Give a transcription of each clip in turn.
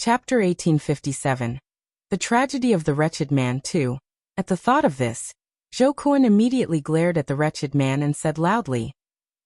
Chapter 1857. The Tragedy of the Wretched Man 2. At the thought of this, Zhou Kun immediately glared at the wretched man and said loudly,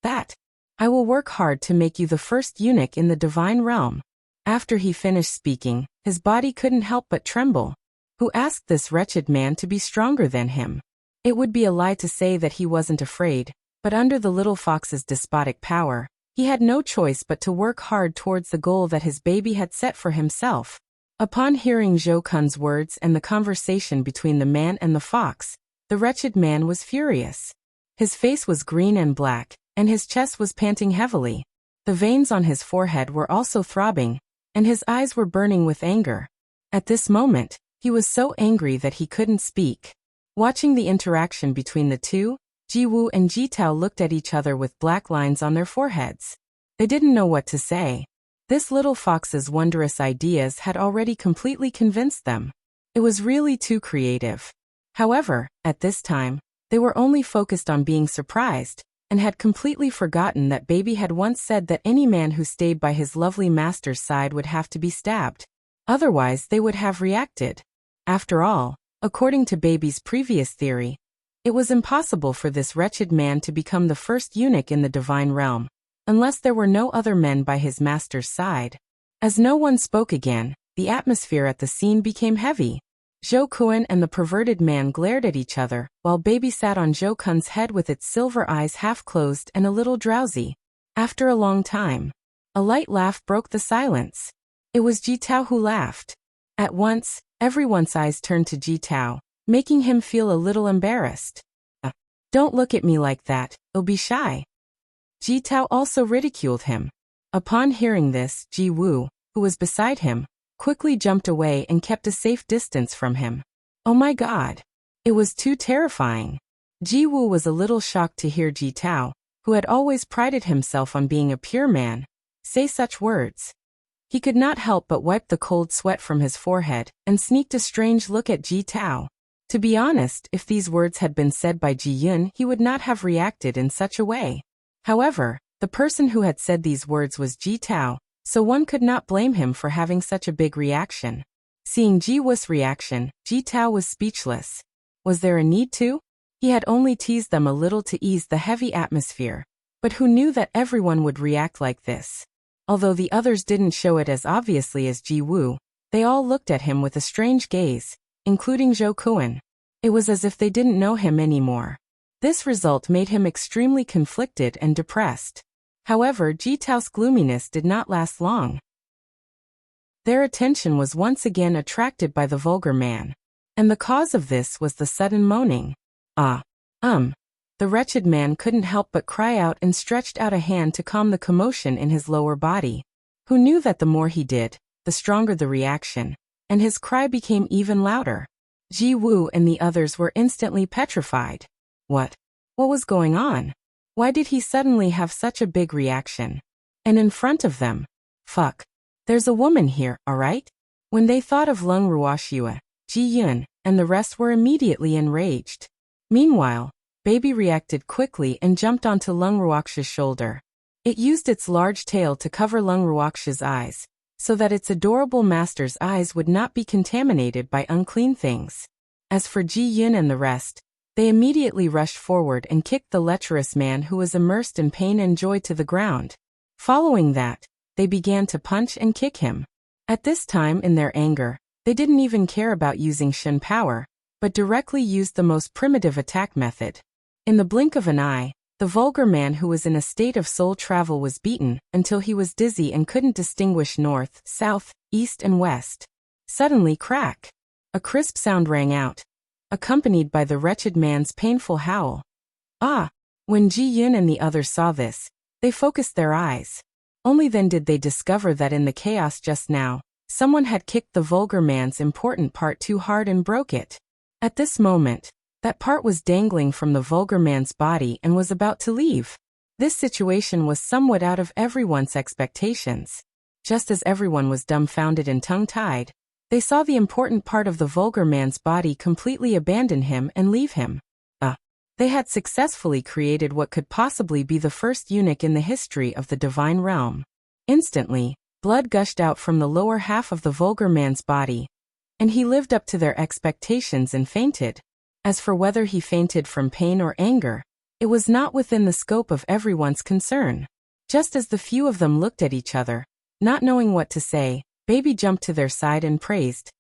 "That! I will work hard to make you the first eunuch in the divine realm." After he finished speaking, his body couldn't help but tremble. Who asked this wretched man to be stronger than him? It would be a lie to say that he wasn't afraid, but under the little fox's despotic power, he had no choice but to work hard towards the goal that his baby had set for himself. Upon hearing Zhou Kun's words and the conversation between the man and the fox, the wretched man was furious. His face was green and black, and his chest was panting heavily. The veins on his forehead were also throbbing, and his eyes were burning with anger. At this moment, he was so angry that he couldn't speak. Watching the interaction between the two, Ji Wu and Ji Tao looked at each other with black lines on their foreheads. They didn't know what to say. This little fox's wondrous ideas had already completely convinced them. It was really too creative. However, at this time, they were only focused on being surprised, and had completely forgotten that Baby had once said that any man who stayed by his lovely master's side would have to be stabbed. Otherwise, they would have reacted. After all, according to Baby's previous theory, it was impossible for this wretched man to become the first eunuch in the divine realm, unless there were no other men by his master's side. As no one spoke again, the atmosphere at the scene became heavy. Zhou Kun and the perverted man glared at each other, while Baby sat on Zhou Kun's head with its silver eyes half closed and a little drowsy. After a long time, a light laugh broke the silence. It was Ji Tao who laughed. At once, everyone's eyes turned to Ji Tao, making him feel a little embarrassed. Don't look at me like that, you'll be shy." Ji Tao also ridiculed him. Upon hearing this, Ji Wu, who was beside him, quickly jumped away and kept a safe distance from him. Oh my God! It was too terrifying. Ji Wu was a little shocked to hear Ji Tao, who had always prided himself on being a pure man, say such words. He could not help but wipe the cold sweat from his forehead and sneaked a strange look at Ji Tao. To be honest, if these words had been said by Ji Yun, he would not have reacted in such a way. However, the person who had said these words was Ji Tao, so one could not blame him for having such a big reaction. Seeing Ji Wu's reaction, Ji Tao was speechless. Was there a need to? He had only teased them a little to ease the heavy atmosphere. But who knew that everyone would react like this? Although the others didn't show it as obviously as Ji Wu, they all looked at him with a strange gaze, including Zhou Kun. It was as if they didn't know him anymore. This result made him extremely conflicted and depressed. However, Ji Tao's gloominess did not last long. Their attention was once again attracted by the vulgar man. And the cause of this was the sudden moaning. The wretched man couldn't help but cry out and stretched out a hand to calm the commotion in his lower body. Who knew that the more he did, the stronger the reaction, and his cry became even louder. Ji Wu and the others were instantly petrified. What was going on? Why did he suddenly have such a big reaction? And in front of them, fuck, there's a woman here, alright? When they thought of Lung Ruoxia, Ji Yun, and the rest were immediately enraged. Meanwhile, Baby reacted quickly and jumped onto Lung Ruoxia's shoulder. It used its large tail to cover Lung Ruoxia's eyes, so that its adorable master's eyes would not be contaminated by unclean things. As for Ji Yun and the rest, they immediately rushed forward and kicked the lecherous man who was immersed in pain and joy to the ground. Following that, they began to punch and kick him. At this time in their anger, they didn't even care about using Shen power, but directly used the most primitive attack method. In the blink of an eye, the vulgar man who was in a state of soul travel was beaten until he was dizzy and couldn't distinguish north, south, east and west. Suddenly, crack! A crisp sound rang out, accompanied by the wretched man's painful howl. When Ji Yun and the others saw this, they focused their eyes. Only then did they discover that in the chaos just now, someone had kicked the vulgar man's important part too hard and broke it. At this moment, that part was dangling from the vulgar man's body and was about to leave. This situation was somewhat out of everyone's expectations. Just as everyone was dumbfounded and tongue-tied, they saw the important part of the vulgar man's body completely abandon him and leave him. They had successfully created what could possibly be the first eunuch in the history of the divine realm. Instantly, Blood gushed out from the lower half of the vulgar man's body, and he lived up to their expectations and fainted. As for whether he fainted from pain or anger, it was not within the scope of everyone's concern. Just as the few of them looked at each other, not knowing what to say, Baby jumped to their side and praised.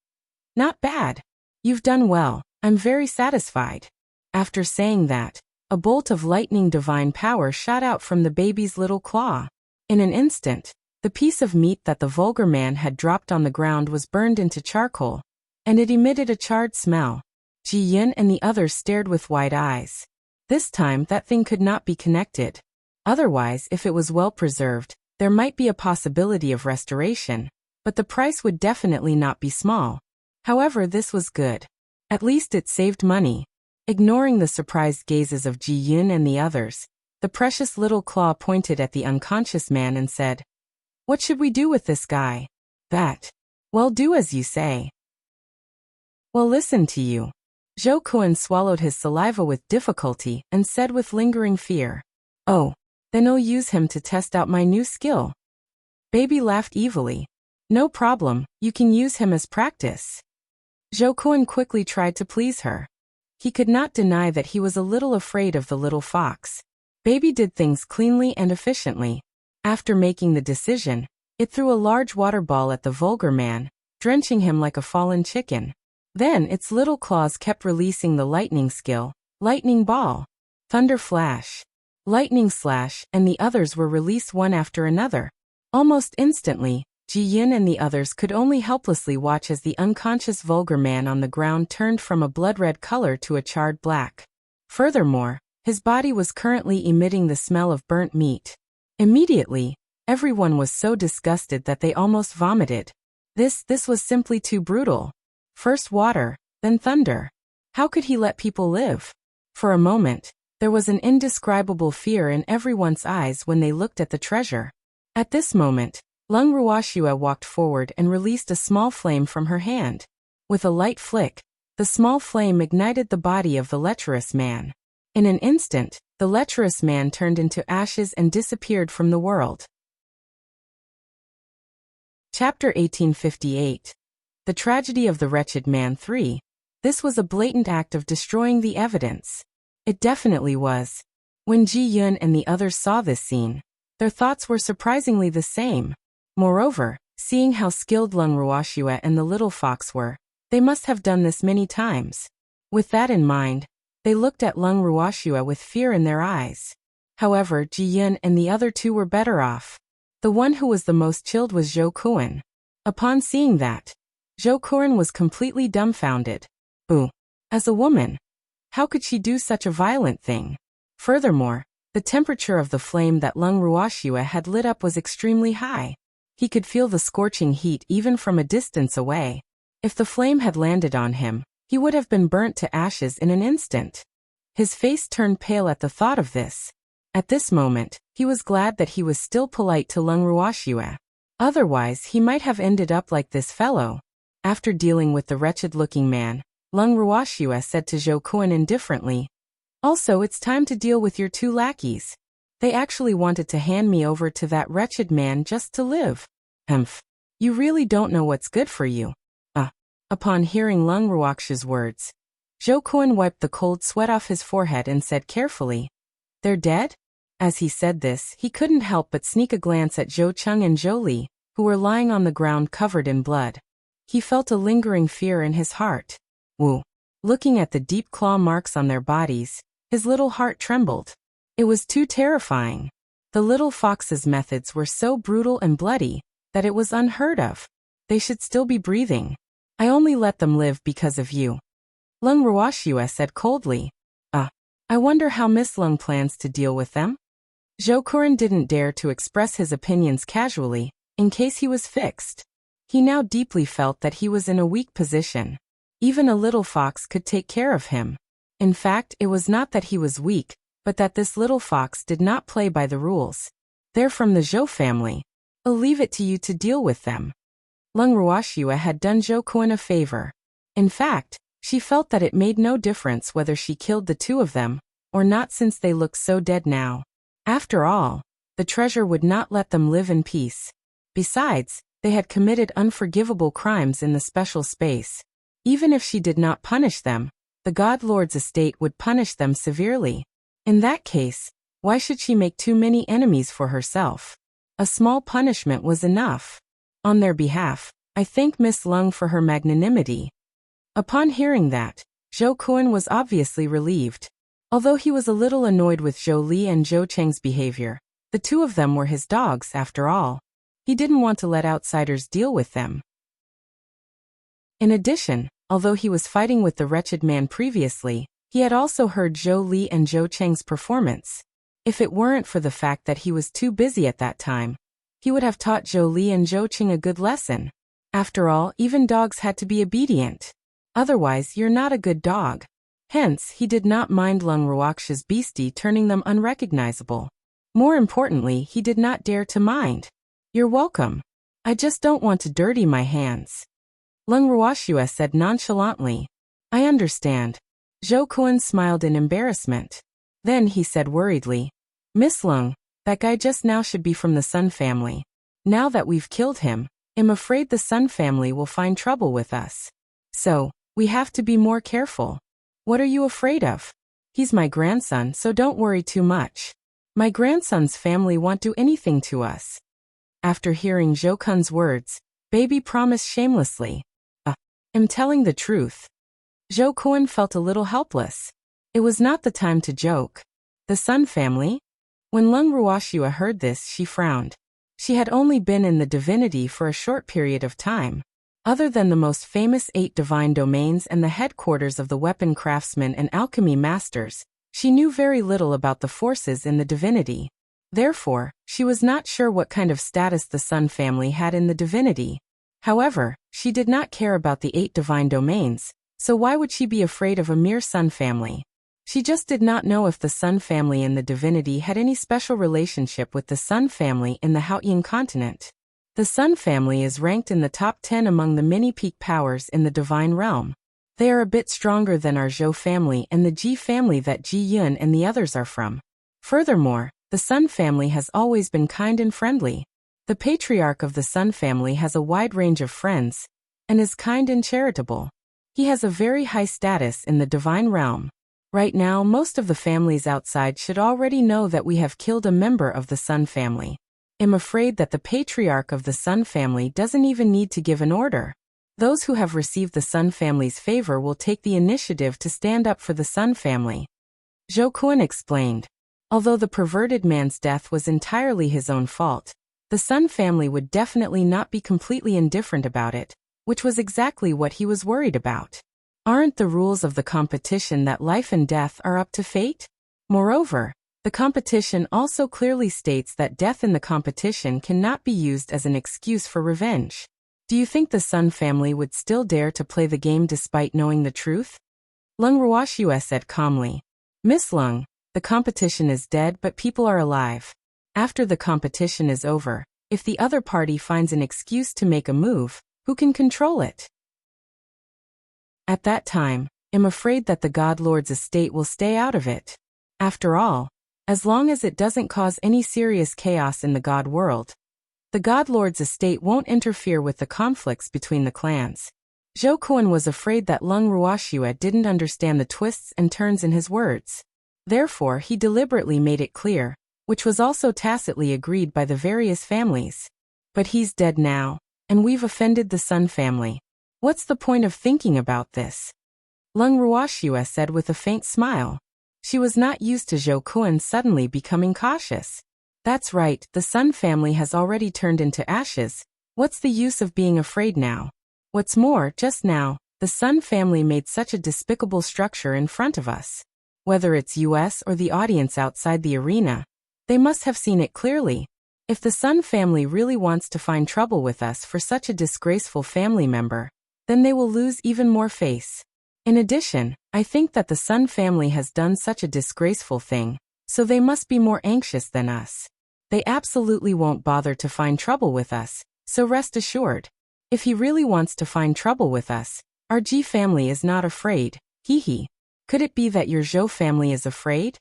"Not bad. You've done well. I'm very satisfied." After saying that, a bolt of lightning divine power shot out from the baby's little claw. In an instant, the piece of meat that the vulgar man had dropped on the ground was burned into charcoal, and it emitted a charred smell. Ji Yun and the others stared with wide eyes. This time that thing could not be connected. Otherwise, if it was well preserved, there might be a possibility of restoration, but the price would definitely not be small. However, this was good. At least it saved money. Ignoring the surprised gazes of Ji Yun and the others, the precious little claw pointed at the unconscious man and said, "What should we do with this guy?" "That. Well, do as you say." "Well, listen to you." Zhou Kun swallowed his saliva with difficulty and said with lingering fear, "Oh, then I'll use him to test out my new skill." Baby laughed evilly. "No problem, you can use him as practice." Zhou Kun quickly tried to please her. He could not deny that he was a little afraid of the little fox. Baby did things cleanly and efficiently. After making the decision, it threw a large water ball at the vulgar man, drenching him like a fallen chicken. Then its little claws kept releasing the lightning skill, lightning ball, thunder flash, lightning slash, and the others were released one after another. Almost instantly, Ji Yun and the others could only helplessly watch as the unconscious vulgar man on the ground turned from a blood-red color to a charred black. Furthermore, his body was currently emitting the smell of burnt meat. Immediately, everyone was so disgusted that they almost vomited. This was simply too brutal. First water, then thunder. How could he let people live? For a moment, there was an indescribable fear in everyone's eyes when they looked at the treasure. At this moment, Lung Ruoxua walked forward and released a small flame from her hand. With a light flick, the small flame ignited the body of the lecherous man. In an instant, the lecherous man turned into ashes and disappeared from the world. Chapter 1858. The Tragedy of the Wretched Man 3. This was a blatant act of destroying the evidence. It definitely was. When Ji Yun and the others saw this scene, their thoughts were surprisingly the same. Moreover, seeing how skilled Lung Ruoxua and the little fox were, they must have done this many times. With that in mind, they looked at Lung Ruoxua with fear in their eyes. However, Ji Yun and the other two were better off. The one who was the most chilled was Zhou Kun. Upon seeing that, Zhou Kun was completely dumbfounded. Ooh, as a woman, how could she do such a violent thing? Furthermore, the temperature of the flame that Lung Ruoxua had lit up was extremely high. He could feel the scorching heat even from a distance away. If the flame had landed on him, he would have been burnt to ashes in an instant. His face turned pale at the thought of this. At this moment, he was glad that he was still polite to Lung Ruoxua. Otherwise, he might have ended up like this fellow. After dealing with the wretched-looking man, Lung Ruoxua said to Zhou Kun indifferently, "Also, it's time to deal with your two lackeys. They actually wanted to hand me over to that wretched man just to live. You really don't know what's good for you." Upon hearing Lung Ruoxua's words, Zhou Kun wiped the cold sweat off his forehead and said carefully, "They're dead?" As he said this, he couldn't help but sneak a glance at Zhou Cheng and Zhou Li, who were lying on the ground covered in blood. He felt a lingering fear in his heart. Woo! Looking at the deep claw marks on their bodies, his little heart trembled. It was too terrifying. The little fox's methods were so brutal and bloody that it was unheard of. They should still be breathing. I only let them live because of you. Lung Ruoxua said coldly. I wonder how Miss Lung plans to deal with them? Zhou Kun didn't dare to express his opinions casually, in case he was fixed. He now deeply felt that he was in a weak position. Even a little fox could take care of him. In fact, it was not that he was weak, but that this little fox did not play by the rules. They're from the Zhou family. I'll leave it to you to deal with them. Lung Ruoxua had done Zhou Kun a favor. In fact, she felt that it made no difference whether she killed the two of them, or not, since they looked so dead now. After all, the treasure would not let them live in peace. Besides, they had committed unforgivable crimes in the special space. Even if she did not punish them, the God Lord's estate would punish them severely. In that case, why should she make too many enemies for herself? A small punishment was enough. On their behalf, I thank Miss Lung for her magnanimity. Upon hearing that, Zhou Kun was obviously relieved. Although he was a little annoyed with Zhou Li and Zhou Cheng's behavior, the two of them were his dogs after all. He didn't want to let outsiders deal with them. In addition, although he was fighting with the wretched man previously, he had also heard Zhou Li and Zhou Cheng's performance. If it weren't for the fact that he was too busy at that time, he would have taught Zhou Li and Zhou Cheng a good lesson. After all, even dogs had to be obedient. Otherwise, you're not a good dog. Hence, he did not mind Lung Ruoxia's beastie turning them unrecognizable. More importantly, he did not dare to mind. You're welcome. I just don't want to dirty my hands. Lung Ruoxia said nonchalantly. I understand. Zhou Kun smiled in embarrassment. Then he said worriedly, Miss Lung, that guy just now should be from the Sun family. Now that we've killed him, I'm afraid the Sun family will find trouble with us. So, we have to be more careful. What are you afraid of? He's my grandson, so don't worry too much. My grandson's family won't do anything to us. After hearing Zhou Kun's words, Baby promised shamelessly. I'm telling the truth. Zhou Kun felt a little helpless. It was not the time to joke. The Sun family? When Lung Ruoxia heard this, she frowned. She had only been in the divinity for a short period of time. Other than the most famous 8 divine domains and the headquarters of the weapon craftsmen and alchemy masters, she knew very little about the forces in the divinity. Therefore, she was not sure what kind of status the Sun family had in the divinity. However, she did not care about the 8 divine domains, so why would she be afraid of a mere Sun family? She just did not know if the Sun family in the divinity had any special relationship with the Sun family in the Haoying continent. The Sun family is ranked in the top 10 among the mini-peak powers in the divine realm. They are a bit stronger than our Zhou family and the Ji family that Ji Yun and the others are from. Furthermore, the Sun family has always been kind and friendly. The patriarch of the Sun family has a wide range of friends, and is kind and charitable. He has a very high status in the divine realm. Right now, most of the families outside should already know that we have killed a member of the Sun family. I'm afraid that the patriarch of the Sun family doesn't even need to give an order. Those who have received the Sun family's favor will take the initiative to stand up for the Sun family. Zhou Kun explained. Although the perverted man's death was entirely his own fault, the Sun family would definitely not be completely indifferent about it, which was exactly what he was worried about. Aren't the rules of the competition that life and death are up to fate? Moreover, the competition also clearly states that death in the competition cannot be used as an excuse for revenge. Do you think the Sun family would still dare to play the game despite knowing the truth? Lung Ruoxia said calmly. Miss Lung, the competition is dead but people are alive. After the competition is over, if the other party finds an excuse to make a move, who can control it? At that time, I'm afraid that the God Lord's estate will stay out of it. After all, as long as it doesn't cause any serious chaos in the God world, the God Lord's estate won't interfere with the conflicts between the clans. Zhou Kun was afraid that Lung Ruoxia didn't understand the twists and turns in his words. Therefore, he deliberately made it clear, which was also tacitly agreed by the various families. But he's dead now, and we've offended the Sun family. What's the point of thinking about this? Lung Ruoxia said with a faint smile. She was not used to Zhou Kun suddenly becoming cautious. That's right, the Sun family has already turned into ashes. What's the use of being afraid now? What's more, just now, the Sun family made such a despicable structure in front of us. Whether it's US or the audience outside the arena, they must have seen it clearly. If the Sun family really wants to find trouble with us for such a disgraceful family member, then they will lose even more face. In addition, I think that the Sun family has done such a disgraceful thing, so they must be more anxious than us. They absolutely won't bother to find trouble with us, so rest assured. If he really wants to find trouble with us, our Ji family is not afraid, hee. Could it be that your Zhou family is afraid?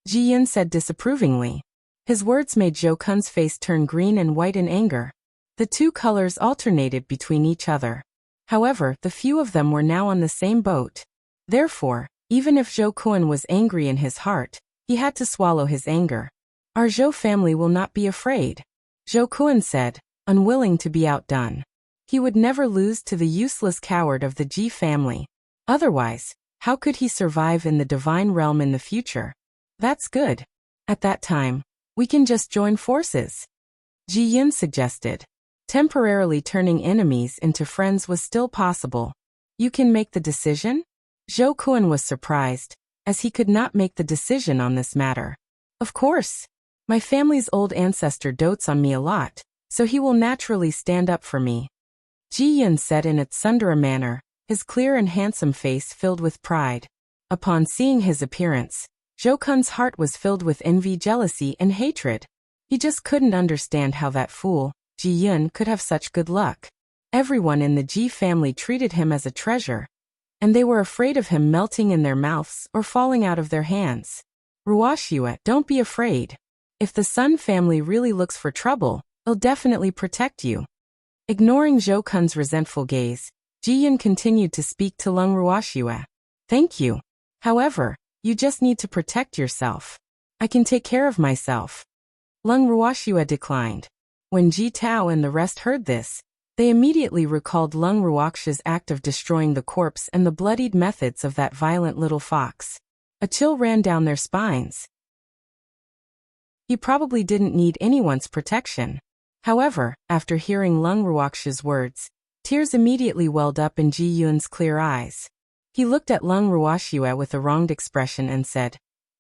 Ji Yun said disapprovingly. His words made Zhou Kun's face turn green and white in anger. The two colors alternated between each other. However, the few of them were now on the same boat. Therefore, even if Zhou Kun was angry in his heart, he had to swallow his anger. Our Zhou family will not be afraid, Zhou Kun said, unwilling to be outdone. He would never lose to the useless coward of the Ji family. Otherwise, how could he survive in the divine realm in the future? That's good. At that time, we can just join forces, Ji Yun suggested. Temporarily turning enemies into friends was still possible. You can make the decision? Zhou Kun was surprised, as he could not make the decision on this matter. Of course. My family's old ancestor dotes on me a lot, so he will naturally stand up for me, Ji Yun said in a tsundere manner, his clear and handsome face filled with pride. Upon seeing his appearance, Zhou Kun's heart was filled with envy, jealousy, and hatred. He just couldn't understand how that fool, Ji Yun, could have such good luck. Everyone in the Ji family treated him as a treasure, and they were afraid of him melting in their mouths or falling out of their hands. Wuxia, don't be afraid. If the Sun family really looks for trouble, they'll definitely protect you. Ignoring Zhou Kun's resentful gaze, Ji Yun continued to speak to Lung Wuxia. Thank you. However, you just need to protect yourself. I can take care of myself. Lung Wuxia declined. When Ji Tao and the rest heard this, they immediately recalled Lung Wuxia's act of destroying the corpse and the bloodied methods of that violent little fox. A chill ran down their spines. He probably didn't need anyone's protection. However, after hearing Lung Wuxia's words, tears immediately welled up in Ji Yun's clear eyes. He looked at Lung Wuxia with a wronged expression and said,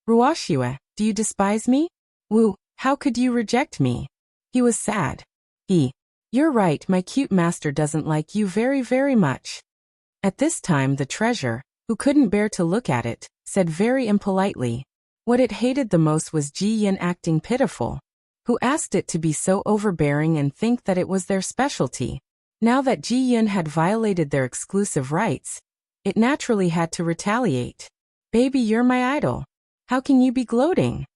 Wuxia, do you despise me? Wu, how could you reject me? He was sad. You're right, my cute master doesn't like you very, very much. At this time the treasure, who couldn't bear to look at it, said very impolitely. What it hated the most was Ji Yun acting pitiful. Who asked it to be so overbearing and think that it was their specialty? Now that Ji Yun had violated their exclusive rights, it naturally had to retaliate. Baby, you're my idol. How can you be gloating?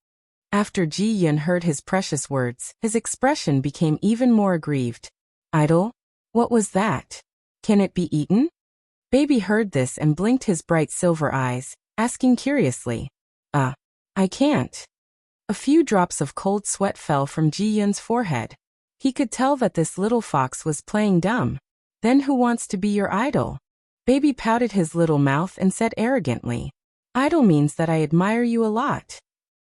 After Ji Yun heard his precious words, his expression became even more aggrieved. Idol? What was that? Can it be eaten? Baby heard this and blinked his bright silver eyes, asking curiously. I can't. A few drops of cold sweat fell from Ji Yun's forehead. He could tell that this little fox was playing dumb. Then who wants to be your idol? Baby pouted his little mouth and said arrogantly. Idol means that I admire you a lot.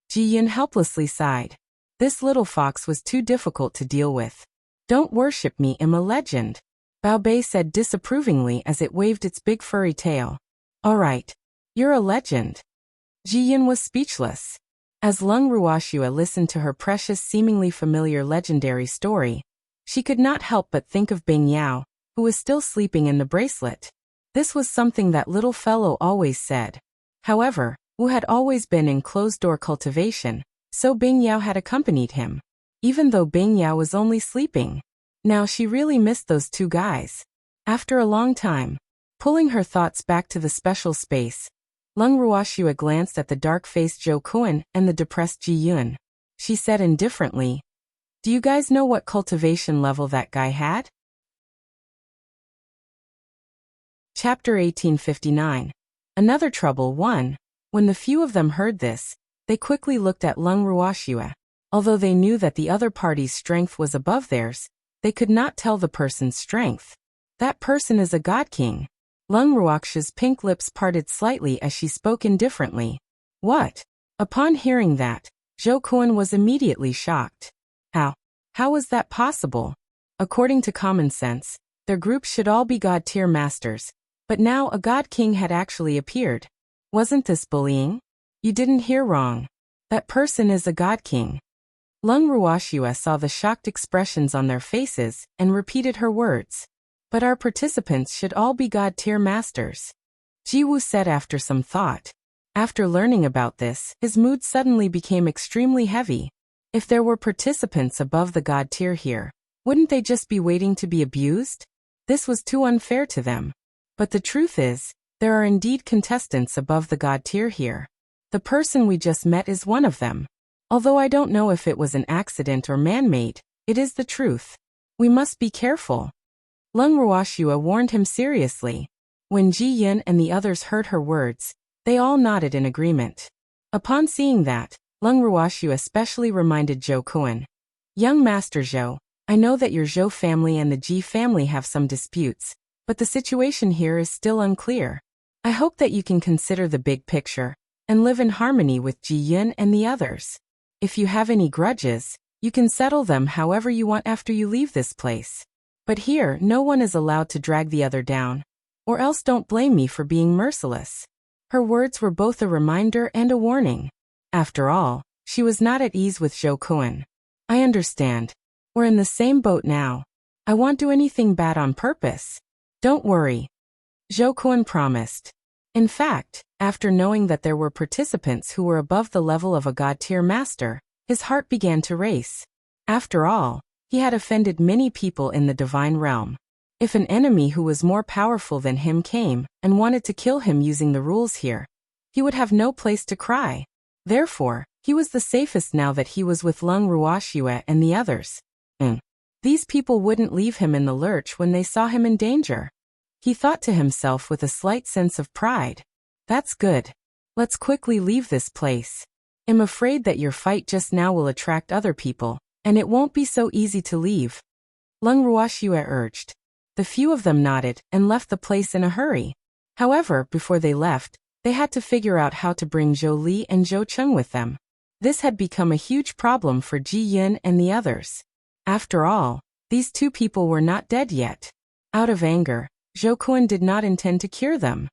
Ji Yun helplessly sighed. This little fox was too difficult to deal with. Don't worship me, I'm a legend, Bao Bei said disapprovingly as it waved its big furry tail. All right. You're a legend. Ji Yun was speechless. As Lung Wuxia listened to her precious, seemingly familiar legendary story, she could not help but think of Bing Yao, who was still sleeping in the bracelet. This was something that little fellow always said. However, Wu had always been in closed-door cultivation, so Bing Yao had accompanied him. Even though Bing Yao was only sleeping. Now she really missed those two guys. After a long time, pulling her thoughts back to the special space, Lung Wuxia glanced at the dark-faced Zhou Kun and the depressed Ji Yun. She said indifferently, Do you guys know what cultivation level that guy had? Chapter 1859. Another trouble one. When the few of them heard this, they quickly looked at Lung Wuxia. Although they knew that the other party's strength was above theirs, they could not tell the person's strength. That person is a god king. Lung Wuxia's pink lips parted slightly as she spoke indifferently. What? Upon hearing that, Zhou Kun was immediately shocked. How was that possible? According to common sense, their group should all be god-tier masters, but now a god king had actually appeared. Wasn't this bullying? You didn't hear wrong. That person is a god king. Lung Wuxia saw the shocked expressions on their faces and repeated her words. But our participants should all be god-tier masters, Ji Wu said after some thought. After learning about this, his mood suddenly became extremely heavy. If there were participants above the god tier here, wouldn't they just be waiting to be abused? This was too unfair to them. But the truth is, there are indeed contestants above the god tier here. The person we just met is one of them. Although I don't know if it was an accident or man-made, it is the truth. We must be careful. Lung Ruoxua warned him seriously. When Ji Yun and the others heard her words, they all nodded in agreement. Upon seeing that, Lung Ruoxua especially reminded Zhou Kun. Young Master Zhou, I know that your Zhou family and the Ji family have some disputes, but the situation here is still unclear. I hope that you can consider the big picture and live in harmony with Ji Yun and the others. If you have any grudges, you can settle them however you want after you leave this place. But here, no one is allowed to drag the other down, or else don't blame me for being merciless. Her words were both a reminder and a warning. After all, she was not at ease with Zhou Kun. I understand. We're in the same boat now. I won't do anything bad on purpose. Don't worry. Zhou Kun promised. In fact, after knowing that there were participants who were above the level of a god-tier master, his heart began to race. After all, he had offended many people in the divine realm. If an enemy who was more powerful than him came and wanted to kill him using the rules here, he would have no place to cry. Therefore, he was the safest now that he was with Lung Ruoxua and the others. These people wouldn't leave him in the lurch when they saw him in danger. He thought to himself with a slight sense of pride. That's good. Let's quickly leave this place. I'm afraid that your fight just now will attract other people, and it won't be so easy to leave. Lung Ruoxua urged. The few of them nodded and left the place in a hurry. However, before they left, they had to figure out how to bring Zhou Li and Zhou Cheng with them. This had become a huge problem for Ji Yun and the others. After all, these two people were not dead yet. Out of anger, Zhou Kun did not intend to cure them.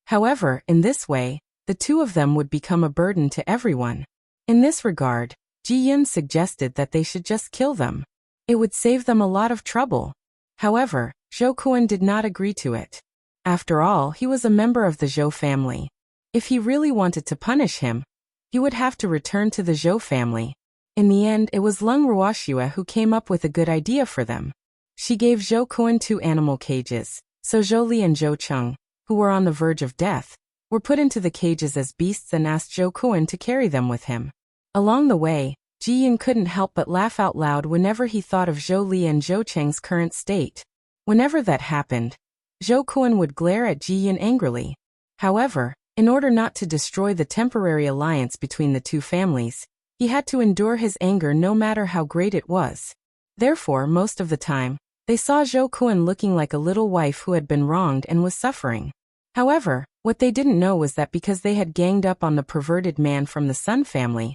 However, in this way, the two of them would become a burden to everyone. In this regard, Ji Yun suggested that they should just kill them. It would save them a lot of trouble. However, Zhou Kun did not agree to it. After all, he was a member of the Zhou family. If he really wanted to punish him, he would have to return to the Zhou family. In the end, it was Lung Ruoxua who came up with a good idea for them. She gave Zhou Kun 2 animal cages, so Zhou Li and Zhou Cheng, who were on the verge of death, were put into the cages as beasts and asked Zhou Kun to carry them with him. Along the way, Ji Yun couldn't help but laugh out loud whenever he thought of Zhou Li and Zhou Cheng's current state. Whenever that happened, Zhou Kun would glare at Ji Yun angrily. However, in order not to destroy the temporary alliance between the two families, he had to endure his anger no matter how great it was. Therefore, most of the time, they saw Zhou Kun looking like a little wife who had been wronged and was suffering. However, what they didn't know was that because they had ganged up on the perverted man from the Sun family,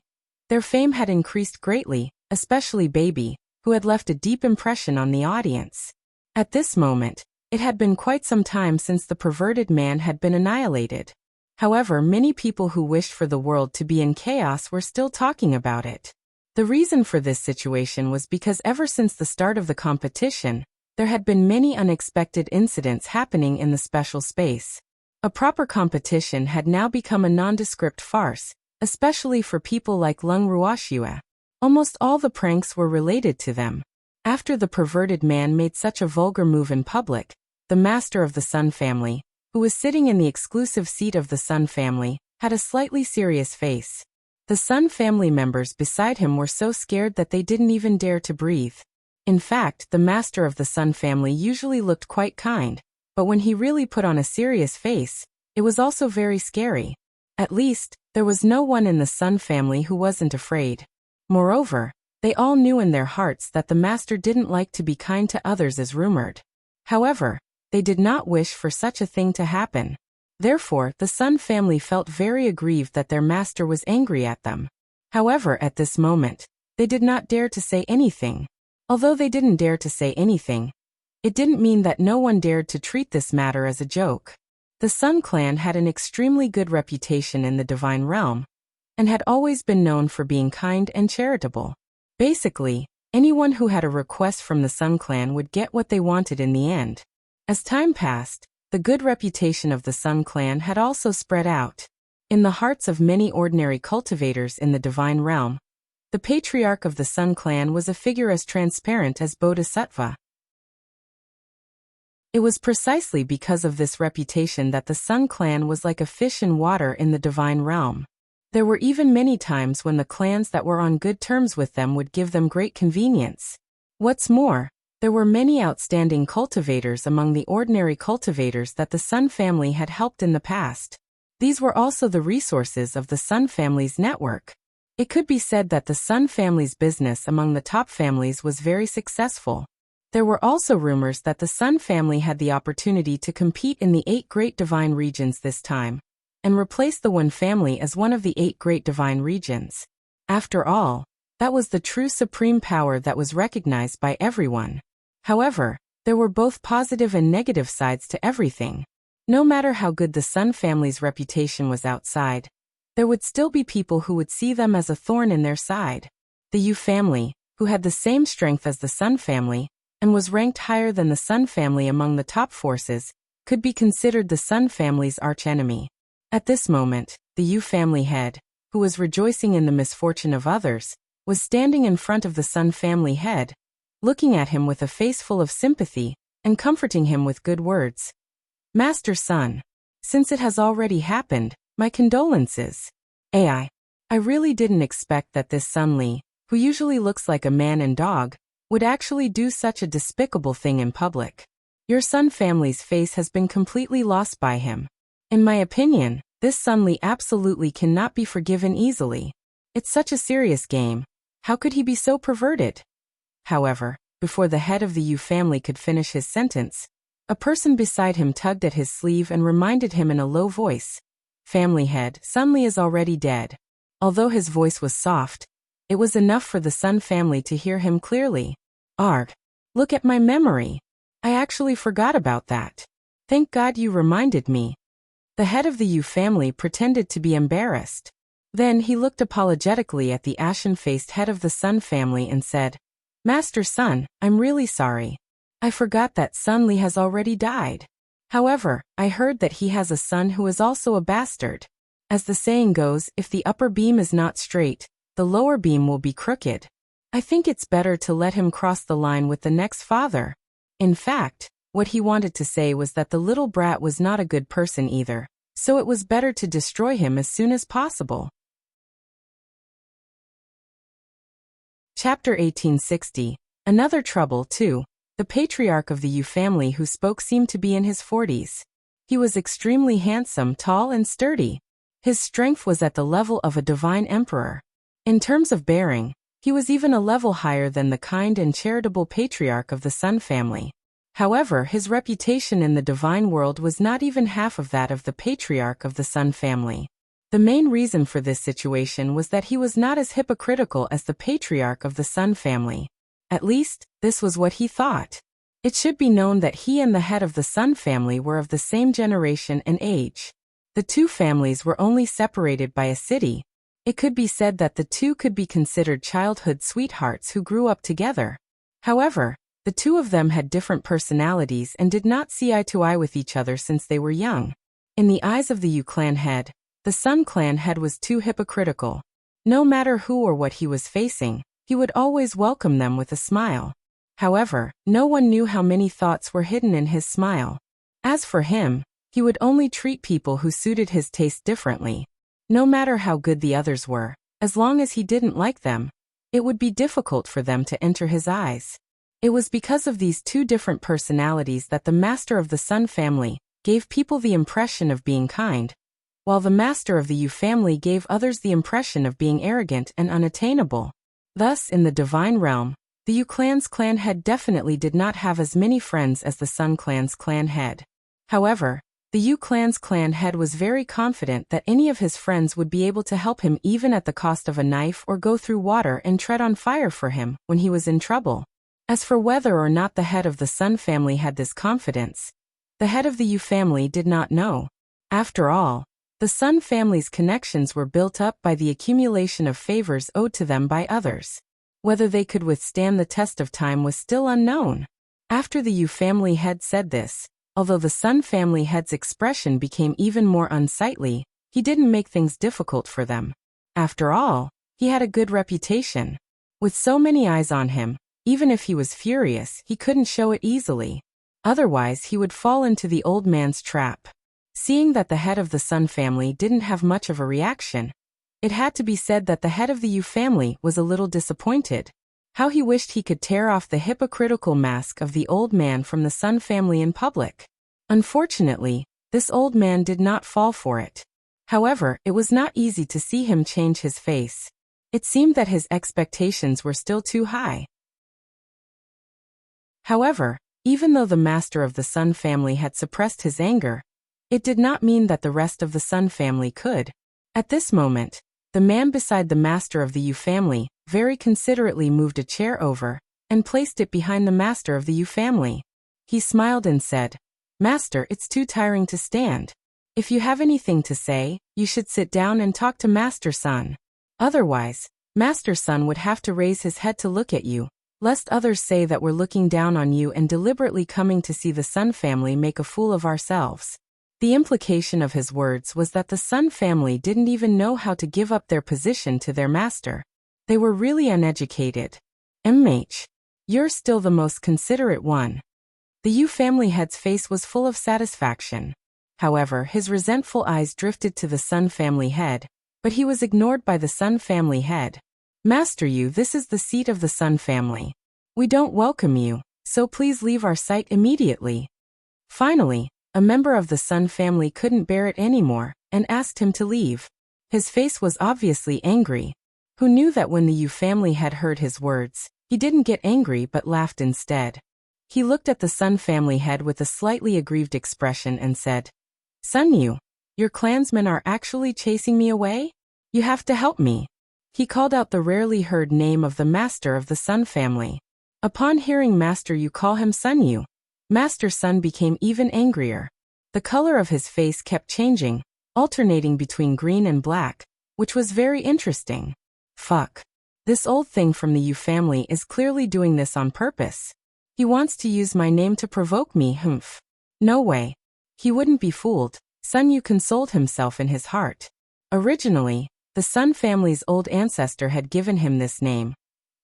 their fame had increased greatly, especially Baby, who had left a deep impression on the audience. At this moment, it had been quite some time since the perverted man had been annihilated. However, many people who wished for the world to be in chaos were still talking about it. The reason for this situation was because ever since the start of the competition, there had been many unexpected incidents happening in the special space. A proper competition had now become a nondescript farce, especially for people like Lung Ruoxua. Almost all the pranks were related to them. After the perverted man made such a vulgar move in public, the master of the Sun family, who was sitting in the exclusive seat of the Sun family, had a slightly serious face. The Sun family members beside him were so scared that they didn't even dare to breathe. In fact, the master of the Sun family usually looked quite kind, but when he really put on a serious face, it was also very scary. At least, there was no one in the Sun family who wasn't afraid. Moreover, they all knew in their hearts that the master didn't like to be kind to others as rumored. However, they did not wish for such a thing to happen. Therefore, the Sun family felt very aggrieved that their master was angry at them. However, at this moment, they did not dare to say anything. Although they didn't dare to say anything, it didn't mean that no one dared to treat this matter as a joke. The Sun clan had an extremely good reputation in the divine realm, and had always been known for being kind and charitable. Basically, anyone who had a request from the Sun clan would get what they wanted in the end. As time passed, the good reputation of the Sun clan had also spread out. In the hearts of many ordinary cultivators in the divine realm, the patriarch of the Sun clan was a figure as transparent as Bodhisattva. It was precisely because of this reputation that the Sun clan was like a fish in water in the divine realm. There were even many times when the clans that were on good terms with them would give them great convenience. What's more, there were many outstanding cultivators among the ordinary cultivators that the Sun family had helped in the past. These were also the resources of the Sun family's network. It could be said that the Sun family's business among the top families was very successful. There were also rumors that the Sun family had the opportunity to compete in the 8 great divine regions this time, and replace the Wen family as one of the 8 great divine regions. After all, that was the true supreme power that was recognized by everyone. However, there were both positive and negative sides to everything. No matter how good the Sun family's reputation was outside, there would still be people who would see them as a thorn in their side. The Yu family, who had the same strength as the Sun family, and was ranked higher than the Sun family among the top forces, could be considered the Sun family's archenemy. At this moment, the Yu family head, who was rejoicing in the misfortune of others, was standing in front of the Sun family head, looking at him with a face full of sympathy, and comforting him with good words. Master Sun, since it has already happened, my condolences. I really didn't expect that this Sun Li, who usually looks like a man and dog, would actually do such a despicable thing in public. Your Sun family's face has been completely lost by him. In my opinion, this Sun Li absolutely cannot be forgiven easily. It's such a serious game. How could he be so perverted? However, before the head of the Yu family could finish his sentence, a person beside him tugged at his sleeve and reminded him in a low voice, "Family head, Sun Li is already dead." Although his voice was soft, it was enough for the Sun family to hear him clearly. Arg! Look at my memory. I actually forgot about that. Thank God you reminded me. The head of the Yu family pretended to be embarrassed. Then he looked apologetically at the ashen-faced head of the Sun family and said, "Master Sun, I'm really sorry. I forgot that Sun Li has already died. However, I heard that he has a son who is also a bastard. As the saying goes, if the upper beam is not straight, the lower beam will be crooked. I think it's better to let him cross the line with the next father." In fact, what he wanted to say was that the little brat was not a good person either, so it was better to destroy him as soon as possible. Chapter 1860. Another trouble, too. The patriarch of the Yu family who spoke seemed to be in his 40s. He was extremely handsome, tall and sturdy. His strength was at the level of a divine emperor. In terms of bearing, he was even a level higher than the kind and charitable patriarch of the Sun family. However, his reputation in the divine world was not even half of that of the patriarch of the Sun family. The main reason for this situation was that he was not as hypocritical as the patriarch of the Sun family. At least, this was what he thought. It should be known that he and the head of the Sun family were of the same generation and age. The two families were only separated by a city. It could be said that the two could be considered childhood sweethearts who grew up together. However, the two of them had different personalities and did not see eye to eye with each other since they were young. In the eyes of the Yu clan head, the Sun clan head was too hypocritical. No matter who or what he was facing, he would always welcome them with a smile. However, no one knew how many thoughts were hidden in his smile. As for him, he would only treat people who suited his taste differently. No matter how good the others were, as long as he didn't like them, it would be difficult for them to enter his eyes. It was because of these two different personalities that the master of the Sun family gave people the impression of being kind, while the master of the Yu family gave others the impression of being arrogant and unattainable. Thus, in the divine realm, the Yu clan's clan head definitely did not have as many friends as the Sun clan's clan head. However, the Yu clan's clan head was very confident that any of his friends would be able to help him even at the cost of a knife or go through water and tread on fire for him when he was in trouble. As for whether or not the head of the Sun family had this confidence, the head of the Yu family did not know. After all, the Sun family's connections were built up by the accumulation of favors owed to them by others. Whether they could withstand the test of time was still unknown. After the Yu family head said this, although the Sun family head's expression became even more unsightly, he didn't make things difficult for them. After all, he had a good reputation. With so many eyes on him, even if he was furious, he couldn't show it easily. Otherwise, he would fall into the old man's trap. Seeing that the head of the Sun family didn't have much of a reaction, it had to be said that the head of the Yu family was a little disappointed. How he wished he could tear off the hypocritical mask of the old man from the Sun family in public. Unfortunately, this old man did not fall for it. However, it was not easy to see him change his face. It seemed that his expectations were still too high. However, even though the master of the Sun family had suppressed his anger, it did not mean that the rest of the Sun family could. At this moment, the man beside the master of the Yu family very considerately moved a chair over and placed it behind the master of the Yu family. He smiled and said, "Master, it's too tiring to stand. If you have anything to say, you should sit down and talk to Master Sun. Otherwise, Master Sun would have to raise his head to look at you, lest others say that we're looking down on you and deliberately coming to see the Sun family make a fool of ourselves." The implication of his words was that the Sun family didn't even know how to give up their position to their master. They were really uneducated. You're still the most considerate one. The Yu family head's face was full of satisfaction. However, his resentful eyes drifted to the Sun family head, but he was ignored by the Sun family head. "Master Yu, this is the seat of the Sun family. We don't welcome you, so please leave our sight immediately." Finally, a member of the Sun family couldn't bear it anymore and asked him to leave. His face was obviously angry. Who knew that when the Yu family had heard his words, he didn't get angry but laughed instead. He looked at the Sun family head with a slightly aggrieved expression and said, "Sun Yu, your clansmen are actually chasing me away? You have to help me." He called out the rarely heard name of the master of the Sun family. Upon hearing Master Yu call him Sun Yu, Master Sun became even angrier. The color of his face kept changing, alternating between green and black, which was very interesting. Fuck. This old thing from the Yu family is clearly doing this on purpose. He wants to use my name to provoke me, humph. No way. He wouldn't be fooled, Sun Yu consoled himself in his heart. Originally, the Sun family's old ancestor had given him this name,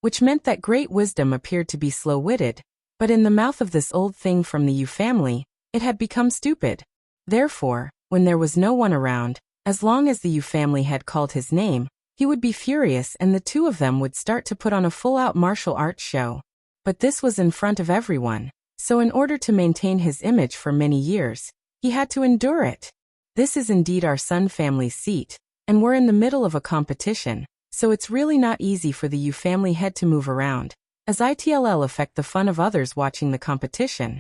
which meant that great wisdom appeared to be slow-witted, but in the mouth of this old thing from the Yu family, it had become stupid. Therefore, when there was no one around, as long as the Yu family had called his name, he would be furious and the two of them would start to put on a full-out martial arts show. But this was in front of everyone, so in order to maintain his image for many years, he had to endure it. This is indeed our Sun family's seat, and we're in the middle of a competition, so it's really not easy for the Yu family head to move around, as it'll affect the fun of others watching the competition.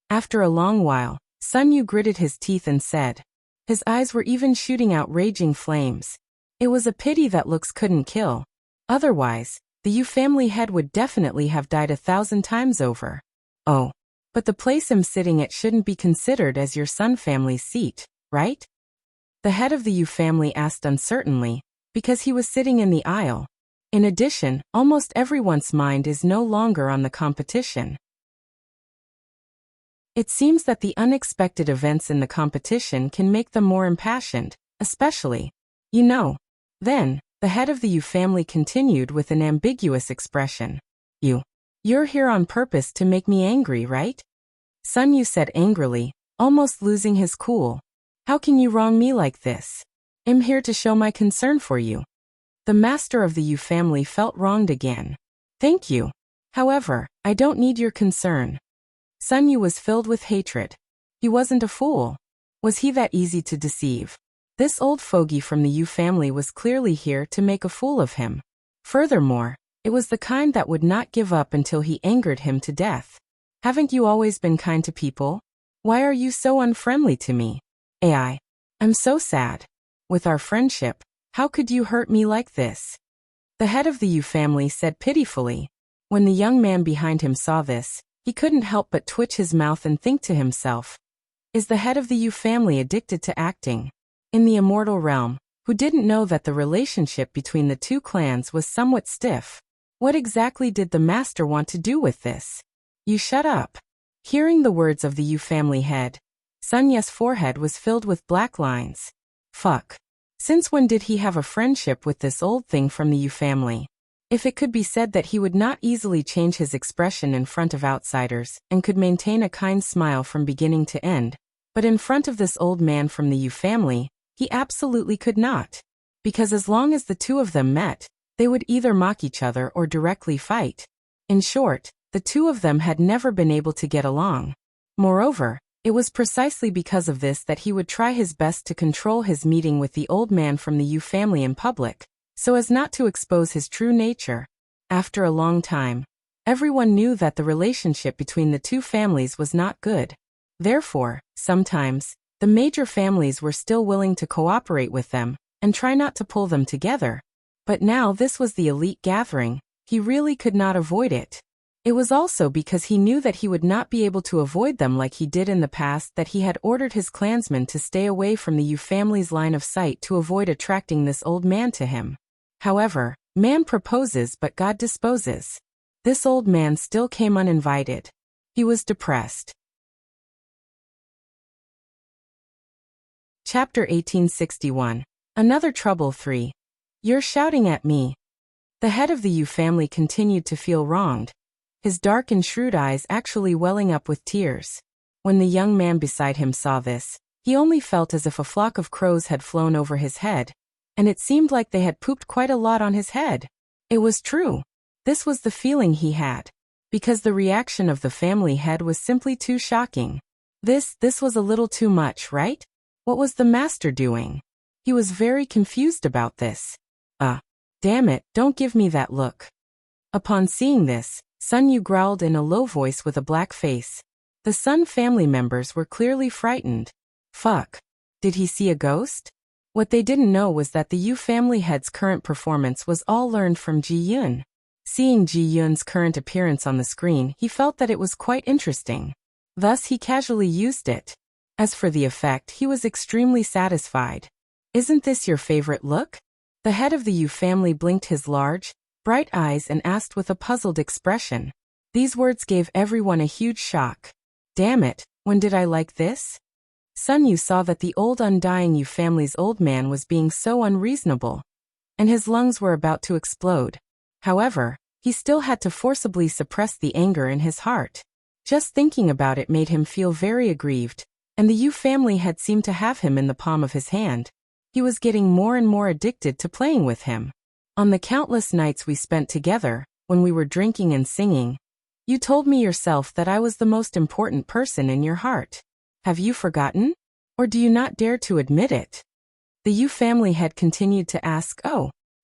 After a long while, Sun Yu gritted his teeth and said, his eyes were even shooting out raging flames, "It was a pity that looks couldn't kill. Otherwise, the Yu family head would definitely have died 1,000 times over. Oh, but the place I'm sitting at shouldn't be considered as your Sun family's seat, right?" The head of the Yu family asked uncertainly, because he was sitting in the aisle. In addition, almost everyone's mind is no longer on the competition. It seems that the unexpected events in the competition can make them more impassioned, especially, Then, the head of the Yu family continued with an ambiguous expression. You're here on purpose to make me angry, right?" Sun Yu said angrily, almost losing his cool. "How can you wrong me like this? I'm here to show my concern for you." The master of the Yu family felt wronged again. "Thank you. However, I don't need your concern." Sun Yu was filled with hatred. He wasn't a fool. Was he that easy to deceive? This old fogey from the Yu family was clearly here to make a fool of him. Furthermore, it was the kind that would not give up until he angered him to death. "Haven't you always been kind to people? Why are you so unfriendly to me? I'm so sad. With our friendship, how could you hurt me like this?" The head of the Yu family said pitifully. When the young man behind him saw this, he couldn't help but twitch his mouth and think to himself, is the head of the Yu family addicted to acting? In the immortal realm, who didn't know that the relationship between the two clans was somewhat stiff? What exactly did the master want to do with this? "You shut up." Hearing the words of the Yu family head, Sun Yu's forehead was filled with black lines. Fuck. Since when did he have a friendship with this old thing from the Yu family? If it could be said that he would not easily change his expression in front of outsiders and could maintain a kind smile from beginning to end, but in front of this old man from the Yu family, he absolutely could not. Because as long as the two of them met, They would either mock each other or directly fight. In short, the two of them had never been able to get along. Moreover, it was precisely because of this that he would try his best to control his meeting with the old man from the Yu family in public, so as not to expose his true nature. After a long time, everyone knew that the relationship between the two families was not good. Therefore, sometimes, the major families were still willing to cooperate with them and try not to pull them together. But now this was the elite gathering, he really could not avoid it. It was also because he knew that he would not be able to avoid them like he did in the past that he had ordered his clansmen to stay away from the Yu family's line of sight to avoid attracting this old man to him. However, man proposes but God disposes. This old man still came uninvited. He was depressed. Chapter 1861. Another trouble 3. You're shouting at me. The head of the Yu family continued to feel wronged, his dark and shrewd eyes actually welling up with tears. When the young man beside him saw this, he only felt as if a flock of crows had flown over his head, and it seemed like they had pooped quite a lot on his head. It was true. This was the feeling he had, because the reaction of the family head was simply too shocking. This was a little too much, right? What was the master doing? He was very confused about this. Damn it, don't give me that look. Upon seeing this, Sun Yu growled in a low voice with a black face. The Sun family members were clearly frightened. Fuck. Did he see a ghost? What they didn't know was that the Yu family head's current performance was all learned from Ji Yun. Seeing Ji Yun's current appearance on the screen, he felt that it was quite interesting. Thus he casually used it. As for the effect, he was extremely satisfied. Isn't this your favorite look? The head of the Yu family blinked his large, bright eyes and asked with a puzzled expression. These words gave everyone a huge shock. Damn it, when did I like this? Sun Yu saw that the old undying Yu family's old man was being so unreasonable, and his lungs were about to explode. However, he still had to forcibly suppress the anger in his heart. Just thinking about it made him feel very aggrieved, and the Yu family had seemed to have him in the palm of his hand. He was getting more and more addicted to playing with him. On the countless nights we spent together, when we were drinking and singing, you told me yourself that I was the most important person in your heart. Have you forgotten? Or do you not dare to admit it? The Yu family had continued to ask.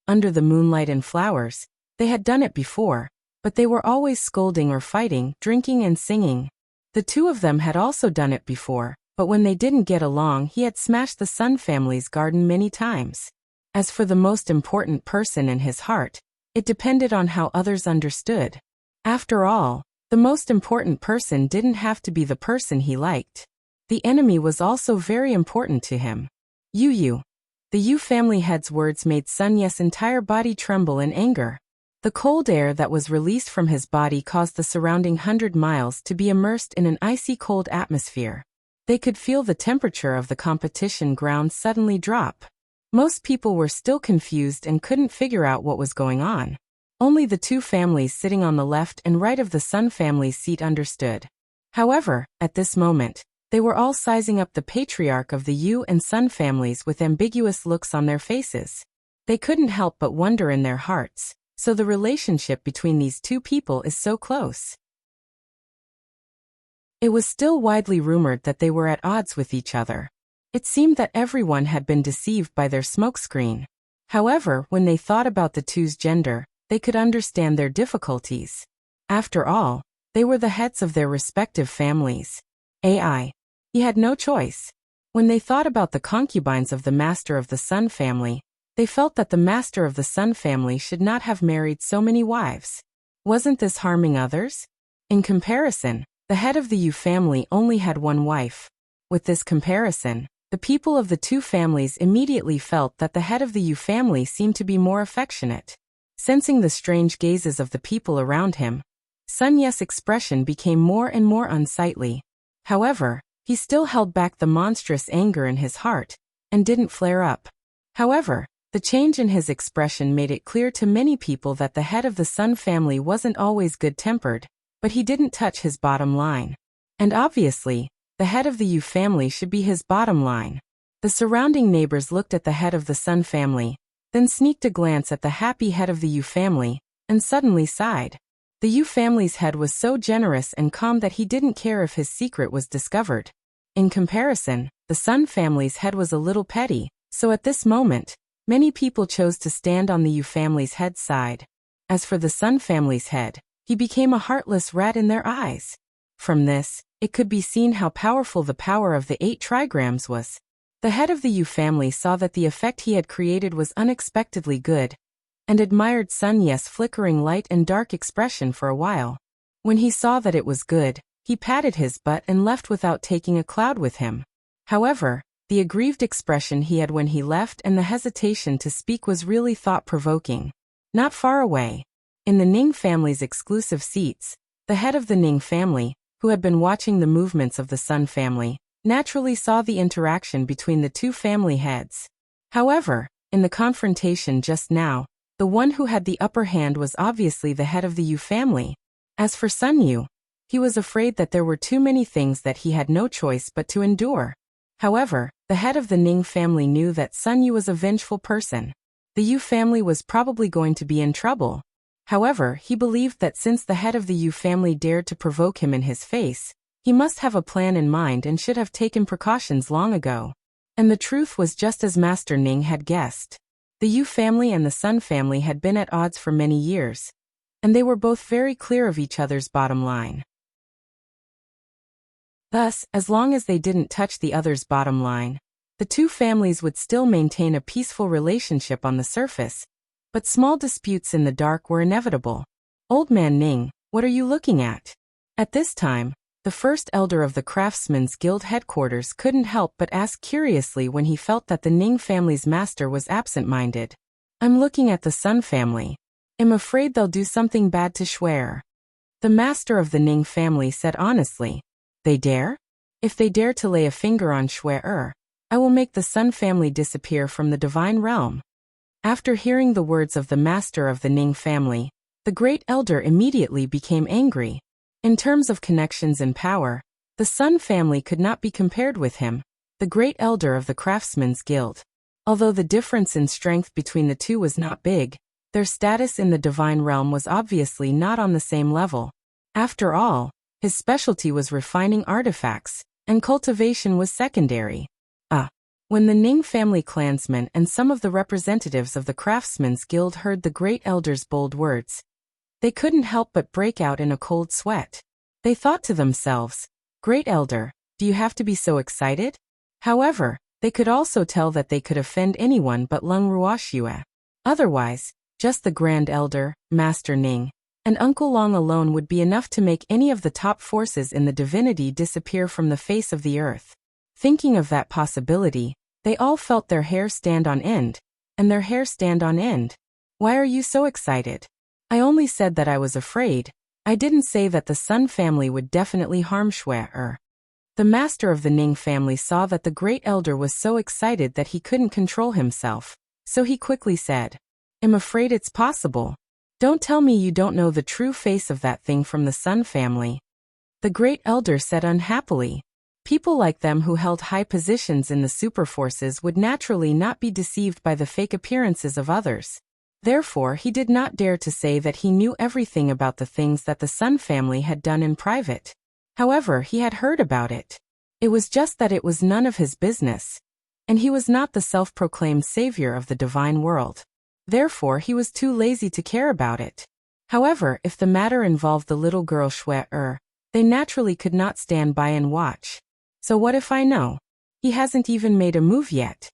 Under the moonlight and flowers, they had done it before, but they were always scolding or fighting, drinking and singing. The two of them had also done it before, but when they didn't get along, he had smashed the Sun family's garden many times. As for the most important person in his heart, it depended on how others understood. After all, the most important person didn't have to be the person he liked. The enemy was also very important to him. Yu. The Yu family head's words made Sun Ye's entire body tremble in anger. The cold air that was released from his body caused the surrounding 100 miles to be immersed in an icy cold atmosphere. They could feel the temperature of the competition ground suddenly drop. Most people were still confused and couldn't figure out what was going on. Only the two families sitting on the left and right of the Sun family's seat understood. However, at this moment, they were all sizing up the patriarch of the Yu and Sun families with ambiguous looks on their faces. They couldn't help but wonder in their hearts, so the relationship between these two people is so close. It was still widely rumored that they were at odds with each other. It seemed that everyone had been deceived by their smokescreen. However, when they thought about the two's gender, they could understand their difficulties. After all, they were the heads of their respective families. He had no choice. When they thought about the concubines of the master of the Sun family, they felt that the master of the Sun family should not have married so many wives. Wasn't this harming others? In comparison, the head of the Yu family only had one wife. With this comparison, the people of the two families immediately felt that the head of the Yu family seemed to be more affectionate. Sensing the strange gazes of the people around him, Sun Ye's expression became more and more unsightly. However, he still held back the monstrous anger in his heart, and didn't flare up. However, the change in his expression made it clear to many people that the head of the Sun family wasn't always good-tempered, but he didn't touch his bottom line. And obviously, the head of the Yu family should be his bottom line. The surrounding neighbors looked at the head of the Sun family. then sneaked a glance at the happy head of the Yu family, and suddenly sighed. The Yu family's head was so generous and calm that he didn't care if his secret was discovered. In comparison, the Sun family's head was a little petty, so at this moment, many people chose to stand on the Yu family's head side. As for the Sun family's head, he became a heartless rat in their eyes. From this, it could be seen how powerful the power of the 8 trigrams was. The head of the Yu family saw that the effect he had created was unexpectedly good, and admired Sun Ye's flickering light and dark expression for a while. When he saw that it was good, he patted his butt and left without taking a cloud with him. However, the aggrieved expression he had when he left and the hesitation to speak was really thought-provoking. Not far away, in the Ning family's exclusive seats, the head of the Ning family, who had been watching the movements of the Sun family, naturally saw the interaction between the 2 family heads. However, in the confrontation just now, the one who had the upper hand was obviously the head of the Yu family. As for Sun Yu, he was afraid that there were too many things that he had no choice but to endure. However, the head of the Ning family knew that Sun Yu was a vengeful person. The Yu family was probably going to be in trouble. However, he believed that since the head of the Yu family dared to provoke him in his face, he must have a plan in mind and should have taken precautions long ago. And the truth was just as Master Ning had guessed. The Yu family and the Sun family had been at odds for many years, and they were both very clear of each other's bottom line. Thus, as long as they didn't touch the other's bottom line, the 2 families would still maintain a peaceful relationship on the surface, but small disputes in the dark were inevitable. Old Man Ning, what are you looking at? At this time, the first elder of the Craftsmen's Guild headquarters couldn't help but ask curiously when he felt that the Ning family's master was absent-minded. I'm looking at the Sun family. I'm afraid they'll do something bad to Shuer. The master of the Ning family said honestly. They dare? If they dare to lay a finger on Shuer, I will make the Sun family disappear from the divine realm. After hearing the words of the master of the Ning family, the great elder immediately became angry. In terms of connections and power, the Sun family could not be compared with him, the great elder of the Craftsmen's Guild. Although the difference in strength between the 2 was not big, their status in the divine realm was obviously not on the same level. After all, his specialty was refining artifacts, and cultivation was secondary. When the Ning family clansmen and some of the representatives of the Craftsmen's Guild heard the great elder's bold words, they couldn't help but break out in a cold sweat. They thought to themselves, Great Elder, do you have to be so excited? However, they could also tell that they could offend anyone but Lung Ruoxue. Otherwise, just the Grand Elder, Master Ning, and Uncle Long alone would be enough to make any of the top forces in the divinity disappear from the face of the earth. Thinking of that possibility, they all felt their hair stand on end, and their hair stand on end. Why are you so excited? I only said that I was afraid. I didn't say that the Sun family would definitely harm Shuer. The master of the Ning family saw that the great elder was so excited that he couldn't control himself, so he quickly said, I'm afraid it's possible. Don't tell me you don't know the true face of that thing from the Sun family. The great elder said unhappily. People like them who held high positions in the superforces would naturally not be deceived by the fake appearances of others. Therefore, he did not dare to say that he knew everything about the things that the Sun family had done in private. However, he had heard about it. It was just that it was none of his business, and he was not the self-proclaimed savior of the divine world. Therefore, he was too lazy to care about it. However, if the matter involved the little girl Shuer, they naturally could not stand by and watch. So what if I know? He hasn't even made a move yet.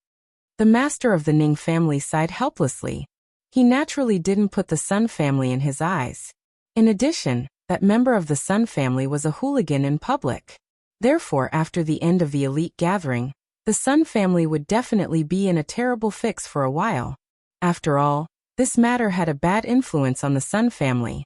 The master of the Ning family sighed helplessly. He naturally didn't put the Sun family in his eyes. In addition, that member of the Sun family was a hooligan in public. Therefore, after the end of the elite gathering, the Sun family would definitely be in a terrible fix for a while. After all, this matter had a bad influence on the Sun family.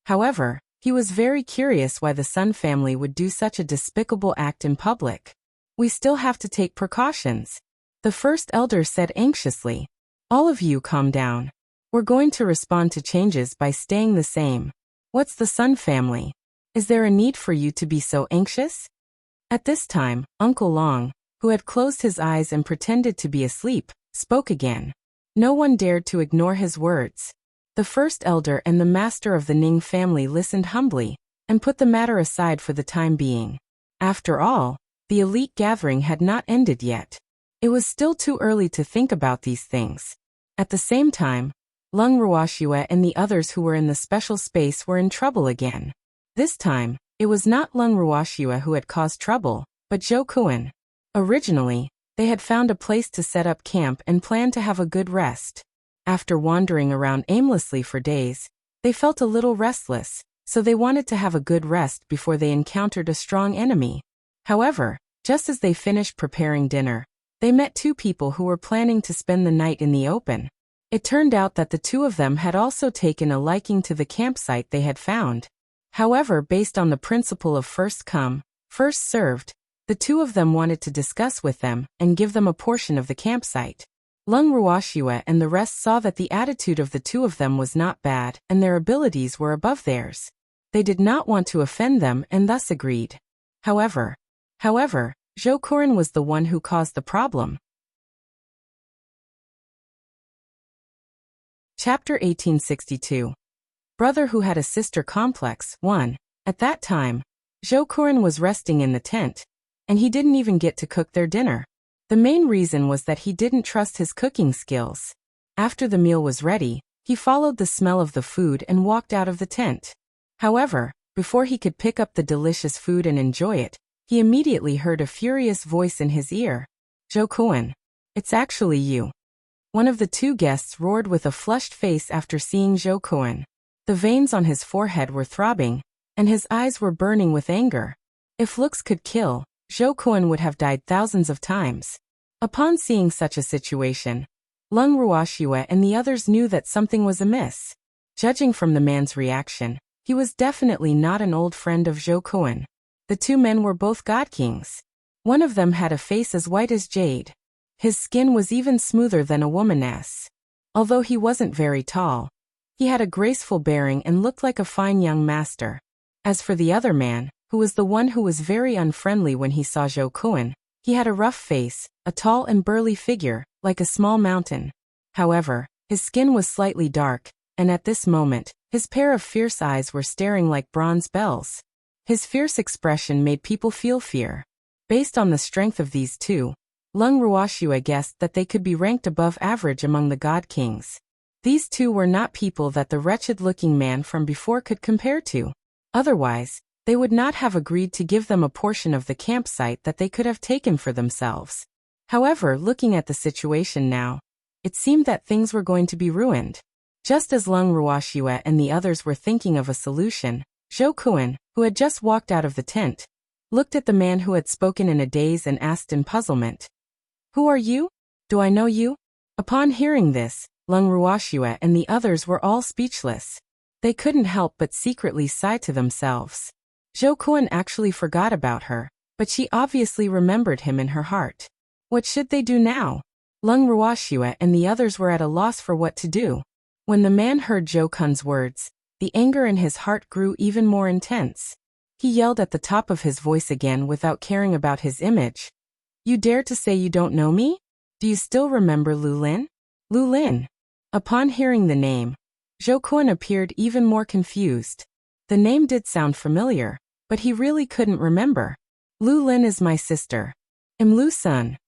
However, he was very curious why the Sun family would do such a despicable act in public. We still have to take precautions, the first elder said anxiously. All of you calm down. We're going to respond to changes by staying the same. What's the Sun family? Is there a need for you to be so anxious? At this time, Uncle Long, who had closed his eyes and pretended to be asleep, spoke again. No one dared to ignore his words. The first elder and the master of the Ning family listened humbly and put the matter aside for the time being. After all, the elite gathering had not ended yet. It was still too early to think about these things. At the same time, Lung Ruoxue and the others who were in the special space were in trouble again. This time, it was not Lung Ruoxue who had caused trouble, but Zhou Kuan. Originally, they had found a place to set up camp and planned to have a good rest. After wandering around aimlessly for days, they felt a little restless, so they wanted to have a good rest before they encountered a strong enemy. However, just as they finished preparing dinner, they met two people who were planning to spend the night in the open. It turned out that the two of them had also taken a liking to the campsite they had found. However, based on the principle of first come, first served, the two of them wanted to discuss with them and give them a portion of the campsite. Lung Ruoxue and the rest saw that the attitude of the two of them was not bad and their abilities were above theirs. They did not want to offend them and thus agreed. However, Zhou Kuan was the one who caused the problem. Chapter 1862. Brother who had a sister complex. 1. At that time, Zhou Kuan was resting in the tent, and he didn't even get to cook their dinner. The main reason was that he didn't trust his cooking skills. After the meal was ready, he followed the smell of the food and walked out of the tent. However, before he could pick up the delicious food and enjoy it, he immediately heard a furious voice in his ear. Zhou Kuan, it's actually you. One of the two guests roared with a flushed face after seeing Zhou Kuan. The veins on his forehead were throbbing, and his eyes were burning with anger. If looks could kill, Zhou Kuan would have died thousands of times. Upon seeing such a situation, Lung Ruoxue and the others knew that something was amiss. Judging from the man's reaction, he was definitely not an old friend of Zhou Kuan. The two men were both god kings. One of them had a face as white as jade. His skin was even smoother than a woman's. Although he wasn't very tall, he had a graceful bearing and looked like a fine young master. As for the other man, who was the one who was very unfriendly when he saw Zhou Kuan, he had a rough face, a tall and burly figure, like a small mountain. However, his skin was slightly dark, and at this moment, his pair of fierce eyes were staring like bronze bells. His fierce expression made people feel fear. Based on the strength of these two, Lung Ruoxue guessed that they could be ranked above average among the god kings. These two were not people that the wretched-looking man from before could compare to. Otherwise, they would not have agreed to give them a portion of the campsite that they could have taken for themselves. However, looking at the situation now, it seemed that things were going to be ruined. Just as Lung Ruoxue and the others were thinking of a solution, Zhou Kuan, who had just walked out of the tent, looked at the man who had spoken in a daze and asked in puzzlement, "Who are you? Do I know you?" Upon hearing this, Lung Ruoxue and the others were all speechless. They couldn't help but secretly sigh to themselves. Zhou Kuan actually forgot about her, but she obviously remembered him in her heart. What should they do now? Lung Ruoxue and the others were at a loss for what to do. When the man heard Zhou Kuan's words, the anger in his heart grew even more intense. He yelled at the top of his voice again without caring about his image. "You dare to say you don't know me? Do you still remember Lu Lin?" Lu Lin. Upon hearing the name, Zhou Kuan appeared even more confused. The name did sound familiar, but he really couldn't remember. "Lu Lin is my sister. I'm Lu Sun."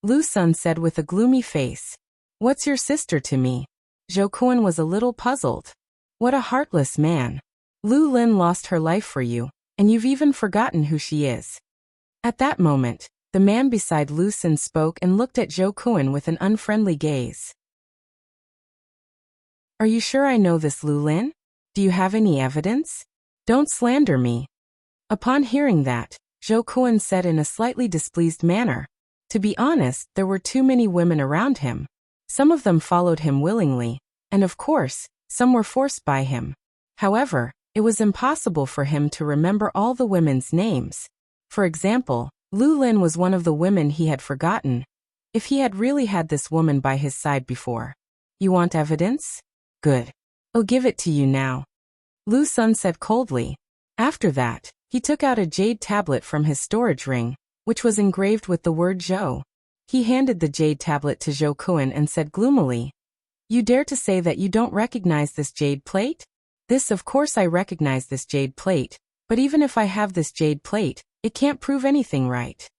Lu Sun said with a gloomy face. "What's your sister to me?" Zhou Kuan was a little puzzled. "What a heartless man. Lu Lin lost her life for you, and you've even forgotten who she is." At that moment, the man beside Lu Sun spoke and looked at Zhou Kuan with an unfriendly gaze. "Are you sure I know this Lu Lin? Do you have any evidence? Don't slander me." Upon hearing that, Zhou Kuan said in a slightly displeased manner. To be honest, there were too many women around him. Some of them followed him willingly, and of course, some were forced by him. However, it was impossible for him to remember all the women's names. For example, Lu Lin was one of the women he had forgotten. If he had really had this woman by his side before. "You want evidence? Good. I'll give it to you now," Lu Sun said coldly. After that, he took out a jade tablet from his storage ring, which was engraved with the word Zhou. He handed the jade tablet to Zhou Kun and said gloomily, "You dare to say that you don't recognize this jade plate?" "This, of course I recognize this jade plate, but even if I have this jade plate, it can't prove anything, right?"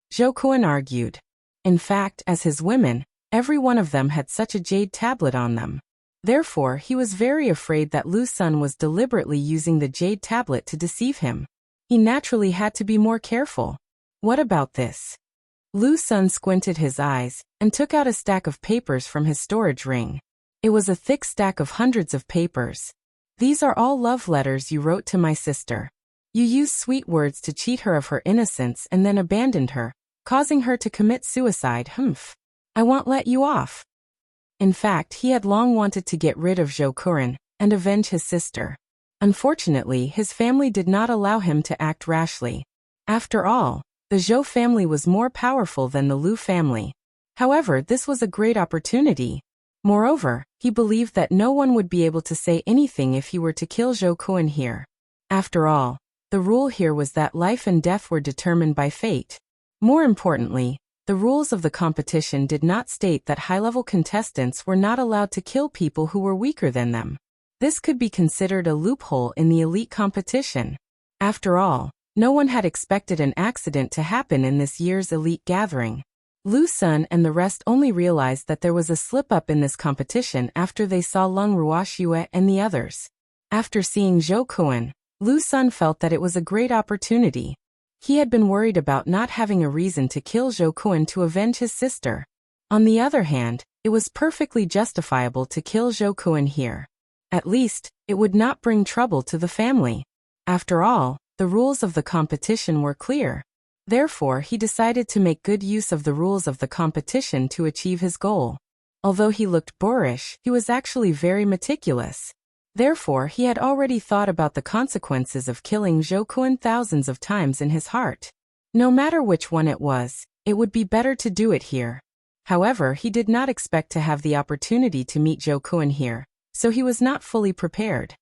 Zhou Kun argued. In fact, as his women, every one of them had such a jade tablet on them. Therefore, he was very afraid that Lu Sun was deliberately using the jade tablet to deceive him. He naturally had to be more careful. What about this? Lu Sun squinted his eyes and took out a stack of papers from his storage ring. It was a thick stack of hundreds of papers. "These are all love letters you wrote to my sister. You used sweet words to cheat her of her innocence and then abandoned her, causing her to commit suicide. I won't let you off." In fact, he had long wanted to get rid of Zhou Kun and avenge his sister. Unfortunately, his family did not allow him to act rashly. After all, the Zhou family was more powerful than the Lu family. However, this was a great opportunity. Moreover, he believed that no one would be able to say anything if he were to kill Zhou Kun here. After all, the rule here was that life and death were determined by fate. More importantly, the rules of the competition did not state that high-level contestants were not allowed to kill people who were weaker than them. This could be considered a loophole in the elite competition. After all, no one had expected an accident to happen in this year's elite gathering. Lu Sun and the rest only realized that there was a slip-up in this competition after they saw Lung Ruoxue and the others. After seeing Zhou Kun, Lu Sun felt that it was a great opportunity. He had been worried about not having a reason to kill Zhou Kun to avenge his sister. On the other hand, it was perfectly justifiable to kill Zhou Kun here. At least, it would not bring trouble to the family. After all, the rules of the competition were clear. Therefore, he decided to make good use of the rules of the competition to achieve his goal. Although he looked boorish, he was actually very meticulous. Therefore, he had already thought about the consequences of killing Zhou Kun thousands of times in his heart. No matter which one it was, it would be better to do it here. However, he did not expect to have the opportunity to meet Zhou Kun here, so he was not fully prepared.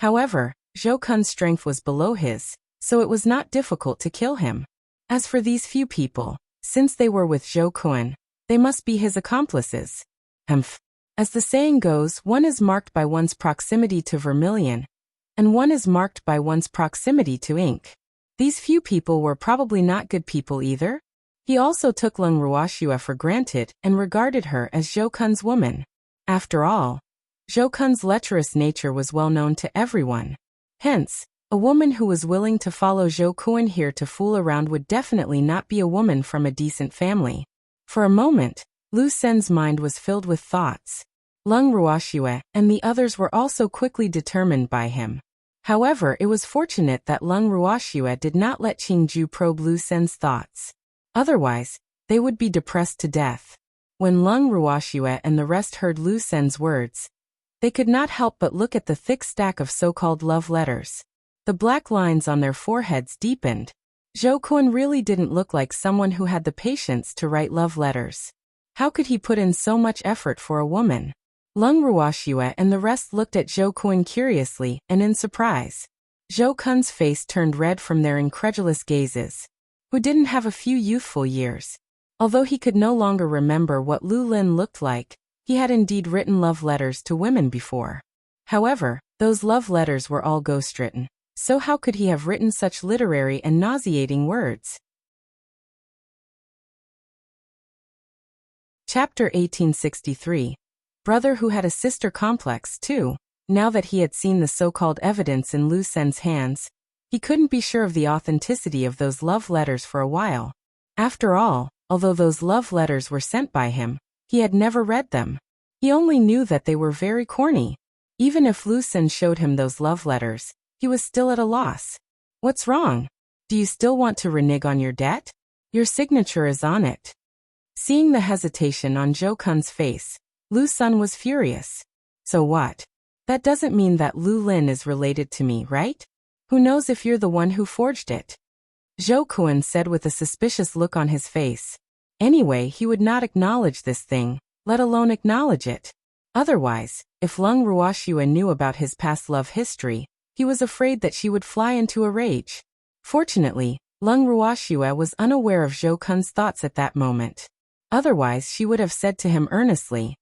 However, Zhou Kun's strength was below his, so it was not difficult to kill him. As for these few people, since they were with Zhou Kun, they must be his accomplices. As the saying goes, one is marked by one's proximity to vermilion, and one is marked by one's proximity to ink. These few people were probably not good people either. He also took Lung Ruoxue for granted and regarded her as Zhou Kun's woman. After all, Zhou Kun's lecherous nature was well known to everyone. Hence, a woman who was willing to follow Zhou Kun here to fool around would definitely not be a woman from a decent family. For a moment, Lu Sen's mind was filled with thoughts. Lung Ruoxue and the others were also quickly determined by him. However, it was fortunate that Lung Ruoxue did not let Qingju probe Lu Sen's thoughts. Otherwise, they would be depressed to death. When Lung Ruoxue and the rest heard Lu Sen's words, they could not help but look at the thick stack of so-called love letters. The black lines on their foreheads deepened. Zhou Kun really didn't look like someone who had the patience to write love letters. How could he put in so much effort for a woman? Lung Ruoxue and the rest looked at Zhou Kun curiously and in surprise. Zhou Kun's face turned red from their incredulous gazes. Who didn't have a few youthful years? Although he could no longer remember what Lu Lin looked like, he had indeed written love letters to women before. However, those love letters were all ghostwritten, so how could he have written such literary and nauseating words? Chapter 1863. Brother who had a sister complex too. Now that he had seen the so-called evidence in Lu Sen's hands, he couldn't be sure of the authenticity of those love letters for a while. After all, although those love letters were sent by him, he had never read them. He only knew that they were very corny. Even if Lu Sen showed him those love letters, he was still at a loss. What's wrong? Do you still want to renege on your debt? Your signature is on it. Seeing the hesitation on Zhou Kun's face, Lu Sun was furious. So what? That doesn't mean that Lu Lin is related to me, right? Who knows if you're the one who forged it? Zhou Kun said with a suspicious look on his face. Anyway, he would not acknowledge this thing, let alone acknowledge it. Otherwise, if Lung Ruoxue knew about his past love history, he was afraid that she would fly into a rage. Fortunately, Lung Ruoxue was unaware of Zhou Kun's thoughts at that moment. Otherwise she would have said to him earnestly,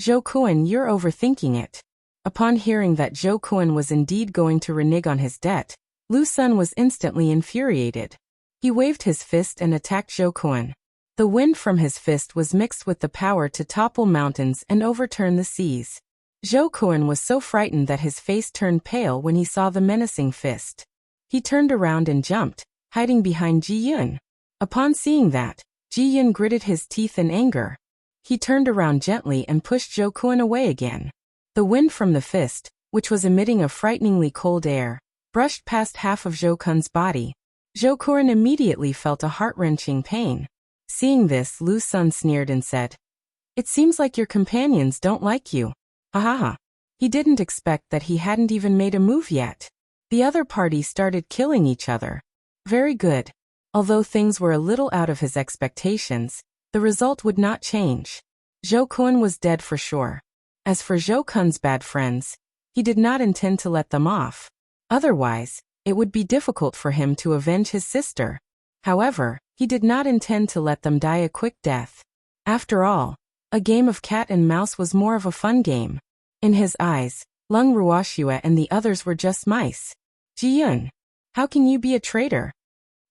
"Zhou Kun, you're overthinking it." Upon hearing that Zhou Kun was indeed going to renege on his debt, Lu Sun was instantly infuriated. He waved his fist and attacked Zhou Kun. The wind from his fist was mixed with the power to topple mountains and overturn the seas. Zhou Kun was so frightened that his face turned pale when he saw the menacing fist. He turned around and jumped, hiding behind Ji Yun. Upon seeing that, Ji Yun gritted his teeth in anger. He turned around gently and pushed Zhou Kun away again. The wind from the fist, which was emitting a frighteningly cold air, brushed past half of Zhou Kun's body. Zhou Kun immediately felt a heart-wrenching pain. Seeing this, Lu Sun sneered and said, "It seems like your companions don't like you. Ha ha ha." He didn't expect that he hadn't even made a move yet. The other party started killing each other. Very good. Although things were a little out of his expectations, the result would not change. Zhou Kun was dead for sure. As for Zhou Kun's bad friends, he did not intend to let them off. Otherwise, it would be difficult for him to avenge his sister. However, he did not intend to let them die a quick death. After all, a game of cat and mouse was more of a fun game. In his eyes, Lung Ruoxue and the others were just mice. "Ji Yun, how can you be a traitor?"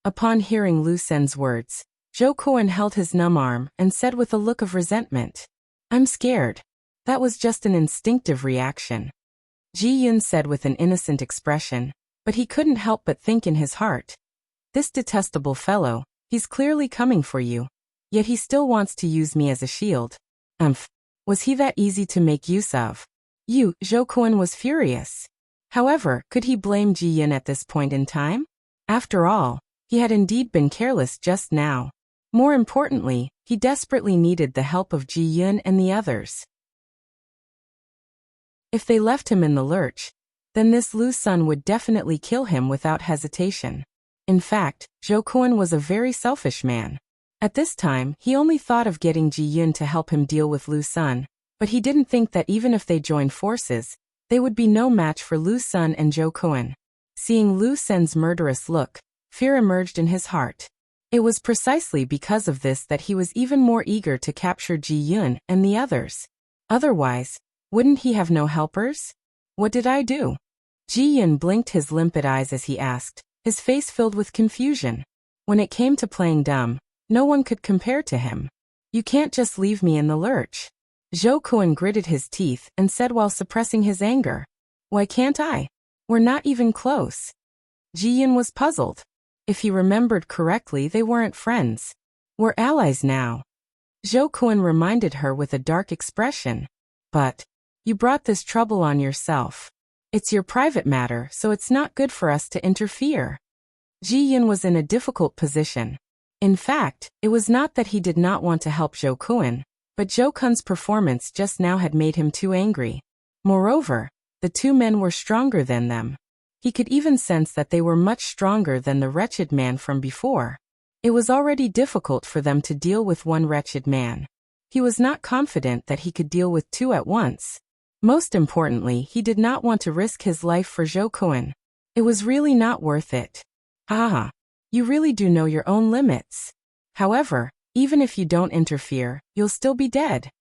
Upon hearing Lu Sen's words, Zhou Kun held his numb arm and said with a look of resentment, "I'm scared. That was just an instinctive reaction." Ji Yun said with an innocent expression, but he couldn't help but think in his heart, "This detestable fellow, he's clearly coming for you. Yet he still wants to use me as a shield. Was he that easy to make use of?" Zhou Kun was furious. However, could he blame Ji Yun at this point in time? After all, he had indeed been careless just now. More importantly, he desperately needed the help of Ji Yun and the others. If they left him in the lurch, then this Lu Sun would definitely kill him without hesitation. In fact, Zhou Kun was a very selfish man. At this time, he only thought of getting Ji Yun to help him deal with Lu Sun, but he didn't think that even if they joined forces, they would be no match for Lu Sun and Zhou Kun. Seeing Lu Sen's murderous look, fear emerged in his heart. It was precisely because of this that he was even more eager to capture Ji Yun and the others. Otherwise, wouldn't he have no helpers? "What did I do?" Ji Yun blinked his limpid eyes as he asked, his face filled with confusion. When it came to playing dumb, no one could compare to him. "You can't just leave me in the lurch." Zhou Kun gritted his teeth and said while suppressing his anger, "Why can't I? We're not even close." Ji Yun was puzzled. If he remembered correctly, they weren't friends. "We're allies now." Zhou Kun reminded her with a dark expression. "But you brought this trouble on yourself. It's your private matter, so it's not good for us to interfere." Ji Yun was in a difficult position. In fact, it was not that he did not want to help Zhou Kun, but Zhou Kun's performance just now had made him too angry. Moreover, the two men were stronger than them. He could even sense that they were much stronger than the wretched man from before. It was already difficult for them to deal with one wretched man. He was not confident that he could deal with two at once. Most importantly, he did not want to risk his life for Zhou Kun. It was really not worth it. "Ha, you really do know your own limits. However, even if you don't interfere, you'll still be dead."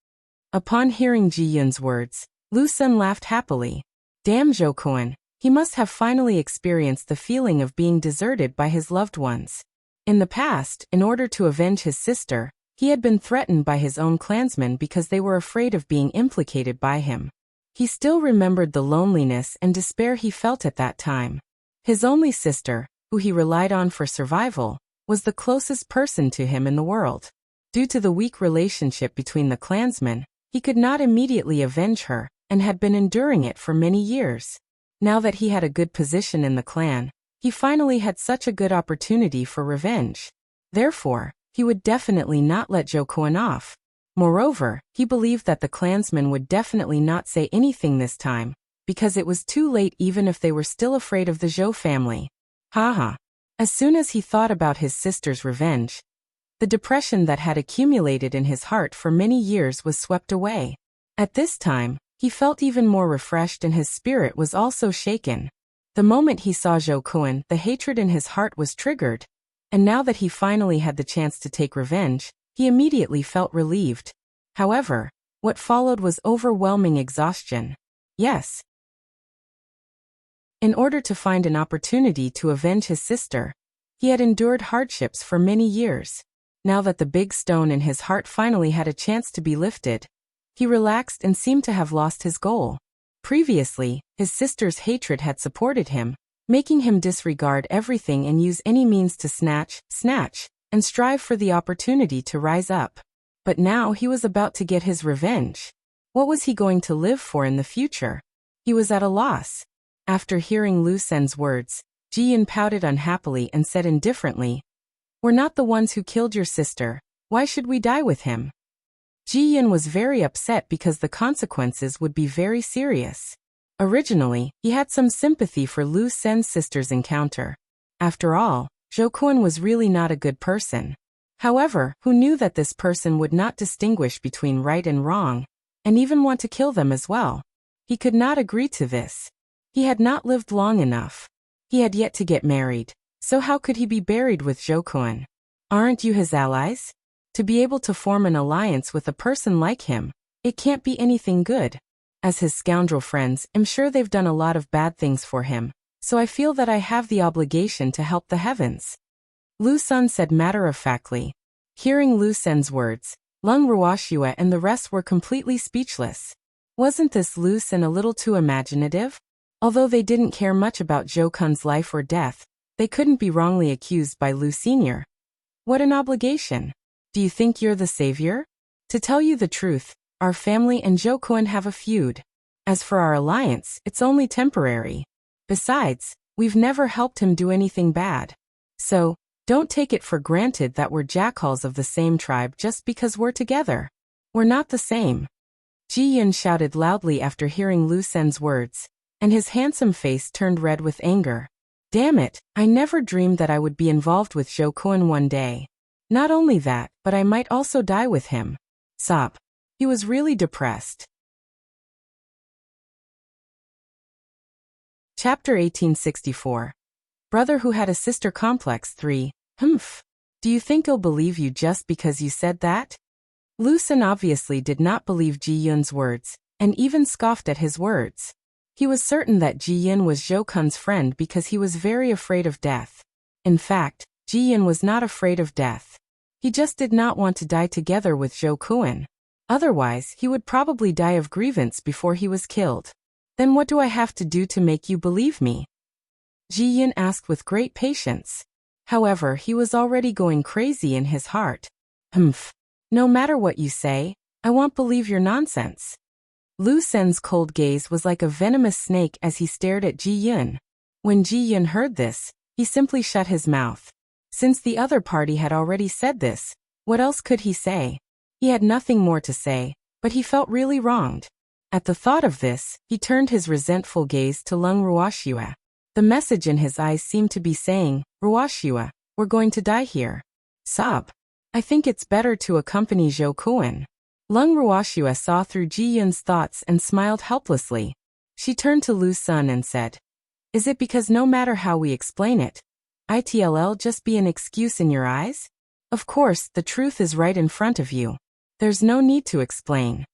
Upon hearing Ji Yun's words, Lu Sun laughed happily. Damn Zhou Kun, he must have finally experienced the feeling of being deserted by his loved ones. In the past, in order to avenge his sister, he had been threatened by his own clansmen because they were afraid of being implicated by him. He still remembered the loneliness and despair he felt at that time. His only sister, who he relied on for survival, was the closest person to him in the world. Due to the weak relationship between the clansmen, he could not immediately avenge her, and had been enduring it for many years. Now that he had a good position in the clan, he finally had such a good opportunity for revenge. Therefore, he would definitely not let Zhou Kun off. Moreover, he believed that the clansmen would definitely not say anything this time, because it was too late even if they were still afraid of the Zhou family. Haha. As soon as he thought about his sister's revenge, the depression that had accumulated in his heart for many years was swept away. At this time, he felt even more refreshed and his spirit was also shaken. The moment he saw Zhou Kun, the hatred in his heart was triggered, and now that he finally had the chance to take revenge, he immediately felt relieved. However, what followed was overwhelming exhaustion. Yes. In order to find an opportunity to avenge his sister, he had endured hardships for many years. Now that the big stone in his heart finally had a chance to be lifted, he relaxed and seemed to have lost his goal. Previously, his sister's hatred had supported him, making him disregard everything and use any means to snatch, and strive for the opportunity to rise up. But now he was about to get his revenge. What was he going to live for in the future? He was at a loss. After hearing Lu Sen's words, Ji Yun pouted unhappily and said indifferently, "We're not the ones who killed your sister. Why should we die with him?" Ji Yun was very upset because the consequences would be very serious. Originally, he had some sympathy for Lu Sen's sister's encounter. After all, Zhou Kun was really not a good person. However, who knew that this person would not distinguish between right and wrong, and even want to kill them as well? He could not agree to this. He had not lived long enough. He had yet to get married, so how could he be buried with Zhou Kun? Aren't you his allies? To be able to form an alliance with a person like him, it can't be anything good. As his scoundrel friends, I'm sure they've done a lot of bad things for him, so I feel that I have the obligation to help the heavens. Lu Sen said matter-of-factly. Hearing Lu Sen's words, Lung Ruoxue and the rest were completely speechless. Wasn't this Lu Sen a little too imaginative? Although they didn't care much about Zhou Kun's life or death, they couldn't be wrongly accused by Lu Sr. What an obligation. Do you think you're the savior? To tell you the truth, our family and Zhou Kun have a feud. As for our alliance, it's only temporary. Besides, we've never helped him do anything bad. So, don't take it for granted that we're jackals of the same tribe just because we're together. We're not the same. Ji Yun shouted loudly after hearing Lu Sen's words, and his handsome face turned red with anger. Damn it, I never dreamed that I would be involved with Zhou Kun one day. Not only that, but I might also die with him. Sob. He was really depressed. Chapter 1864. Brother who had a sister complex 3. Do you think he'll believe you just because you said that? Lu Sen obviously did not believe Ji Yun's words, and even scoffed at his words. He was certain that Ji Yun was Zhou Kun's friend because he was very afraid of death. In fact, Ji Yun was not afraid of death. He just did not want to die together with Zhou Kun. Otherwise, he would probably die of grievance before he was killed. Then what do I have to do to make you believe me? Ji Yun asked with great patience. However, he was already going crazy in his heart. No matter what you say, I won't believe your nonsense. Lu Sen's cold gaze was like a venomous snake as he stared at Ji Yun. When Ji Yun heard this, he simply shut his mouth. Since the other party had already said this, what else could he say? He had nothing more to say, but he felt really wronged. At the thought of this, he turned his resentful gaze to Lung Ruoxue. The message in his eyes seemed to be saying, Ruoxue, we're going to die here. Sob. I think it's better to accompany Zhou Kun. Lung Ruoxue saw through Ji Yun's thoughts and smiled helplessly. She turned to Lu Sen and said, Is it because no matter how we explain it, it'll just be an excuse in your eyes? Of course, the truth is right in front of you. There's no need to explain.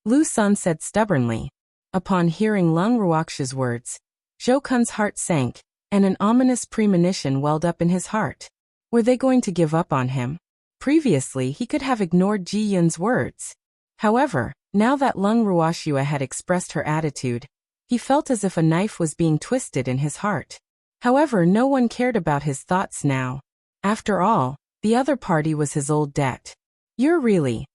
Lu Sen said stubbornly. Upon hearing Lung Ruoxue's words, Zhou Kun's heart sank, and an ominous premonition welled up in his heart. Were they going to give up on him? Previously, he could have ignored Ji Yun's words. However, now that Lung Ruoxue had expressed her attitude, he felt as if a knife was being twisted in his heart. However, no one cared about his thoughts now. After all, the other party was his old debt. You're really...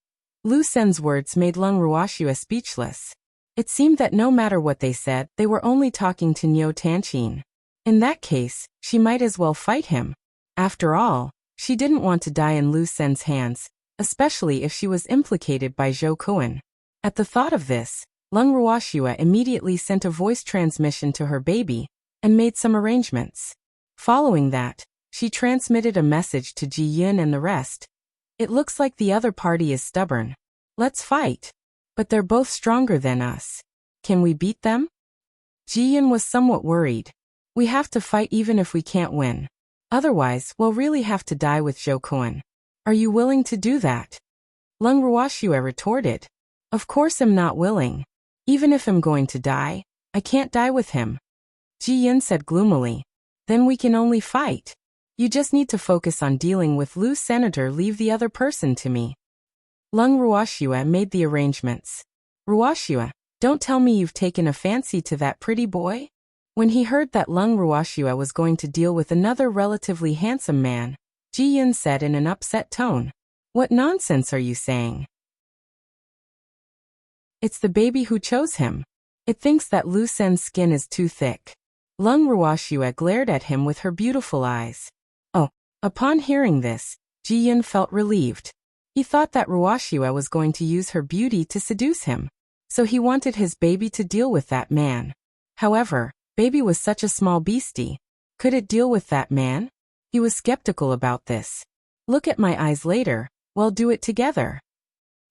Lu Sen's words made Lung Ruoxue speechless. It seemed that no matter what they said, they were only talking to Niu Tanqin. In that case, she might as well fight him. After all, she didn't want to die in Lu Sen's hands, especially if she was implicated by Zhou Kun. At the thought of this, Lung Ruoxue immediately sent a voice transmission to her baby, and made some arrangements. Following that, she transmitted a message to Ji Yun and the rest. It looks like the other party is stubborn. Let's fight. But they're both stronger than us. Can we beat them? Ji Yun was somewhat worried. We have to fight even if we can't win. Otherwise, we'll really have to die with Zhou Kun. Are you willing to do that? Lung Ruoxue retorted. Of course I'm not willing. Even if I'm going to die, I can't die with him. Ji Yin said gloomily. Then we can only fight. You just need to focus on dealing with Lu Senator, leave the other person to me. Lung Ruoxue made the arrangements. Ruoxue, don't tell me you've taken a fancy to that pretty boy? When he heard that Lung Ruoxue was going to deal with another relatively handsome man, Ji Yin said in an upset tone. What nonsense are you saying? It's the baby who chose him. It thinks that Lu Sen's skin is too thick. Lung Ruoxue glared at him with her beautiful eyes. Oh, upon hearing this, Ji Yin felt relieved. He thought that Ruoxue was going to use her beauty to seduce him. So he wanted his baby to deal with that man. However, baby was such a small beastie. Could it deal with that man? He was skeptical about this. Look at my eyes later, we'll do it together.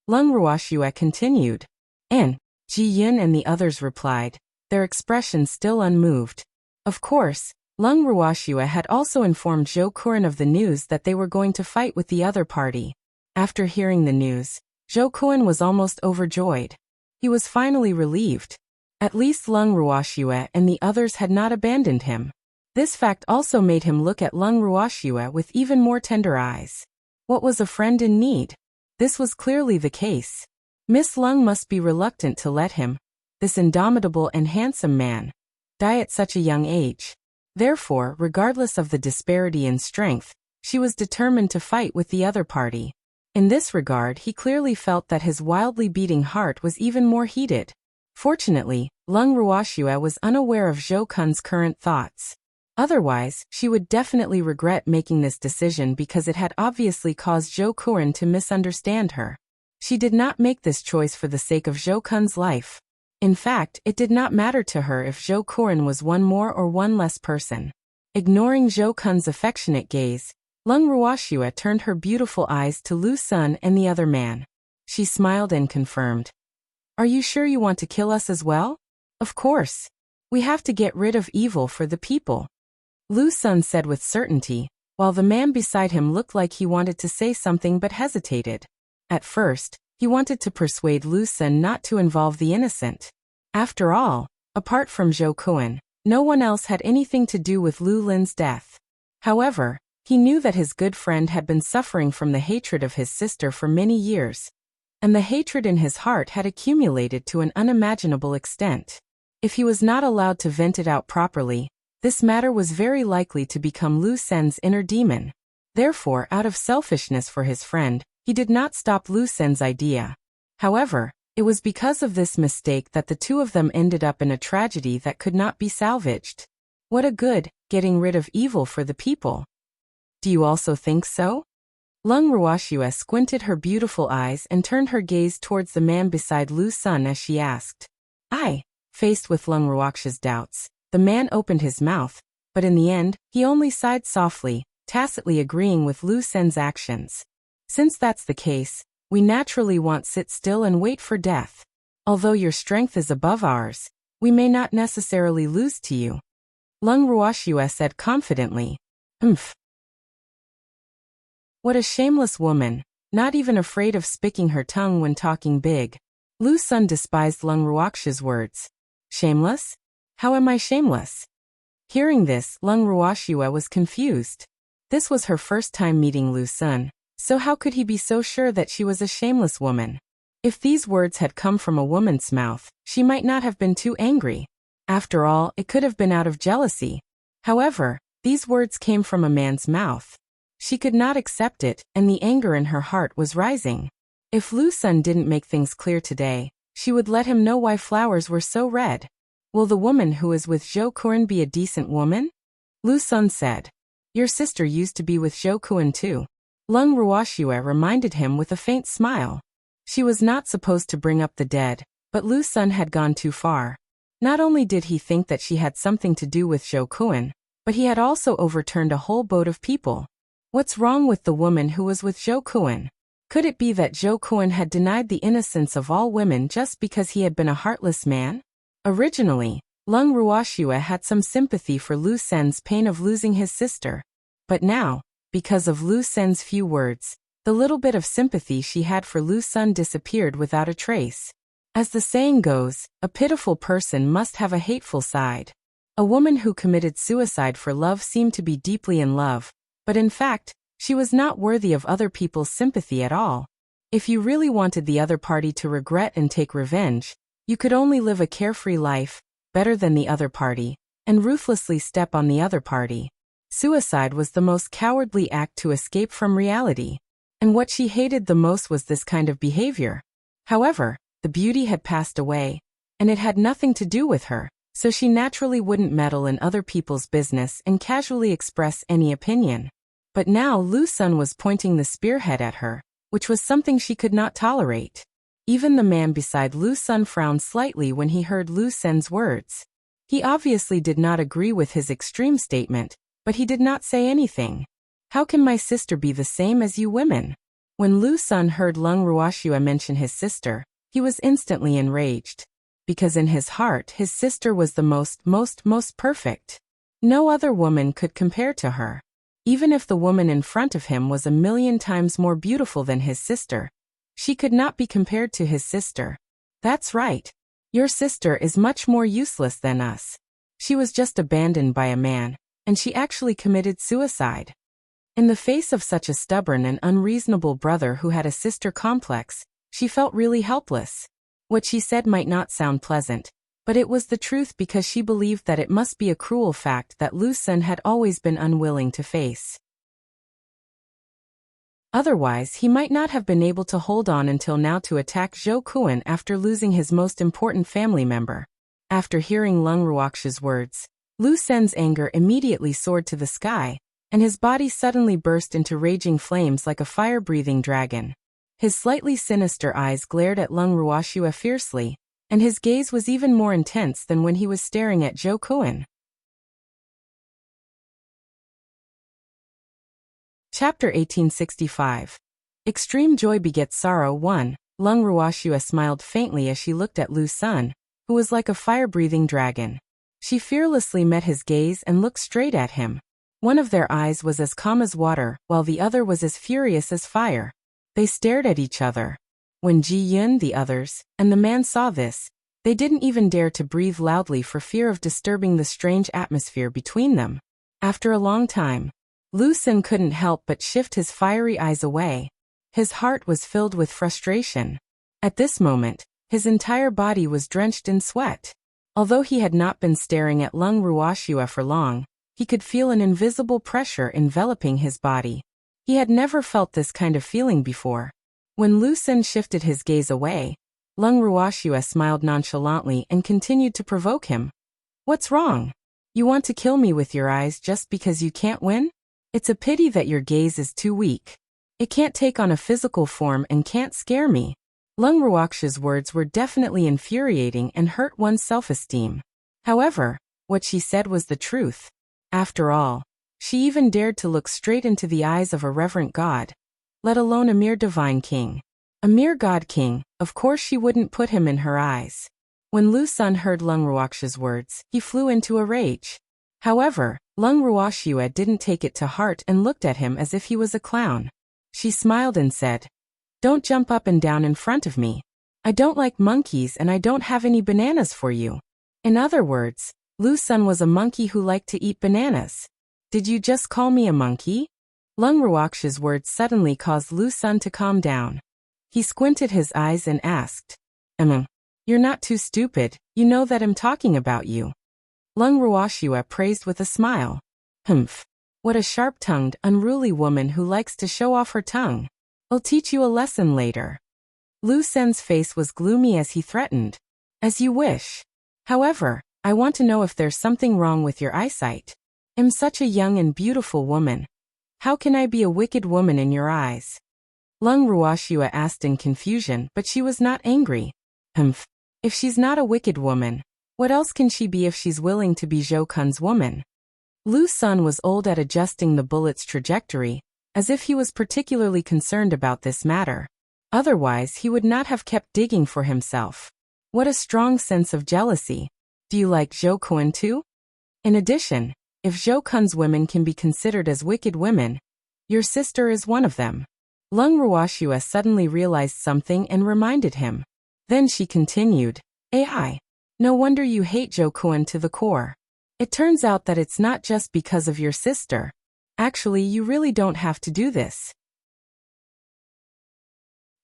Lung Ruoxue continued. And Ji Yin and the others replied, their expressions still unmoved. Of course, Lung Ruoxue had also informed Zhou Kun of the news that they were going to fight with the other party. After hearing the news, Zhou Kun was almost overjoyed. He was finally relieved. At least Lung Ruoxue and the others had not abandoned him. This fact also made him look at Lung Ruoxue with even more tender eyes. What was a friend in need? This was clearly the case. Miss Lung must be reluctant to let him, this indomitable and handsome man, die at such a young age. Therefore, regardless of the disparity in strength, she was determined to fight with the other party. In this regard, he clearly felt that his wildly beating heart was even more heated. Fortunately, Lung Ruoxue was unaware of Zhou Kun's current thoughts. Otherwise, she would definitely regret making this decision because it had obviously caused Zhou Kun to misunderstand her. She did not make this choice for the sake of Zhou Kun's life. In fact, it did not matter to her if Zhou Kun was one more or one less person. Ignoring Zhou Kun's affectionate gaze, Lung Ruoxue turned her beautiful eyes to Lu Sun and the other man. She smiled and confirmed. Are you sure you want to kill us as well? Of course. We have to get rid of evil for the people. Lu Sun said with certainty, while the man beside him looked like he wanted to say something but hesitated. At first, he wanted to persuade Lu Sun not to involve the innocent. After all, apart from Zhou Kun, no one else had anything to do with Lu Lin's death. However, he knew that his good friend had been suffering from the hatred of his sister for many years, and the hatred in his heart had accumulated to an unimaginable extent. If he was not allowed to vent it out properly, this matter was very likely to become Lu Sen's inner demon. Therefore, out of selfishness for his friend, he did not stop Lu Sen's idea. However, it was because of this mistake that the two of them ended up in a tragedy that could not be salvaged. What a good, getting rid of evil for the people. Do you also think so? Lung Ruoxue squinted her beautiful eyes and turned her gaze towards the man beside Lu Sun as she asked. Faced with Lung Ruoxue's doubts, the man opened his mouth, but in the end, he only sighed softly, tacitly agreeing with Lu Sen's actions. Since that's the case, we naturally want sit still and wait for death. Although your strength is above ours, we may not necessarily lose to you. Lung Ruoxue said confidently. What a shameless woman, not even afraid of spicking her tongue when talking big. Lu Sun despised Lung Ruoxue's words. Shameless? How am I shameless? Hearing this, Lung Ruoxue was confused. This was her first time meeting Lu Sun, so how could he be so sure that she was a shameless woman? If these words had come from a woman's mouth, she might not have been too angry. After all, it could have been out of jealousy. However, these words came from a man's mouth. She could not accept it, and the anger in her heart was rising. If Lu Sun didn't make things clear today, she would let him know why flowers were so red. Will the woman who is with Zhou Kun be a decent woman? Lu Sun said. Your sister used to be with Zhou Kun too. Lung Ruoxue reminded him with a faint smile. She was not supposed to bring up the dead, but Lu Sun had gone too far. Not only did he think that she had something to do with Zhou Kun, but he had also overturned a whole boat of people. What's wrong with the woman who was with Zhou Kun? Could it be that Zhou Kun had denied the innocence of all women just because he had been a heartless man? Originally, Lung Ruoxue had some sympathy for Lu Sen's pain of losing his sister. But now, because of Lu Sen's few words, the little bit of sympathy she had for Lu Sen disappeared without a trace. As the saying goes, a pitiful person must have a hateful side. A woman who committed suicide for love seemed to be deeply in love, but in fact, she was not worthy of other people's sympathy at all. If you really wanted the other party to regret and take revenge, you could only live a carefree life, better than the other party, and ruthlessly step on the other party. Suicide was the most cowardly act to escape from reality, and what she hated the most was this kind of behavior. However, the beauty had passed away, and it had nothing to do with her, so she naturally wouldn't meddle in other people's business and casually express any opinion. But now Lu Sen was pointing the spearhead at her, which was something she could not tolerate. Even the man beside Lu Sen frowned slightly when he heard Lu Sen's words. He obviously did not agree with his extreme statement, but he did not say anything. How can my sister be the same as you women? When Lu Sen heard Lung Ruoxue mention his sister, he was instantly enraged. Because in his heart his sister was the most perfect. No other woman could compare to her. Even if the woman in front of him was 1,000,000 times more beautiful than his sister, she could not be compared to his sister. That's right. Your sister is much more useless than us. She was just abandoned by a man, and she actually committed suicide. In the face of such a stubborn and unreasonable brother who had a sister complex, she felt really helpless. What she said might not sound pleasant, but it was the truth because she believed that it must be a cruel fact that Lu Sen had always been unwilling to face. Otherwise, he might not have been able to hold on until now to attack Zhou Kuan after losing his most important family member. After hearing Lung Ruoxue's words, Lu Sen's anger immediately soared to the sky, and his body suddenly burst into raging flames like a fire-breathing dragon. His slightly sinister eyes glared at Lung Ruoxue fiercely, and his gaze was even more intense than when he was staring at Zhou Kuan. Chapter 1865. Extreme Joy Begets Sorrow 1. Lung Ruoxue smiled faintly as she looked at Lu Sen, who was like a fire-breathing dragon. She fearlessly met his gaze and looked straight at him. One of their eyes was as calm as water, while the other was as furious as fire. They stared at each other. When Ji Yun, the others, and the man saw this, they didn't even dare to breathe loudly for fear of disturbing the strange atmosphere between them. After a long time, Lu Sen couldn't help but shift his fiery eyes away. His heart was filled with frustration. At this moment, his entire body was drenched in sweat. Although he had not been staring at Lung Ruoxue for long, he could feel an invisible pressure enveloping his body. He had never felt this kind of feeling before. When Lu Sen shifted his gaze away, Lung Ruoxue smiled nonchalantly and continued to provoke him. What's wrong? You want to kill me with your eyes just because you can't win? It's a pity that your gaze is too weak. It can't take on a physical form and can't scare me. Lung Ruoxue's words were definitely infuriating and hurt one's self-esteem. However, what she said was the truth. After all, she even dared to look straight into the eyes of a reverent god, let alone a mere divine king. A mere god king, of course she wouldn't put him in her eyes. When Lu Sen heard Lung Ruoxue's words, he flew into a rage. However, Lung Ruoxue didn't take it to heart and looked at him as if he was a clown. She smiled and said, "Don't jump up and down in front of me. I don't like monkeys and I don't have any bananas for you." In other words, Lu Sen was a monkey who liked to eat bananas. Did you just call me a monkey? Lung Ruoxue's words suddenly caused Lu Sen to calm down. He squinted his eyes and asked, You're not too stupid, you know that I'm talking about you." Lung Ruoxue praised with a smile. "Humph. What a sharp-tongued, unruly woman who likes to show off her tongue. I'll teach you a lesson later." Lu Sen's face was gloomy as he threatened. "As you wish. However, I want to know if there's something wrong with your eyesight. I'm such a young and beautiful woman. How can I be a wicked woman in your eyes?" Lung Ruoxue asked in confusion, but she was not angry. "Humph. If she's not a wicked woman, what else can she be if she's willing to be Zhou Kun's woman?" Lu Sen was old at adjusting the bullet's trajectory, as if he was particularly concerned about this matter. Otherwise, he would not have kept digging for himself. What a strong sense of jealousy. Do you like Zhou Kun too? In addition, If Zhou Kun's women can be considered as wicked women, your sister is one of them. Lung Ruoxue suddenly realized something and reminded him. Then she continued, AI. No wonder you hate Zhou Kun to the core. It turns out that it's not just because of your sister. Actually, you really don't have to do this.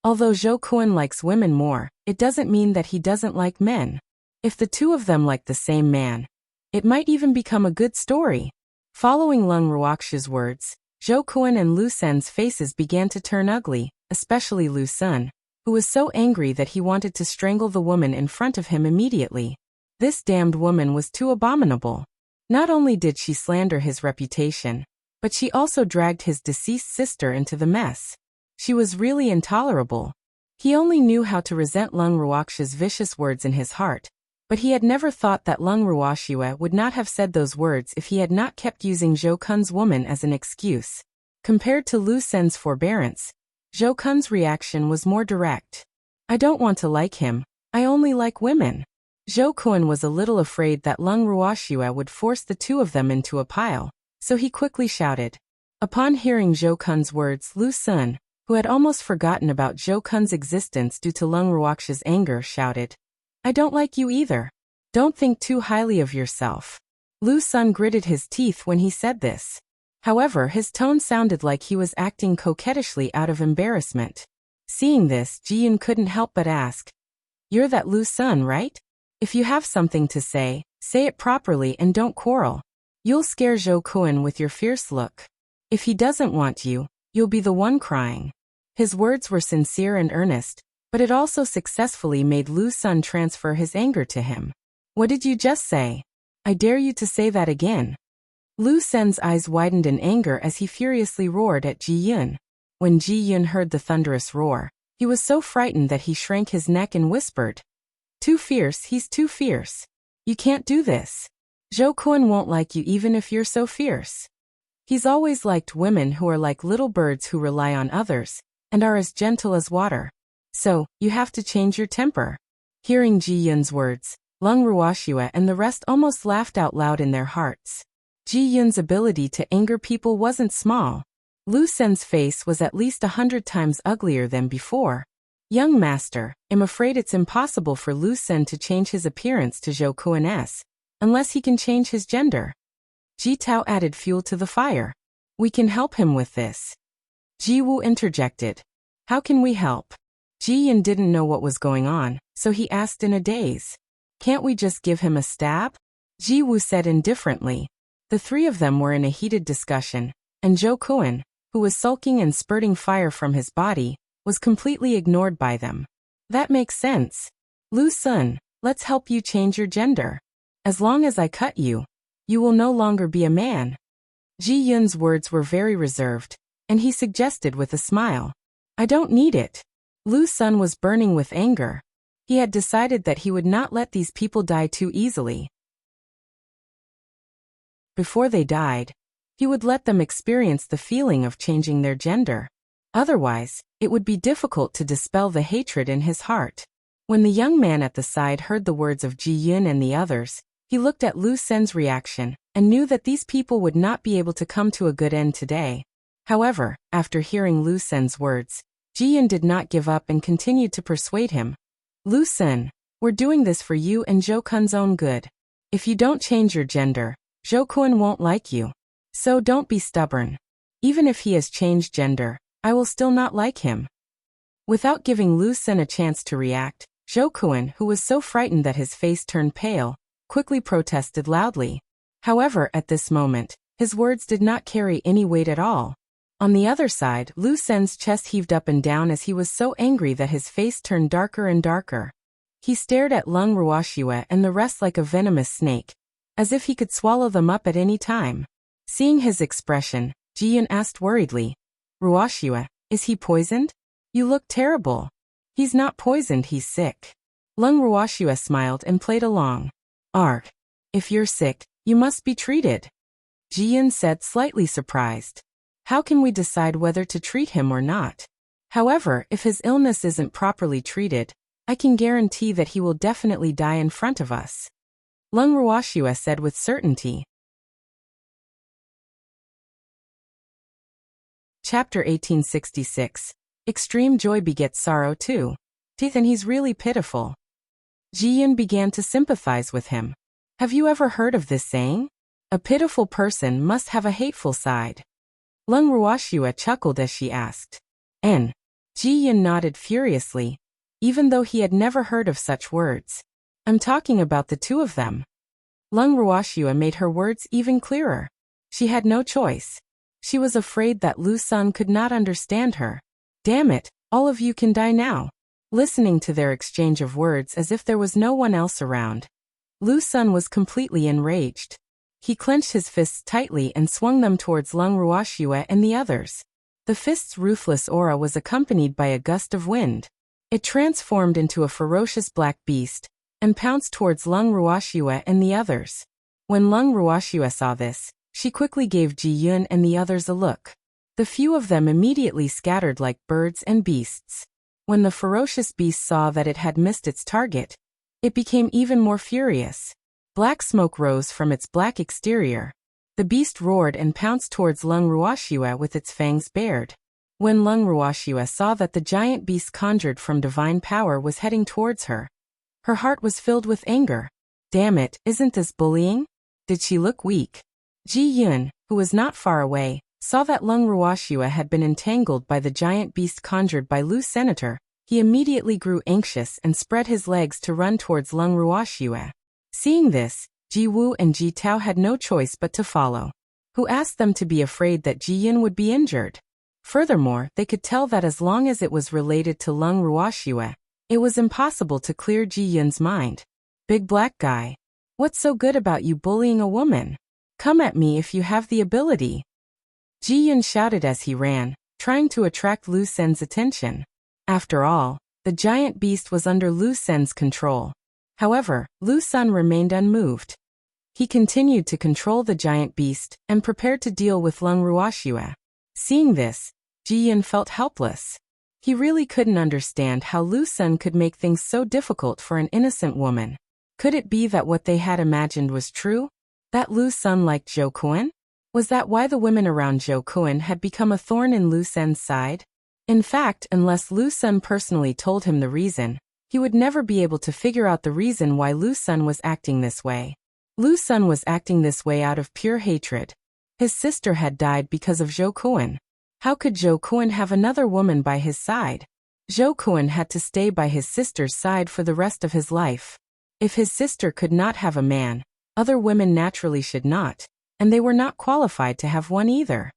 Although Zhou Kun likes women more, it doesn't mean that he doesn't like men. If the two of them like the same man, it might even become a good story. Following Lung Ruoxue's words, Zhou Kun and Lu Sen's faces began to turn ugly, especially Lu Sen, who was so angry that he wanted to strangle the woman in front of him immediately. This damned woman was too abominable. Not only did she slander his reputation, but she also dragged his deceased sister into the mess. She was really intolerable. He only knew how to resent Lung Ruoxue's vicious words in his heart, but he had never thought that Lung Ruoxue would not have said those words if he had not kept using Zhou Kun's woman as an excuse. Compared to Lu Sen's forbearance, Zhou Kun's reaction was more direct. I don't want to like him, I only like women. Zhou Kun was a little afraid that Lung Ruoxue would force the two of them into a pile, so he quickly shouted. Upon hearing Zhou Kun's words, Lu Sen, who had almost forgotten about Zhou Kun's existence due to Lung Ruoxue's anger, shouted, I don't like you either. Don't think too highly of yourself. Lu Sen gritted his teeth when he said this. However, his tone sounded like he was acting coquettishly out of embarrassment. Seeing this, Ji Yun couldn't help but ask, You're that Lu Sen, right? If you have something to say it properly and don't quarrel. You'll scare Zhou Kun with your fierce look. If he doesn't want you, you'll be the one crying. His words were sincere and earnest, but it also successfully made Lu Sen transfer his anger to him. What did you just say? I dare you to say that again. Lu Sen's eyes widened in anger as he furiously roared at Ji Yun. When Ji Yun heard the thunderous roar, he was so frightened that he shrank his neck and whispered, Too fierce, he's too fierce. You can't do this. Zhou Kun won't like you even if you're so fierce. He's always liked women who are like little birds who rely on others, and are as gentle as water. So, you have to change your temper. Hearing Ji Yun's words, Lung Ruoxue and the rest almost laughed out loud in their hearts. Ji Yun's ability to anger people wasn't small. Lu Sen's face was at least 100 times uglier than before. Young master, I'm afraid it's impossible for Lu Sen to change his appearance to Zhou Kun's, unless he can change his gender. Ji Tao added fuel to the fire. We can help him with this. Ji Wu interjected. How can we help? Ji Yun didn't know what was going on, so he asked in a daze. Can't we just give him a stab? Ji Wu said indifferently. The three of them were in a heated discussion, and Zhou Kun, who was sulking and spurting fire from his body, was completely ignored by them. That makes sense. Lu Sen, let's help you change your gender. As long as I cut you, you will no longer be a man. Ji Yun's words were very reserved, and he suggested with a smile. I don't need it. Lu Sen was burning with anger. He had decided that he would not let these people die too easily. Before they died, he would let them experience the feeling of changing their gender. Otherwise, it would be difficult to dispel the hatred in his heart. When the young man at the side heard the words of Ji Yun and the others, he looked at Lu Sen's reaction, and knew that these people would not be able to come to a good end today. However, after hearing Lu Sen's words, Ji Yun did not give up and continued to persuade him. Lu Sen, we're doing this for you and Zhou Kun's own good. If you don't change your gender, Zhou Kun won't like you. So don't be stubborn. Even if he has changed gender, I will still not like him. Without giving Lu Sen a chance to react, Zhou Kun, who was so frightened that his face turned pale, quickly protested loudly. However, at this moment, his words did not carry any weight at all. On the other side, Lu Sen's chest heaved up and down as he was so angry that his face turned darker and darker. He stared at Lung Ruoxue and the rest like a venomous snake, as if he could swallow them up at any time. Seeing his expression, Ji Yun asked worriedly, Ruoxue, is he poisoned? You look terrible. He's not poisoned, he's sick. Lung Ruoxue smiled and played along. Arg. If you're sick, you must be treated. Ji Yun said, slightly surprised. How can we decide whether to treat him or not? However, if his illness isn't properly treated, I can guarantee that he will definitely die in front of us. Lung Ruoxue said with certainty. Chapter 1866. Extreme joy begets sorrow too. And he's really pitiful. Ji-yun began to sympathize with him. Have you ever heard of this saying? A pitiful person must have a hateful side. Lung Ruoxue chuckled as she asked. Ji-yun nodded furiously, even though he had never heard of such words. I'm talking about the two of them. Lung Ruoxue made her words even clearer. She had no choice. She was afraid that Lu Sun could not understand her. Damn it, all of you can die now. Listening to their exchange of words as if there was no one else around, Lu Sun was completely enraged. He clenched his fists tightly and swung them towards Lung Ruoxue and the others. The fist's ruthless aura was accompanied by a gust of wind. It transformed into a ferocious black beast and pounced towards Lung Ruoxue and the others. When Lung Ruoxue saw this, she quickly gave Ji-yun and the others a look. The few of them immediately scattered like birds and beasts. When the ferocious beast saw that it had missed its target, it became even more furious. Black smoke rose from its black exterior. The beast roared and pounced towards Lung Ruoxue with its fangs bared. When Lung Ruoxue saw that the giant beast conjured from divine power was heading towards her, her heart was filled with anger. Damn it, isn't this bullying? Did she look weak? Ji-yun, who was not far away, saw that Lung Ruoxue had been entangled by the giant beast conjured by Lu Senator. He immediately grew anxious and spread his legs to run towards Lung Ruoxue. Seeing this, Ji Wu and Ji Tao had no choice but to follow. Who asked them to be afraid that Ji-yun would be injured? Furthermore, they could tell that as long as it was related to Lung Ruoxue, it was impossible to clear Ji-yun's mind. Big black guy. What's so good about you bullying a woman? Come at me if you have the ability. Ji-yun shouted as he ran, trying to attract Lu Sen's attention. After all, the giant beast was under Lu Sen's control. However, Lu Sun remained unmoved. He continued to control the giant beast and prepared to deal with Lung Ruoxue. Seeing this, Ji-yun felt helpless. He really couldn't understand how Lu Sun could make things so difficult for an innocent woman. Could it be that what they had imagined was true? That Lu Sun liked Zhou Kun? Was that why the women around Zhou Kun had become a thorn in Lu Sen's side? In fact, unless Lu Sun personally told him the reason, he would never be able to figure out the reason why Lu Sun was acting this way. Lu Sun was acting this way out of pure hatred. His sister had died because of Zhou Kun. How could Zhou Kun have another woman by his side? Zhou Kun had to stay by his sister's side for the rest of his life. If his sister could not have a man, other women naturally should not, and they were not qualified to have one either.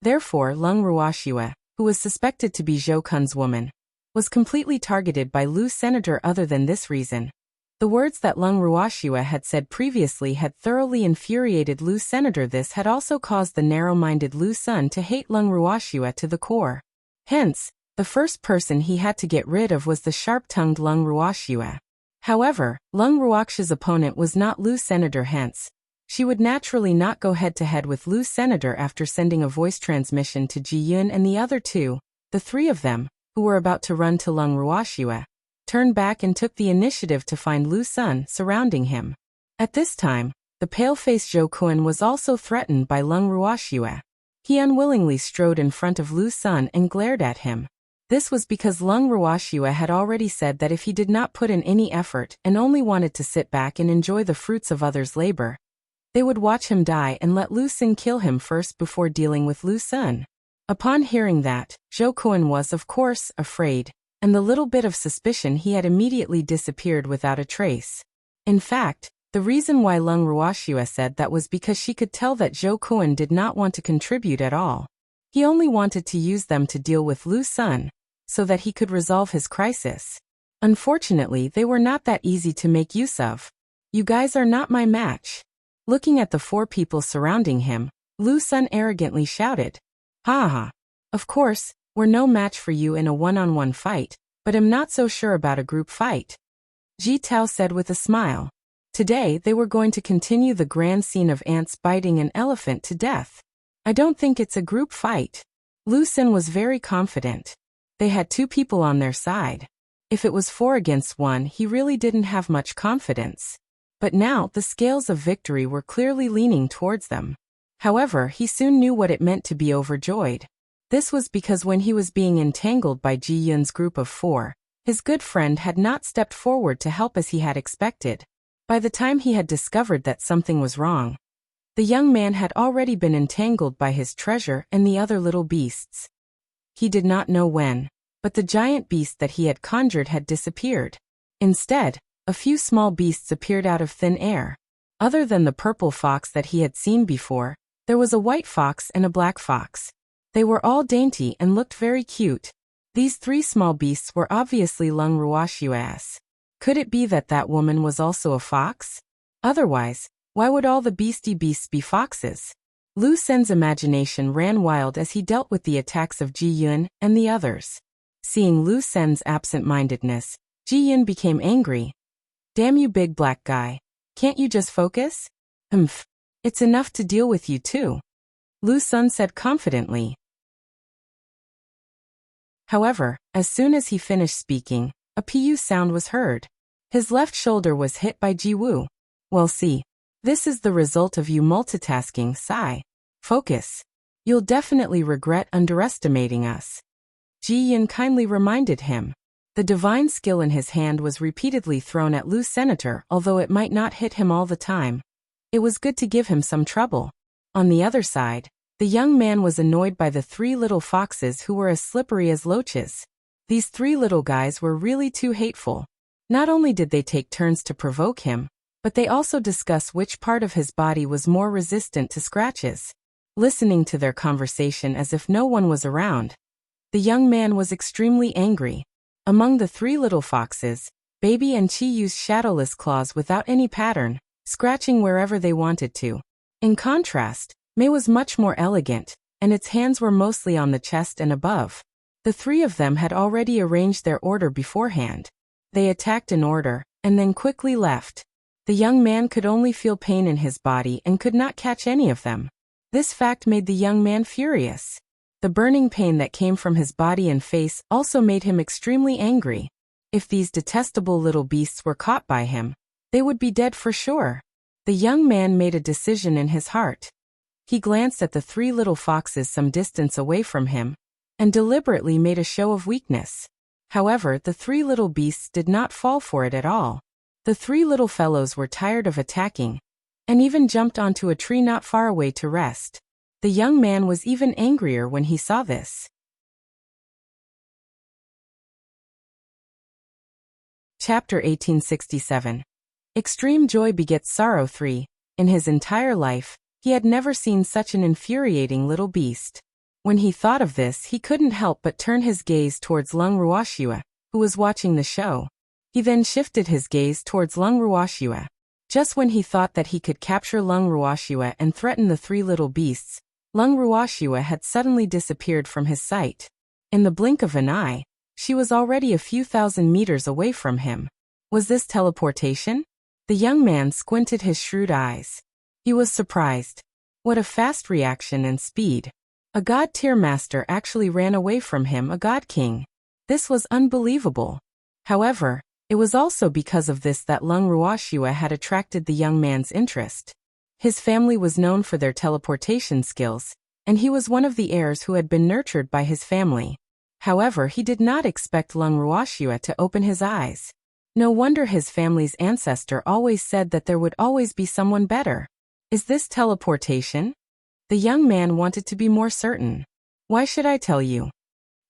Therefore, Lung Ruoxue, who was suspected to be Zhou Kun's woman, was completely targeted by Lu Senator. Other than this reason, the words that Lung Ruoxue had said previously had thoroughly infuriated Lu Senator. This had also caused the narrow-minded Lu Sun to hate Lung Ruoxue to the core. Hence, the first person he had to get rid of was the sharp-tongued Lung Ruoxue. However, Lung Ruoxue's opponent was not Lu Senator. Hence, she would naturally not go head-to-head with Lu Senator. After sending a voice transmission to Ji-yun and the other two, the three of them, who were about to run to Lung Ruoxue, turned back and took the initiative to find Lu Sun surrounding him. At this time, the pale-faced Zhou Kun was also threatened by Lung Ruoxue. He unwillingly strode in front of Lu Sun and glared at him. This was because Lung Ruoxue had already said that if he did not put in any effort and only wanted to sit back and enjoy the fruits of others' labor, they would watch him die and let Lu Sun kill him first before dealing with Lu Sun. Upon hearing that, Zhou Kun was, of course, afraid, and the little bit of suspicion he had immediately disappeared without a trace. In fact, the reason why Lung Ruoxue said that was because she could tell that Zhou Kun did not want to contribute at all. He only wanted to use them to deal with Lu Sun, so that he could resolve his crisis. Unfortunately, they were not that easy to make use of. You guys are not my match. Looking at the four people surrounding him, Lu Sun arrogantly shouted. Ha ha. Of course, we're no match for you in a one-on-one fight, but I'm not so sure about a group fight. Ji Tao said with a smile. Today they were going to continue the grand scene of ants biting an elephant to death. I don't think it's a group fight. Lu Sun was very confident. They had two people on their side. If it was 4 against 1, he really didn't have much confidence. But now the scales of victory were clearly leaning towards them. However, he soon knew what it meant to be overjoyed. This was because when he was being entangled by Ji Yun's group of 4, his good friend had not stepped forward to help as he had expected. By the time he had discovered that something was wrong, the young man had already been entangled by his treasure and the other little beasts. He did not know when, but the giant beast that he had conjured had disappeared. Instead, a few small beasts appeared out of thin air. Other than the purple fox that he had seen before, there was a white fox and a black fox. They were all dainty and looked very cute. These 3 small beasts were obviously Lung Ruoshuas. Could it be that that woman was also a fox? Otherwise, why would all the beastie beasts be foxes? Lu Sen's imagination ran wild as he dealt with the attacks of Ji Yun and the others. Seeing Lu Sen's absent-mindedness, Ji Yun became angry. Damn you big black guy. Can't you just focus? Humph. It's enough to deal with you too. Lu Sen said confidently. However, as soon as he finished speaking, a pu sound was heard. His left shoulder was hit by Ji Wu. Well, see. This is the result of you multitasking, Sai. Focus. You'll definitely regret underestimating us. Ji Yun kindly reminded him. The divine skill in his hand was repeatedly thrown at Lu Senator, although it might not hit him all the time. It was good to give him some trouble. On the other side, the young man was annoyed by the 3 little foxes who were as slippery as loaches. These 3 little guys were really too hateful. Not only did they take turns to provoke him, but they also discuss which part of his body was more resistant to scratches. Listening to their conversation as if no one was around, the young man was extremely angry. Among the 3 little foxes, Baby and Chi used shadowless claws without any pattern, scratching wherever they wanted to. In contrast, Mei was much more elegant, and its hands were mostly on the chest and above. The 3 of them had already arranged their order beforehand. They attacked in order, and then quickly left. The young man could only feel pain in his body and could not catch any of them. This fact made the young man furious. The burning pain that came from his body and face also made him extremely angry. If these detestable little beasts were caught by him, they would be dead for sure. The young man made a decision in his heart. He glanced at the 3 little foxes some distance away from him, and deliberately made a show of weakness. However, the 3 little beasts did not fall for it at all. The 3 little fellows were tired of attacking, and even jumped onto a tree not far away to rest. The young man was even angrier when he saw this. Chapter 1867. Extreme Joy Begets Sorrow 3. In his entire life, he had never seen such an infuriating little beast. When he thought of this, he couldn't help but turn his gaze towards Lung Ruoxue, who was watching the show. He then shifted his gaze towards Lung Ruoxue. Just when he thought that he could capture Lung Ruoxue and threaten the 3 little beasts, Lung Ruoxue had suddenly disappeared from his sight. In the blink of an eye, she was already a few thousand meters away from him. Was this teleportation? The young man squinted his shrewd eyes. He was surprised. What a fast reaction and speed. A god-tier master actually ran away from him, a god king. This was unbelievable. However, it was also because of this that Lung Ruoxue had attracted the young man's interest. His family was known for their teleportation skills, and he was one of the heirs who had been nurtured by his family. However, he did not expect Lung Ruoxue to open his eyes. No wonder his family's ancestor always said that there would always be someone better. Is this teleportation? The young man wanted to be more certain. Why should I tell you?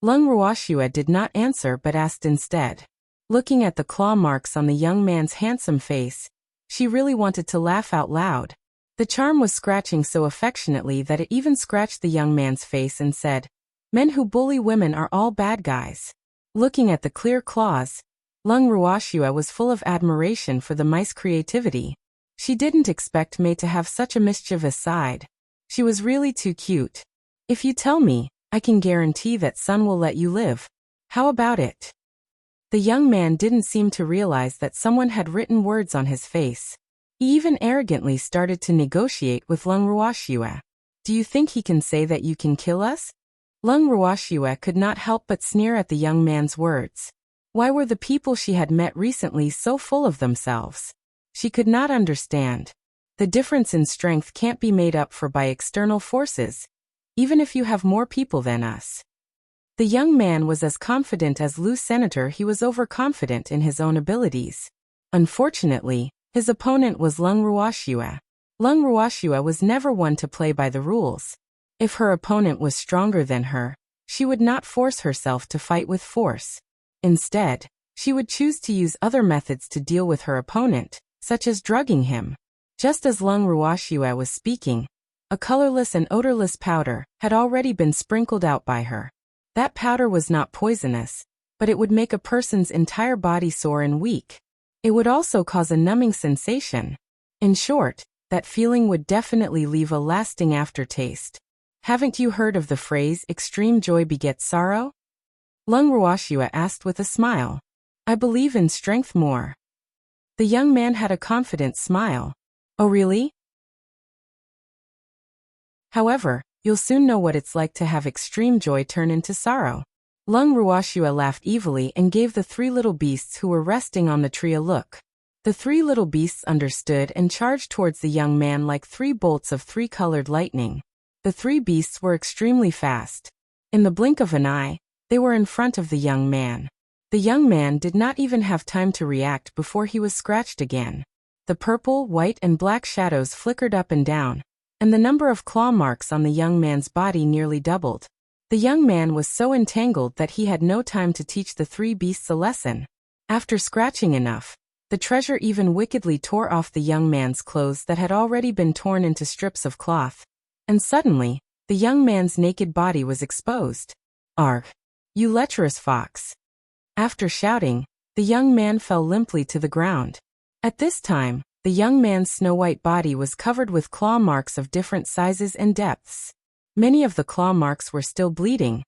Lung Ruoxue did not answer but asked instead. Looking at the claw marks on the young man's handsome face, she really wanted to laugh out loud. The charm was scratching so affectionately that it even scratched the young man's face and said, "Men who bully women are all bad guys." Looking at the clear claws, Lung Ruoxue was full of admiration for the mice creativity. She didn't expect Mei to have such a mischievous side. She was really too cute. If you tell me, I can guarantee that Sun will let you live. How about it? The young man didn't seem to realize that someone had written words on his face. He even arrogantly started to negotiate with Lung Ruoxue. Do you think he can say that you can kill us? Lung Ruoxue could not help but sneer at the young man's words. Why were the people she had met recently so full of themselves? She could not understand. The difference in strength can't be made up for by external forces, even if you have more people than us. The young man was as confident as Lu Senator. He was overconfident in his own abilities. Unfortunately, his opponent was Lung Ruoxue. Lung Ruoxue was never one to play by the rules. If her opponent was stronger than her, she would not force herself to fight with force. Instead, she would choose to use other methods to deal with her opponent, such as drugging him. Just as Lung Ruoxue was speaking, a colorless and odorless powder had already been sprinkled out by her. That powder was not poisonous, but it would make a person's entire body sore and weak. It would also cause a numbing sensation. In short, that feeling would definitely leave a lasting aftertaste. Haven't you heard of the phrase, extreme joy begets sorrow? Lung Ruoxue asked with a smile. I believe in strength more. The young man had a confident smile. Oh really? However, you'll soon know what it's like to have extreme joy turn into sorrow. Lung Ruoxue laughed evilly and gave the three little beasts who were resting on the tree a look. The three little beasts understood and charged towards the young man like three bolts of three-colored lightning. The three beasts were extremely fast. In the blink of an eye, they were in front of the young man. The young man did not even have time to react before he was scratched again. The purple, white, and black shadows flickered up and down, and the number of claw marks on the young man's body nearly doubled. The young man was so entangled that he had no time to teach the three beasts a lesson. After scratching enough, the treasure even wickedly tore off the young man's clothes that had already been torn into strips of cloth. And suddenly, the young man's naked body was exposed. Arg! You lecherous fox! After shouting, the young man fell limply to the ground. At this time, the young man's snow-white body was covered with claw marks of different sizes and depths. Many of the claw marks were still bleeding,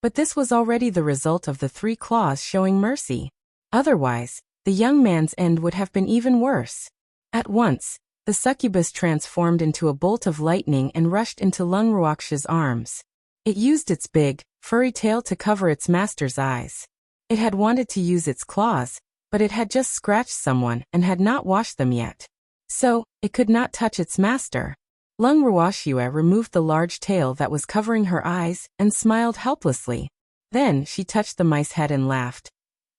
but this was already the result of the three claws showing mercy. Otherwise, the young man's end would have been even worse. At once, the succubus transformed into a bolt of lightning and rushed into Lung Ruoxue's arms. It used its big, furry tail to cover its master's eyes. It had wanted to use its claws, but it had just scratched someone and had not washed them yet. So, it could not touch its master. Lung Ruoxue removed the large tail that was covering her eyes and smiled helplessly. Then she touched the mice head and laughed.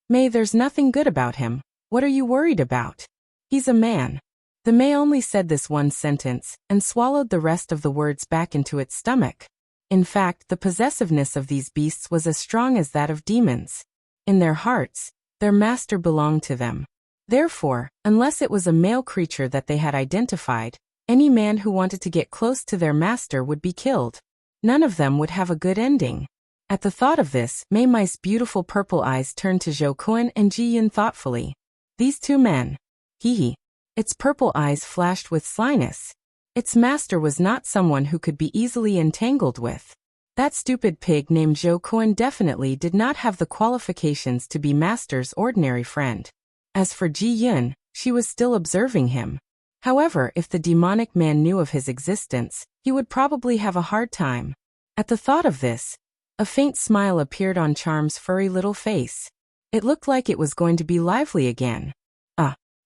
May, there's nothing good about him. What are you worried about? He's a man. The May only said this one sentence and swallowed the rest of the words back into its stomach. In fact, the possessiveness of these beasts was as strong as that of demons. In their hearts, their master belonged to them. Therefore, unless it was a male creature that they had identified, any man who wanted to get close to their master would be killed. None of them would have a good ending. At the thought of this, Mei Mai's beautiful purple eyes turned to Zhou Kun and Ji Yun thoughtfully. These two men. Hee. Its purple eyes flashed with slyness. Its master was not someone who could be easily entangled with. That stupid pig named Zhou Kun definitely did not have the qualifications to be master's ordinary friend. As for Ji Yun, she was still observing him. However, if the demonic man knew of his existence, he would probably have a hard time. At the thought of this, a faint smile appeared on Charm's furry little face. It looked like it was going to be lively again.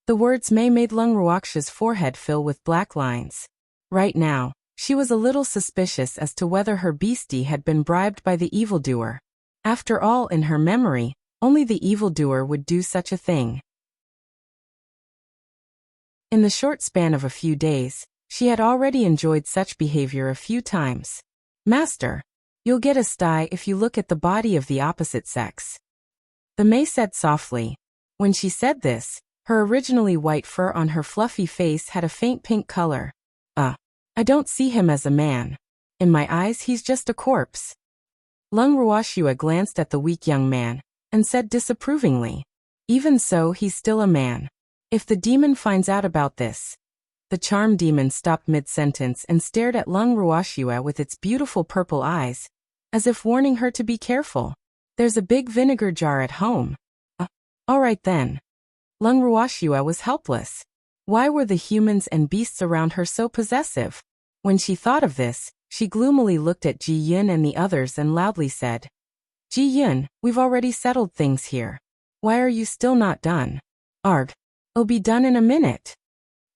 The words May made Lung Ruoxue's forehead fill with black lines. Right now, she was a little suspicious as to whether her beastie had been bribed by the evildoer. After all, in her memory, only the evildoer would do such a thing. In the short span of a few days, she had already enjoyed such behavior a few times. Master, you'll get a sty if you look at the body of the opposite sex. The May said softly. When she said this, her originally white fur on her fluffy face had a faint pink color. I don't see him as a man. In my eyes, he's just a corpse. Lung Ruoxue glanced at the weak young man and said disapprovingly. Even so, he's still a man. If the demon finds out about this. The charm demon stopped mid-sentence and stared at Lung Ruoxue with its beautiful purple eyes, as if warning her to be careful. There's a big vinegar jar at home. All right then. Lung Ruoxue was helpless. Why were the humans and beasts around her so possessive? When she thought of this, she gloomily looked at Ji Yun and the others and loudly said, Ji Yun, we've already settled things here. Why are you still not done? Arg. I'll be done in a minute.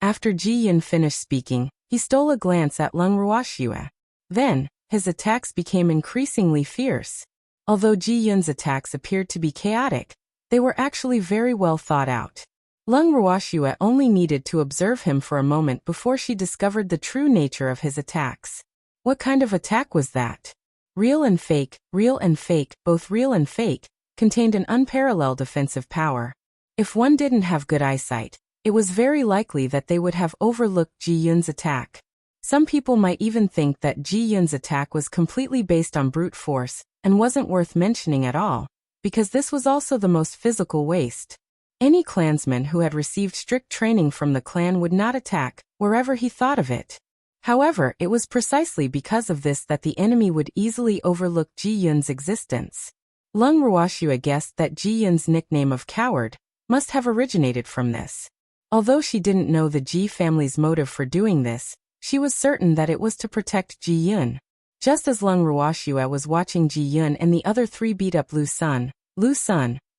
After Ji Yun finished speaking, he stole a glance at Lung Ruoxue. Then, his attacks became increasingly fierce. Although Ji Yun's attacks appeared to be chaotic, they were actually very well thought out. Lung Ruoxue only needed to observe him for a moment before she discovered the true nature of his attacks. What kind of attack was that? Real and fake, both real and fake, contained an unparalleled offensive power. If one didn't have good eyesight, it was very likely that they would have overlooked Ji Yun's attack. Some people might even think that Ji Yun's attack was completely based on brute force and wasn't worth mentioning at all, because this was also the most physical waste. Any clansman who had received strict training from the clan would not attack, wherever he thought of it. However, it was precisely because of this that the enemy would easily overlook Ji Yun's existence. Lung Ruoxue guessed that Ji Yun's nickname of coward must have originated from this. Although she didn't know the Ji family's motive for doing this, she was certain that it was to protect Ji Yun. Just as Lung Ruoxue was watching Ji Yun and the other three beat up Lu Sun,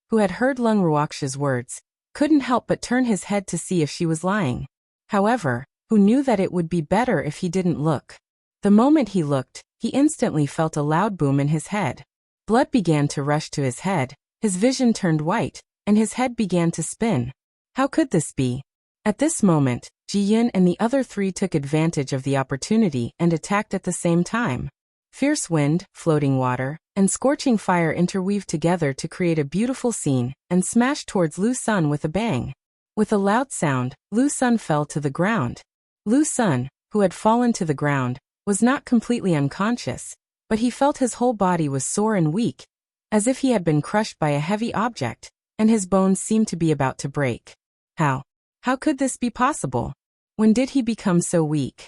who had heard Lung Ruoxue's words, couldn't help but turn his head to see if she was lying. However, who knew that it would be better if he didn't look. The moment he looked, he instantly felt a loud boom in his head. Blood began to rush to his head, his vision turned white, and his head began to spin. How could this be? At this moment, Ji Yun and the other three took advantage of the opportunity and attacked at the same time. Fierce wind, floating water, and scorching fire interweaved together to create a beautiful scene and smashed towards Lu Sun with a bang. With a loud sound, Lu Sun fell to the ground. Lu Sun, who had fallen to the ground, was not completely unconscious, but he felt his whole body was sore and weak, as if he had been crushed by a heavy object, and his bones seemed to be about to break. How could this be possible? When did he become so weak?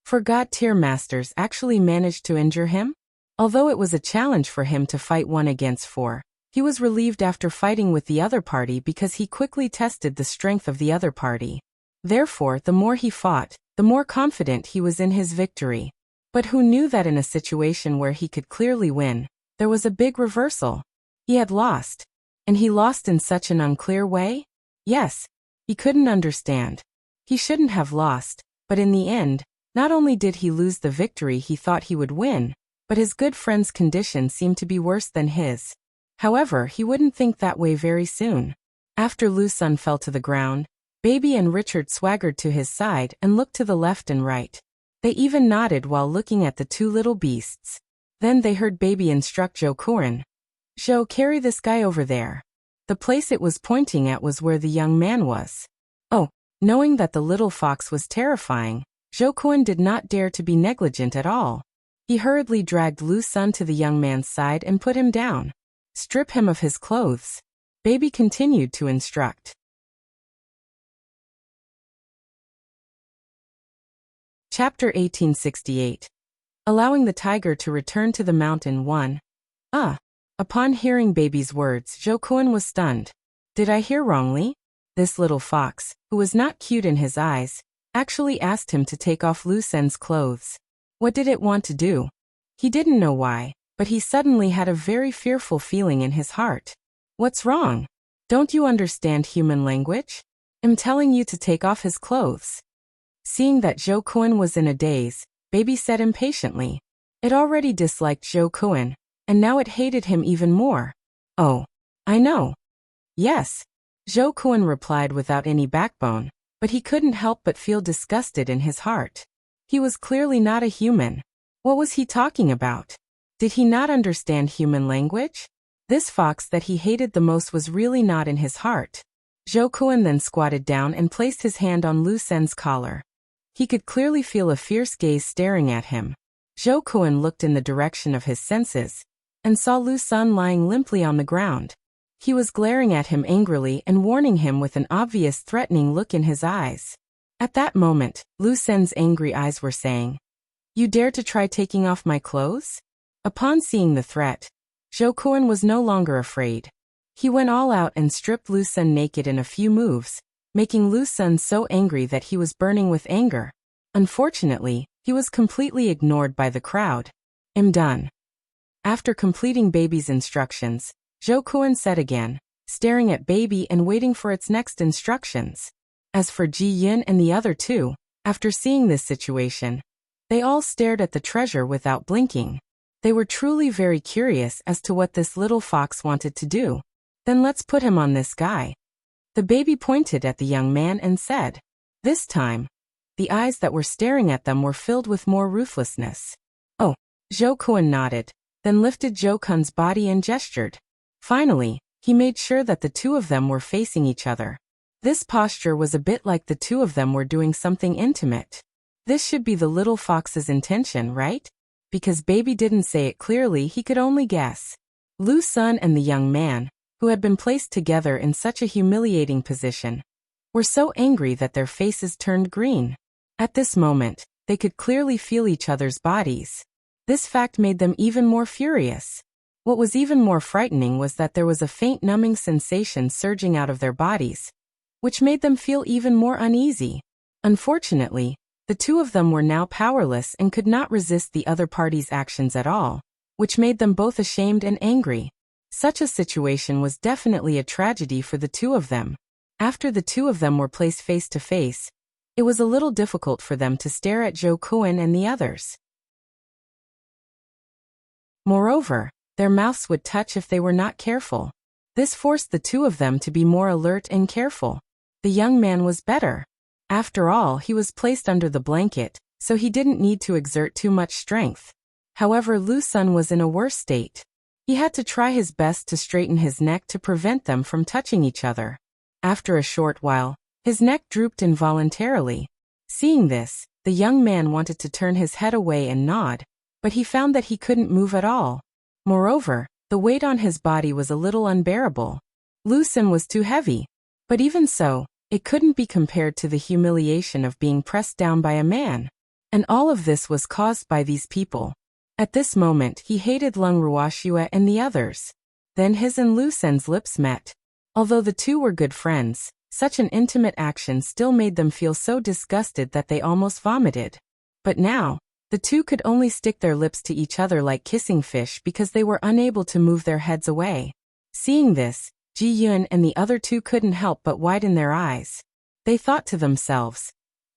For God-tier masters actually managed to injure him? Although it was a challenge for him to fight 1 against 4, he was relieved after fighting with the other party because he quickly tested the strength of the other party. Therefore, the more he fought, the more confident he was in his victory. But who knew that in a situation where he could clearly win, there was a big reversal? He had lost. And he lost in such an unclear way? Yes. He couldn't understand. He shouldn't have lost, but in the end, not only did he lose the victory he thought he would win, but his good friend's condition seemed to be worse than his. However, he wouldn't think that way very soon. After Lu Sun fell to the ground, Baby and Richard swaggered to his side and looked to the left and right. They even nodded while looking at the two little beasts. Then they heard Baby instruct Zhou Kuren. "Zhou, carry this guy over there." The place it was pointing at was where the young man was. Oh, knowing that the little fox was terrifying, Zhou Kuren did not dare to be negligent at all. He hurriedly dragged Lu Sun to the young man's side and put him down. "Strip him of his clothes." Baby continued to instruct. Chapter 1868. Allowing the tiger to return to the mountain 1. Upon hearing Baby's words, Zhou Kuren was stunned. Did I hear wrongly? This little fox, who was not cute in his eyes, actually asked him to take off Lu Sun's clothes. What did it want to do? He didn't know why, but he suddenly had a very fearful feeling in his heart. What's wrong? Don't you understand human language? I'm telling you to take off his clothes. Seeing that Zhou Kuren was in a daze, Baby said impatiently. It already disliked Zhou Kuren, and now it hated him even more. Oh, I know. Yes. Zhou Kuren replied without any backbone, but he couldn't help but feel disgusted in his heart. He was clearly not a human. What was he talking about? Did he not understand human language? This fox that he hated the most was really not in his heart. Zhou Kuren then squatted down and placed his hand on Lu Sun's collar. He could clearly feel a fierce gaze staring at him. Zhou Kuren looked in the direction of his senses and saw Lu Sun lying limply on the ground. He was glaring at him angrily and warning him with an obvious threatening look in his eyes. At that moment, Lu Sun's angry eyes were saying, "You dare to try taking off my clothes?" Upon seeing the threat, Zhou Kuren was no longer afraid. He went all out and stripped Lu Sun naked in a few moves, making Lu Sun so angry that he was burning with anger. Unfortunately, he was completely ignored by the crowd. "I'm done." After completing Baby's instructions, Zhou Kuren said again, staring at Baby and waiting for its next instructions. As for Ji Yun and the other two, after seeing this situation, they all stared at the treasure without blinking. They were truly very curious as to what this little fox wanted to do. Then let's put him on this guy. The baby pointed at the young man and said. This time, the eyes that were staring at them were filled with more ruthlessness. Oh, Zhou Kun nodded, then lifted Zhou Kun's body and gestured. Finally, he made sure that the two of them were facing each other. This posture was a bit like the two of them were doing something intimate. This should be the little fox's intention, right? Because Baby didn't say it clearly, he could only guess. Lu Sun and the young man, who had been placed together in such a humiliating position, were so angry that their faces turned green. At this moment, they could clearly feel each other's bodies. This fact made them even more furious. What was even more frightening was that there was a faint numbing sensation surging out of their bodies, which made them feel even more uneasy. Unfortunately, the two of them were now powerless and could not resist the other party's actions at all, which made them both ashamed and angry. Such a situation was definitely a tragedy for the two of them. After the two of them were placed face to face, it was a little difficult for them to stare at Zhou Kun and the others. Moreover, their mouths would touch if they were not careful. This forced the two of them to be more alert and careful. The young man was better. After all, he was placed under the blanket, so he didn't need to exert too much strength. However, Lu Sun was in a worse state. He had to try his best to straighten his neck to prevent them from touching each other. After a short while, his neck drooped involuntarily. Seeing this, the young man wanted to turn his head away and nod, but he found that he couldn't move at all. Moreover, the weight on his body was a little unbearable. Lu Sun was too heavy. But even so, it couldn't be compared to the humiliation of being pressed down by a man. And all of this was caused by these people. At this moment, he hated Lung Ruoxue and the others. Then his and Lu Sun's lips met. Although the two were good friends, such an intimate action still made them feel so disgusted that they almost vomited. But now, the two could only stick their lips to each other like kissing fish because they were unable to move their heads away. Seeing this, Ji Yun and the other two couldn't help but widen their eyes. They thought to themselves,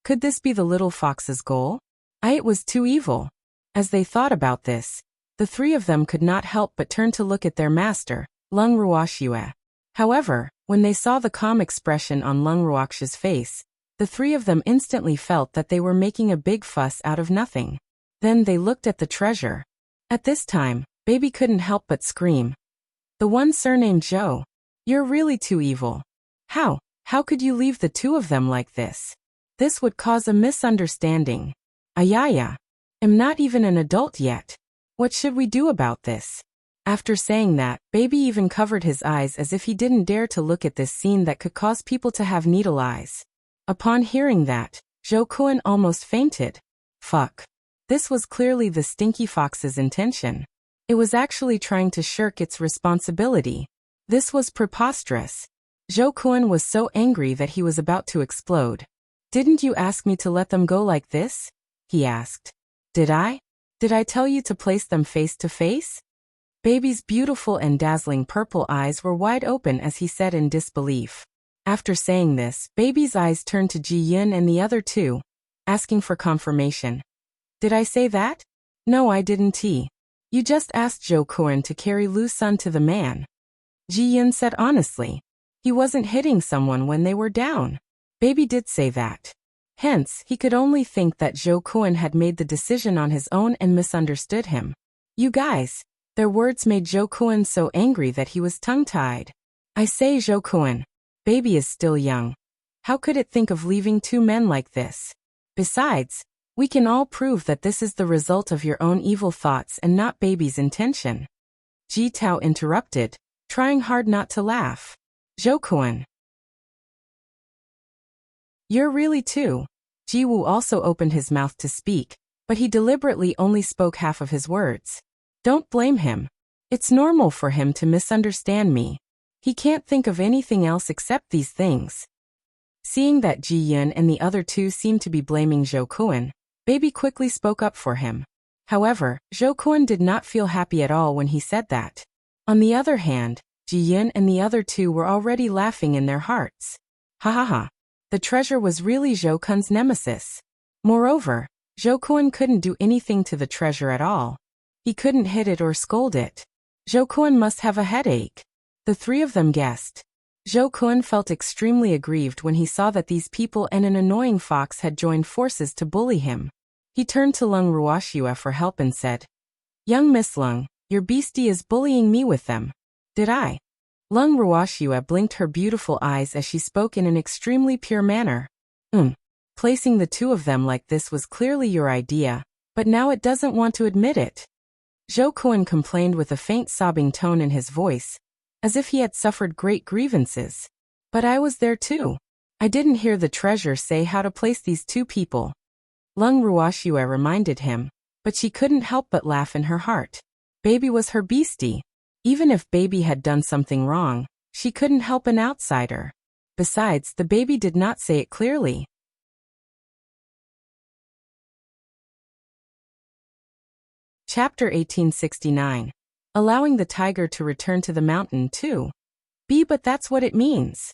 could this be the little fox's goal? It was too evil. As they thought about this, the three of them could not help but turn to look at their master, Lung Ruoxue. However, when they saw the calm expression on Lung Ruoxue's face, the three of them instantly felt that they were making a big fuss out of nothing. Then they looked at the treasure. At this time, Baby couldn't help but scream. The one surnamed Zhou. You're really too evil. How could you leave the two of them like this? This would cause a misunderstanding. Ayaya. I'm not even an adult yet. What should we do about this? After saying that, Baby even covered his eyes as if he didn't dare to look at this scene that could cause people to have needle eyes. Upon hearing that, Zhou Kun almost fainted. Fuck. This was clearly the stinky fox's intention. It was actually trying to shirk its responsibility. This was preposterous. Zhou Kun was so angry that he was about to explode. Didn't you ask me to let them go like this? He asked. Did I? Did I tell you to place them face to face? Baby's beautiful and dazzling purple eyes were wide open as he said in disbelief. After saying this, Baby's eyes turned to Ji Yun and the other two, asking for confirmation. Did I say that? No, I didn't. You just asked Zhou Kun to carry Lu Sun to the man. Ji Yun said honestly. He wasn't hitting someone when they were down. Baby did say that. Hence, he could only think that Zhou Kun had made the decision on his own and misunderstood him. You guys. Their words made Zhou Kun so angry that he was tongue-tied. I say, Zhou Kun. Baby is still young. How could it think of leaving two men like this? Besides, we can all prove that this is the result of your own evil thoughts and not Baby's intention. Ji Tao interrupted, trying hard not to laugh. Zhou Kun. You're really too. Ji Wu also opened his mouth to speak, but he deliberately only spoke half of his words. Don't blame him. It's normal for him to misunderstand me. He can't think of anything else except these things. Seeing that Ji Yun and the other two seemed to be blaming Zhou Kun, Baby quickly spoke up for him. However, Zhou Kun did not feel happy at all when he said that. On the other hand, Ji Yun and the other two were already laughing in their hearts. Ha ha ha. The treasure was really Zhou Kun's nemesis. Moreover, Zhou Kun couldn't do anything to the treasure at all. He couldn't hit it or scold it. Zhou Kun must have a headache. The three of them guessed. Zhou Kun felt extremely aggrieved when he saw that these people and an annoying fox had joined forces to bully him. He turned to Lung Ruoxue for help and said, "Young Miss Lung, your beastie is bullying me with them." "Did I?" Lung Ruoxue blinked her beautiful eyes as she spoke in an extremely pure manner. Placing the two of them like this was clearly your idea, but now it doesn't want to admit it." Zhou Kun complained with a faint sobbing tone in his voice, as if he had suffered great grievances. "But I was there too. I didn't hear the treasure say how to place these two people." Lung Ruoxue reminded him, but she couldn't help but laugh in her heart. Baby was her beastie. Even if Baby had done something wrong, she couldn't help an outsider. Besides, the baby did not say it clearly. Chapter 1869. Allowing the tiger to return to the mountain too. But that's what it means.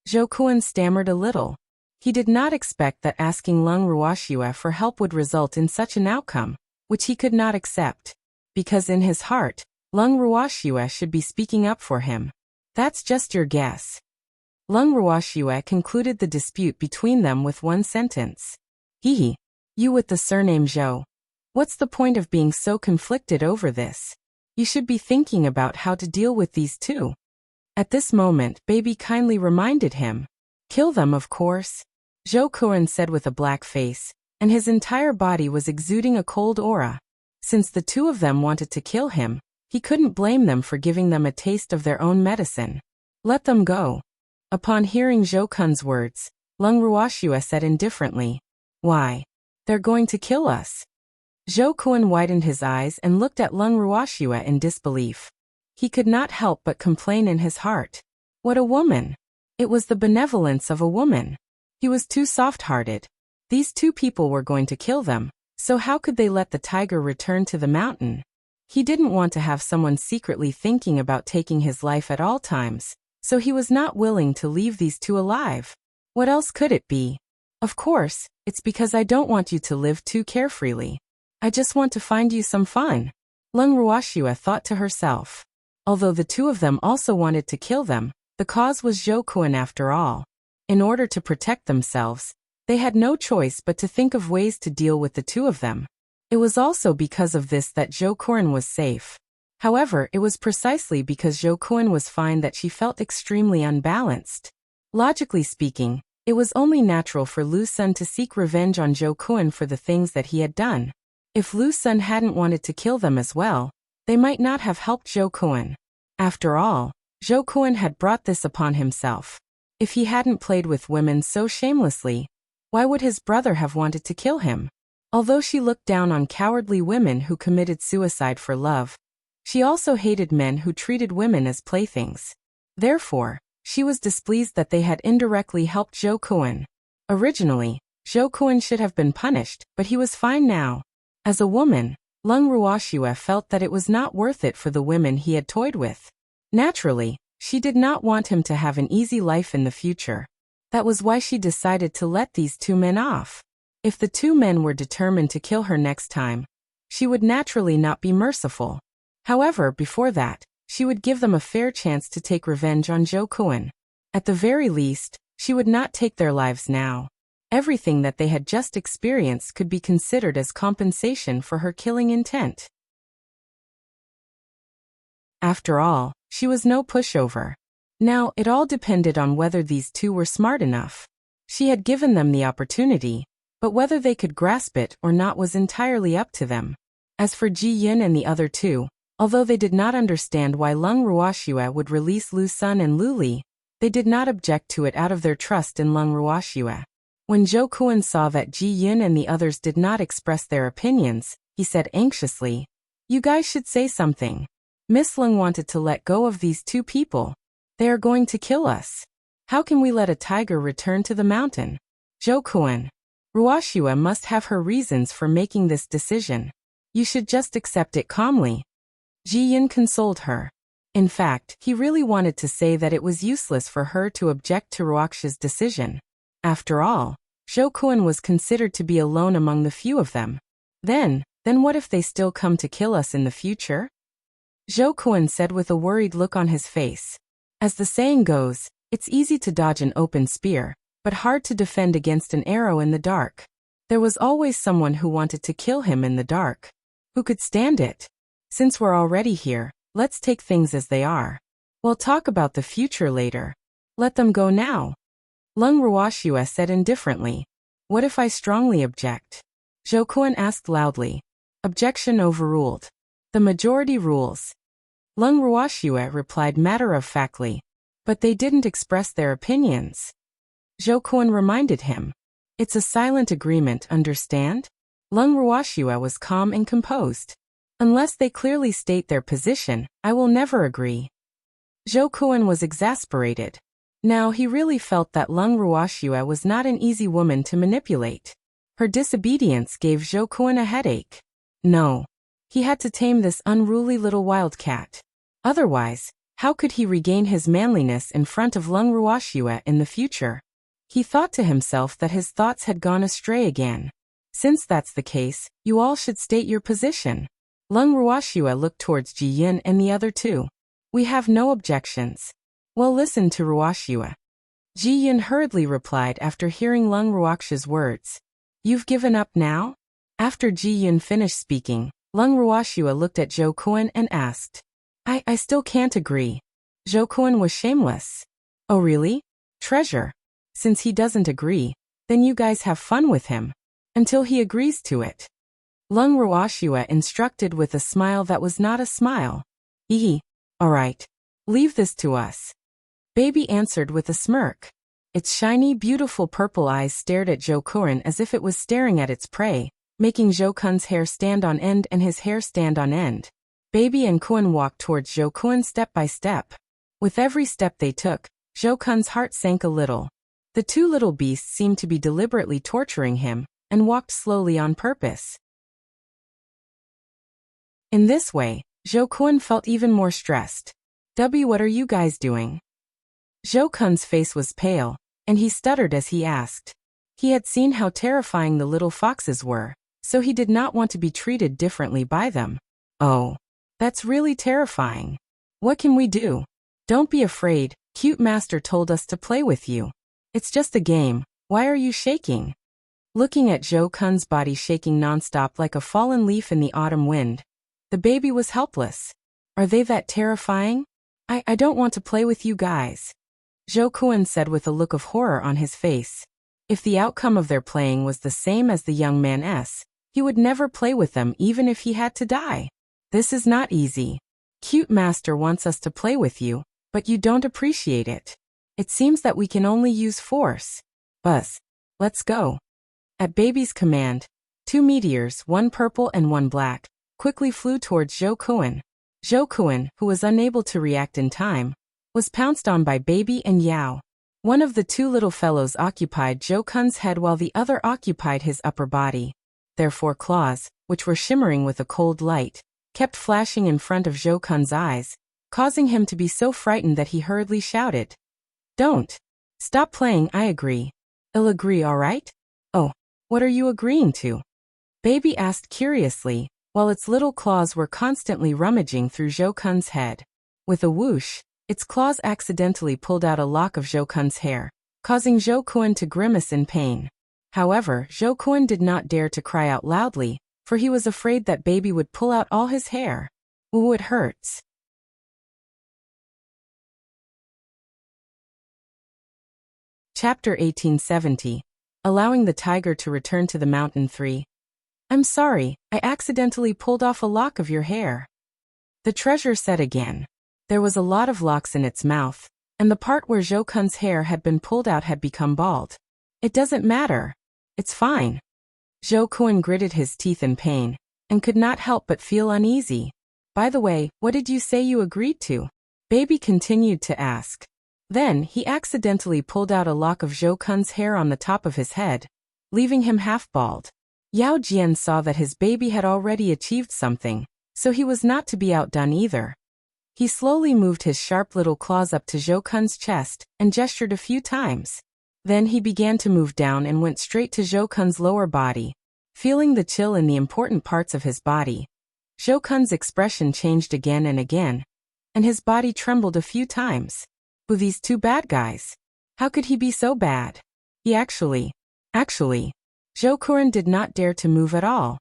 Zhou Kun stammered a little. He did not expect that asking Lung Ruoxue for help would result in such an outcome, which he could not accept. Because in his heart, Lung Ruoxue should be speaking up for him. "That's just your guess." Lung Ruoxue concluded the dispute between them with one sentence. "Hee. You with the surname Zhou. What's the point of being so conflicted over this? You should be thinking about how to deal with these two." At this moment, Baby kindly reminded him. "Kill them, of course," Zhou Kun said with a black face, and his entire body was exuding a cold aura. Since the two of them wanted to kill him, he couldn't blame them for giving them a taste of their own medicine. "Let them go." Upon hearing Zhou Kun's words, Lung Ruoxue said indifferently, "Why? They're going to kill us." Zhou Kun widened his eyes and looked at Lung Ruoxue in disbelief. He could not help but complain in his heart. What a woman! It was the benevolence of a woman. He was too soft-hearted. These two people were going to kill them, so how could they let the tiger return to the mountain? He didn't want to have someone secretly thinking about taking his life at all times, so he was not willing to leave these two alive. What else could it be? "Of course, it's because I don't want you to live too carefreely. I just want to find you some fun," Lung Ruoxue thought to herself. Although the two of them also wanted to kill them, the cause was Zhou Kun after all. In order to protect themselves, they had no choice but to think of ways to deal with the two of them. It was also because of this that Zhou Kun was safe. However, it was precisely because Zhou Kun was fine that she felt extremely unbalanced. Logically speaking, it was only natural for Lu Sun to seek revenge on Zhou Kun for the things that he had done. If Lu Sun hadn't wanted to kill them as well, they might not have helped Zhou Kun. After all, Zhou Kun had brought this upon himself. If he hadn't played with women so shamelessly, why would his brother have wanted to kill him? Although she looked down on cowardly women who committed suicide for love, she also hated men who treated women as playthings. Therefore, she was displeased that they had indirectly helped Zhou Kun. Originally, Zhou Kun should have been punished, but he was fine now. As a woman, Lung Ruoxue felt that it was not worth it for the women he had toyed with. Naturally, she did not want him to have an easy life in the future. That was why she decided to let these two men off. If the two men were determined to kill her next time, she would naturally not be merciful. However, before that, she would give them a fair chance to take revenge on Zhou Kun. At the very least, she would not take their lives now. Everything that they had just experienced could be considered as compensation for her killing intent. After all, she was no pushover. Now, it all depended on whether these two were smart enough. She had given them the opportunity, but whether they could grasp it or not was entirely up to them. As for Ji Yun and the other two, although they did not understand why Lung Ruoxue would release Lu Sun and Lu Li, they did not object to it out of their trust in Lung Ruoxue. When Zhou Kun saw that Ji Yun and the others did not express their opinions, he said anxiously, "You guys should say something. Miss Lung wanted to let go of these two people. They are going to kill us. How can we let a tiger return to the mountain?" Zhou Kun. Ruoxue must have her reasons for making this decision. You should just accept it calmly. Ji Yun consoled her. In fact, he really wanted to say that it was useless for her to object to Wuxia's decision. After all, Zhou Kun was considered to be alone among the few of them. Then what if they still come to kill us in the future? Zhou Kun said with a worried look on his face. As the saying goes, it's easy to dodge an open spear, but hard to defend against an arrow in the dark. There was always someone who wanted to kill him in the dark. Who could stand it? Since we're already here, let's take things as they are. We'll talk about the future later. Let them go now. Lung Ruoxue said indifferently. What if I strongly object? Zhou Kun asked loudly. Objection overruled. The majority rules. Lung Ruoxue replied matter-of-factly. But they didn't express their opinions. Zhou Kun reminded him. It's a silent agreement, understand? Lung Ruoxue was calm and composed. Unless they clearly state their position, I will never agree. Zhou Kun was exasperated. Now he really felt that Lung Ruoxue was not an easy woman to manipulate. Her disobedience gave Zhou Kun a headache. No. He had to tame this unruly little wildcat. Otherwise, how could he regain his manliness in front of Lung Ruoxue in the future? He thought to himself that his thoughts had gone astray again. Since that's the case, you all should state your position. Lung Ruoxue looked towards Ji Yin and the other two. We have no objections. Well, listen to Ruoxue. Ji Yin hurriedly replied after hearing Lung Ruoxue's words. You've given up now? After Ji Yin finished speaking, Lung Ruoxue looked at Zhou Kun and asked. I still can't agree. Zhou Kun was shameless. Oh really? Treasure. Since he doesn't agree, then you guys have fun with him. Until he agrees to it. Lung Ruoxue instructed with a smile that was not a smile. All right. Leave this to us. Baby answered with a smirk. Its shiny, beautiful purple eyes stared at Zhou Kun as if it was staring at its prey, making Zhou Kun's hair stand on end and his hair stand on end. Baby and Kun walked towards Zhou Kun step by step. With every step they took, Zhou Kun's heart sank a little. The two little beasts seemed to be deliberately torturing him, and walked slowly on purpose. In this way, Zhou Kun felt even more stressed. What are you guys doing? Zhou Kun's face was pale, and he stuttered as he asked. He had seen how terrifying the little foxes were, so he did not want to be treated differently by them. Oh, that's really terrifying. What can we do? Don't be afraid, cute master told us to play with you. It's just a game, why are you shaking? Looking at Zhou Kun's body shaking nonstop like a fallen leaf in the autumn wind, the baby was helpless. Are they that terrifying? I don't want to play with you guys. Zhou Kun said with a look of horror on his face. If the outcome of their playing was the same as the young man's, he would never play with them even if he had to die. This is not easy. Cute master wants us to play with you, but you don't appreciate it. It seems that we can only use force. Buzz. Let's go. At baby's command, two meteors, one purple and one black, quickly flew towards Zhou Kun. Zhou Kun, who was unable to react in time, was pounced on by Baby and Yao. One of the two little fellows occupied Zhou Kun's head while the other occupied his upper body. Their four claws, which were shimmering with a cold light, kept flashing in front of Zhou Kun's eyes, causing him to be so frightened that he hurriedly shouted. Don't. Stop playing, I agree. I'll agree, all right? Oh, what are you agreeing to? Baby asked curiously, while its little claws were constantly rummaging through Zhou Kun's head. With a whoosh, its claws accidentally pulled out a lock of Zhou Kun's hair, causing Zhou Kun to grimace in pain. However, Zhou Kun did not dare to cry out loudly, for he was afraid that Baby would pull out all his hair. Ooh, it hurts. Chapter 1870. Allowing the tiger to return to the mountain 3. I'm sorry, I accidentally pulled off a lock of your hair. The treasure said again. There was a lot of locks in its mouth, and the part where Zhou Kun's hair had been pulled out had become bald. It doesn't matter. It's fine. Zhou Kun gritted his teeth in pain, and could not help but feel uneasy. By the way, what did you say you agreed to? Baby continued to ask. Then, he accidentally pulled out a lock of Zhou Kun's hair on the top of his head, leaving him half-bald. Yao Jian saw that his baby had already achieved something, so he was not to be outdone either. He slowly moved his sharp little claws up to Zhou Kun's chest and gestured a few times. Then he began to move down and went straight to Zhou Kun's lower body. Feeling the chill in the important parts of his body, Zhou Kun's expression changed again and again, and his body trembled a few times. Who these two bad guys? How could he be so bad? He actually, Zhou Kun did not dare to move at all.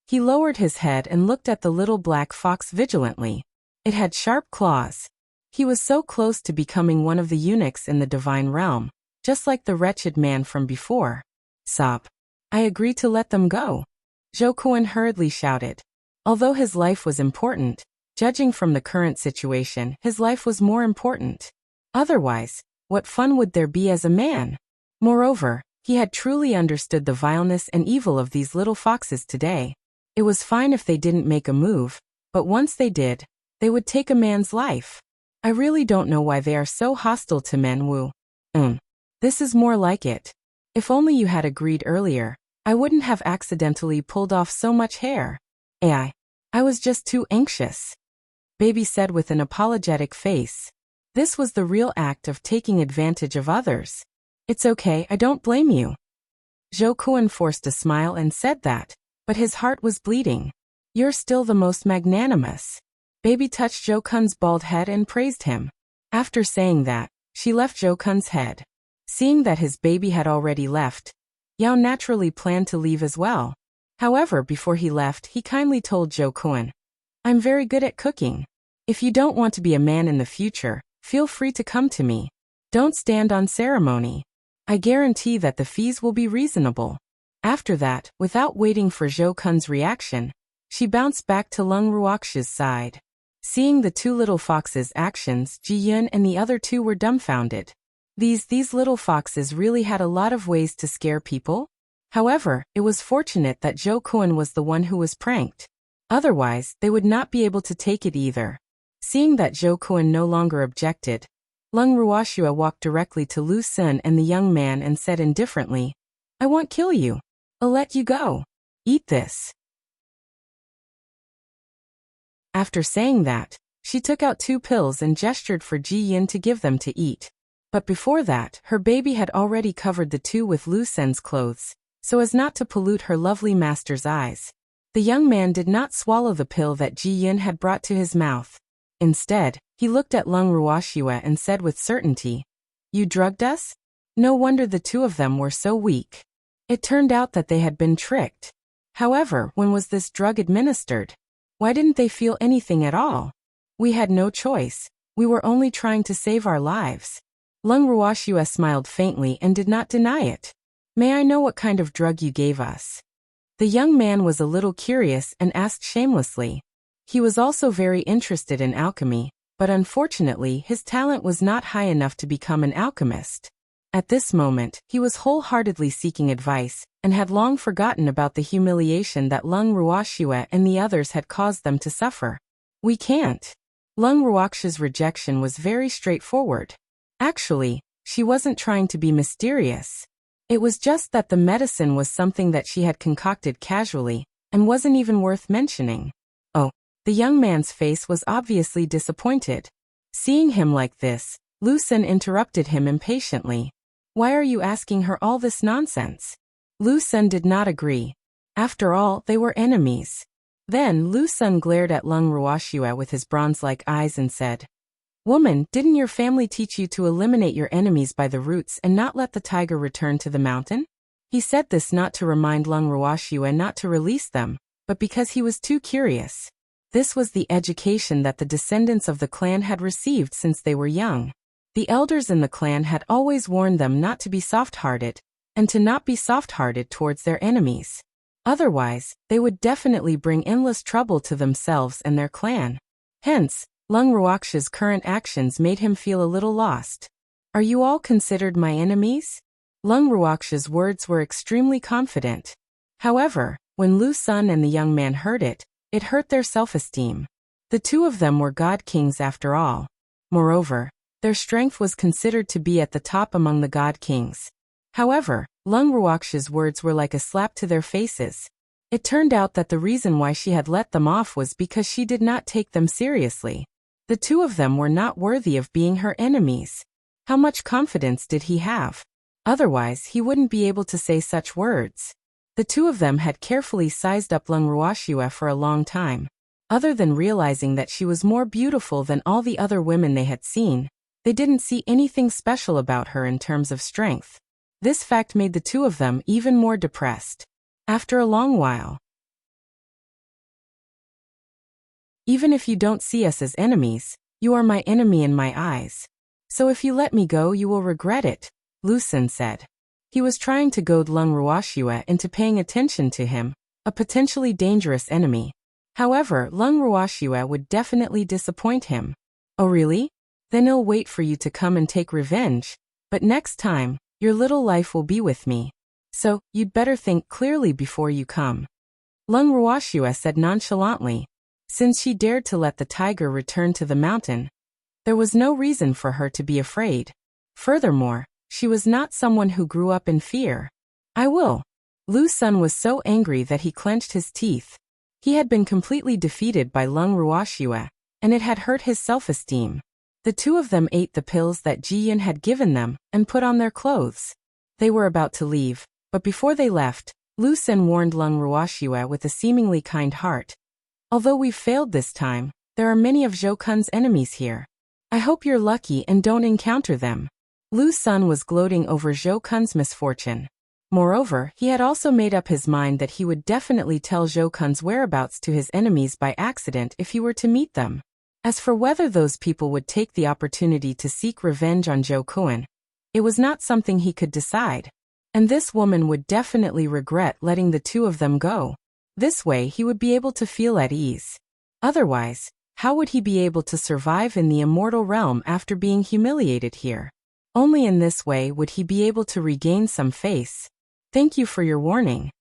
He lowered his head and looked at the little black fox vigilantly. It had sharp claws. He was so close to becoming one of the eunuchs in the divine realm, just like the wretched man from before. Sob. I agree to let them go. Zhou Kun hurriedly shouted. Although his life was important, judging from the current situation, his life was more important. Otherwise, what fun would there be as a man? Moreover, he had truly understood the vileness and evil of these little foxes today. It was fine if they didn't make a move, but once they did, they would take a man's life. I really don't know why they are so hostile to men. Wu. This is more like it. If only you had agreed earlier, I wouldn't have accidentally pulled off so much hair. I was just too anxious. Baby said with an apologetic face. This was the real act of taking advantage of others. It's okay, I don't blame you. Zhou Kun forced a smile and said that, but his heart was bleeding. You're still the most magnanimous. Baby touched Zhou Kun's bald head and praised him. After saying that, she left Zhou Kun's head. Seeing that his baby had already left, Yao naturally planned to leave as well. However, before he left, he kindly told Zhou Kun, I'm very good at cooking. If you don't want to be a man in the future, feel free to come to me. Don't stand on ceremony. I guarantee that the fees will be reasonable. After that, without waiting for Zhou Kun's reaction, she bounced back to Lung Ruox's side. Seeing the two little foxes' actions, Ji Yun and the other two were dumbfounded. These little foxes really had a lot of ways to scare people. However, it was fortunate that Zhou Kun was the one who was pranked. Otherwise, they would not be able to take it either. Seeing that Zhou Kun no longer objected, Lung Ruoxia walked directly to Lu Sun and the young man and said indifferently, I won't kill you. I'll let you go. Eat this. After saying that, she took out 2 pills and gestured for Ji Yin to give them to eat. But before that, her baby had already covered the 2 with Lu Sun's clothes, so as not to pollute her lovely master's eyes. The young man did not swallow the pill that Ji Yin had brought to his mouth. Instead, he looked at Lung Ruoxia and said with certainty, You drugged us? No wonder the 2 of them were so weak. It turned out that they had been tricked. However, when was this drug administered? Why didn't they feel anything at all? We had no choice. We were only trying to save our lives. Lung Ruoxia smiled faintly and did not deny it. May I know what kind of drug you gave us? The young man was a little curious and asked shamelessly. He was also very interested in alchemy, but unfortunately his talent was not high enough to become an alchemist. At this moment, he was wholeheartedly seeking advice, and had long forgotten about the humiliation that Lung Ruoxia and the others had caused them to suffer. We can't. Lung Ruoxia's rejection was very straightforward. Actually, she wasn't trying to be mysterious. It was just that the medicine was something that she had concocted casually, and wasn't even worth mentioning. Oh, the young man's face was obviously disappointed. Seeing him like this, Lu Sun interrupted him impatiently. Why are you asking her all this nonsense? Lu Sun did not agree. After all, they were enemies. Then Lu Sun glared at Lung Ruoxia with his bronze-like eyes and said, Woman, didn't your family teach you to eliminate your enemies by the roots and not let the tiger return to the mountain? He said this not to remind Lung Ruoxia not to release them, but because he was too curious. This was the education that the descendants of the clan had received since they were young. The elders in the clan had always warned them not to be soft-hearted, and to not be soft-hearted towards their enemies. Otherwise, they would definitely bring endless trouble to themselves and their clan. Hence, Lung Ruoxia's current actions made him feel a little lost. Are you all considered my enemies? Lung Ruoxia's words were extremely confident. However, when Lu Sun and the young man heard it, it hurt their self-esteem. The 2 of them were god kings after all. Moreover, their strength was considered to be at the top among the god kings. However, Lung Ruoxia's words were like a slap to their faces. It turned out that the reason why she had let them off was because she did not take them seriously. The two of them were not worthy of being her enemies. How much confidence did he have? Otherwise, he wouldn't be able to say such words. The two of them had carefully sized up Lung Ruoxue for a long time. Other than realizing that she was more beautiful than all the other women they had seen, they didn't see anything special about her in terms of strength. This fact made the two of them even more depressed. After a long while, "Even if you don't see us as enemies, you are my enemy in my eyes. So if you let me go, you will regret it," Lu Sen said. He was trying to goad Lung Ruoxue into paying attention to him, a potentially dangerous enemy. However, Lung Ruoxue would definitely disappoint him. "Oh really? Then I'll wait for you to come and take revenge, but next time, your little life will be with me. So, you'd better think clearly before you come," Lung Ruoxue said nonchalantly. Since she dared to let the tiger return to the mountain, there was no reason for her to be afraid. Furthermore, she was not someone who grew up in fear. "I will." Lu Sen was so angry that he clenched his teeth. He had been completely defeated by Lung Ruoxue, and it had hurt his self-esteem. The two of them ate the pills that Ji Yun had given them and put on their clothes. They were about to leave, but before they left, Lu Sen warned Lung Ruoxue with a seemingly kind heart. "Although we've failed this time, there are many of Zhou Kun's enemies here. I hope you're lucky and don't encounter them." Lu Sen was gloating over Zhou Kun's misfortune. Moreover, he had also made up his mind that he would definitely tell Zhou Kun's whereabouts to his enemies by accident if he were to meet them. As for whether those people would take the opportunity to seek revenge on Zhou Kun, it was not something he could decide. And this woman would definitely regret letting the two of them go. This way he would be able to feel at ease. Otherwise, how would he be able to survive in the immortal realm after being humiliated here? Only in this way would he be able to regain some face. "Thank you for your warning,"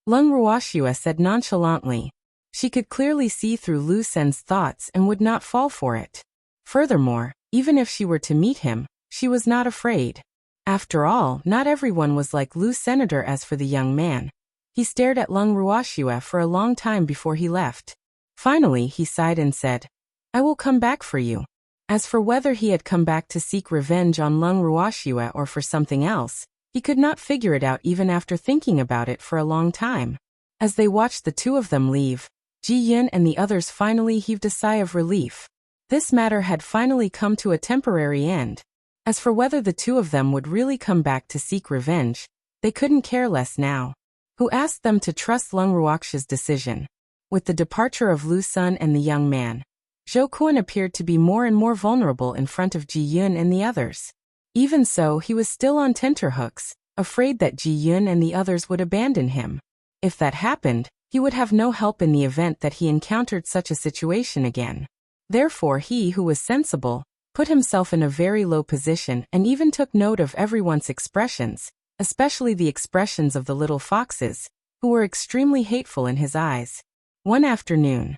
Lung Ruoxue said nonchalantly. She could clearly see through Lu Sen's thoughts and would not fall for it. Furthermore, even if she were to meet him, she was not afraid. After all, not everyone was like Lu Senator. As for the young man, he stared at Lung Ruoxue for a long time before he left. Finally, he sighed and said, "I will come back for you." As for whether he had come back to seek revenge on Lung Ruoxue or for something else, he could not figure it out even after thinking about it for a long time. As they watched the two of them leave, Ji Yun and the others finally heaved a sigh of relief. This matter had finally come to a temporary end. As for whether the two of them would really come back to seek revenge, they couldn't care less now. Who asked them to trust Lung Ruoxue's decision? With the departure of Lu Sen and the young man, Zhou Kun appeared to be more and more vulnerable in front of Ji Yun and the others. Even so, he was still on tenterhooks, afraid that Ji Yun and the others would abandon him. If that happened, he would have no help in the event that he encountered such a situation again. Therefore he who was sensible, put himself in a very low position and even took note of everyone's expressions, especially the expressions of the little foxes, who were extremely hateful in his eyes. One afternoon,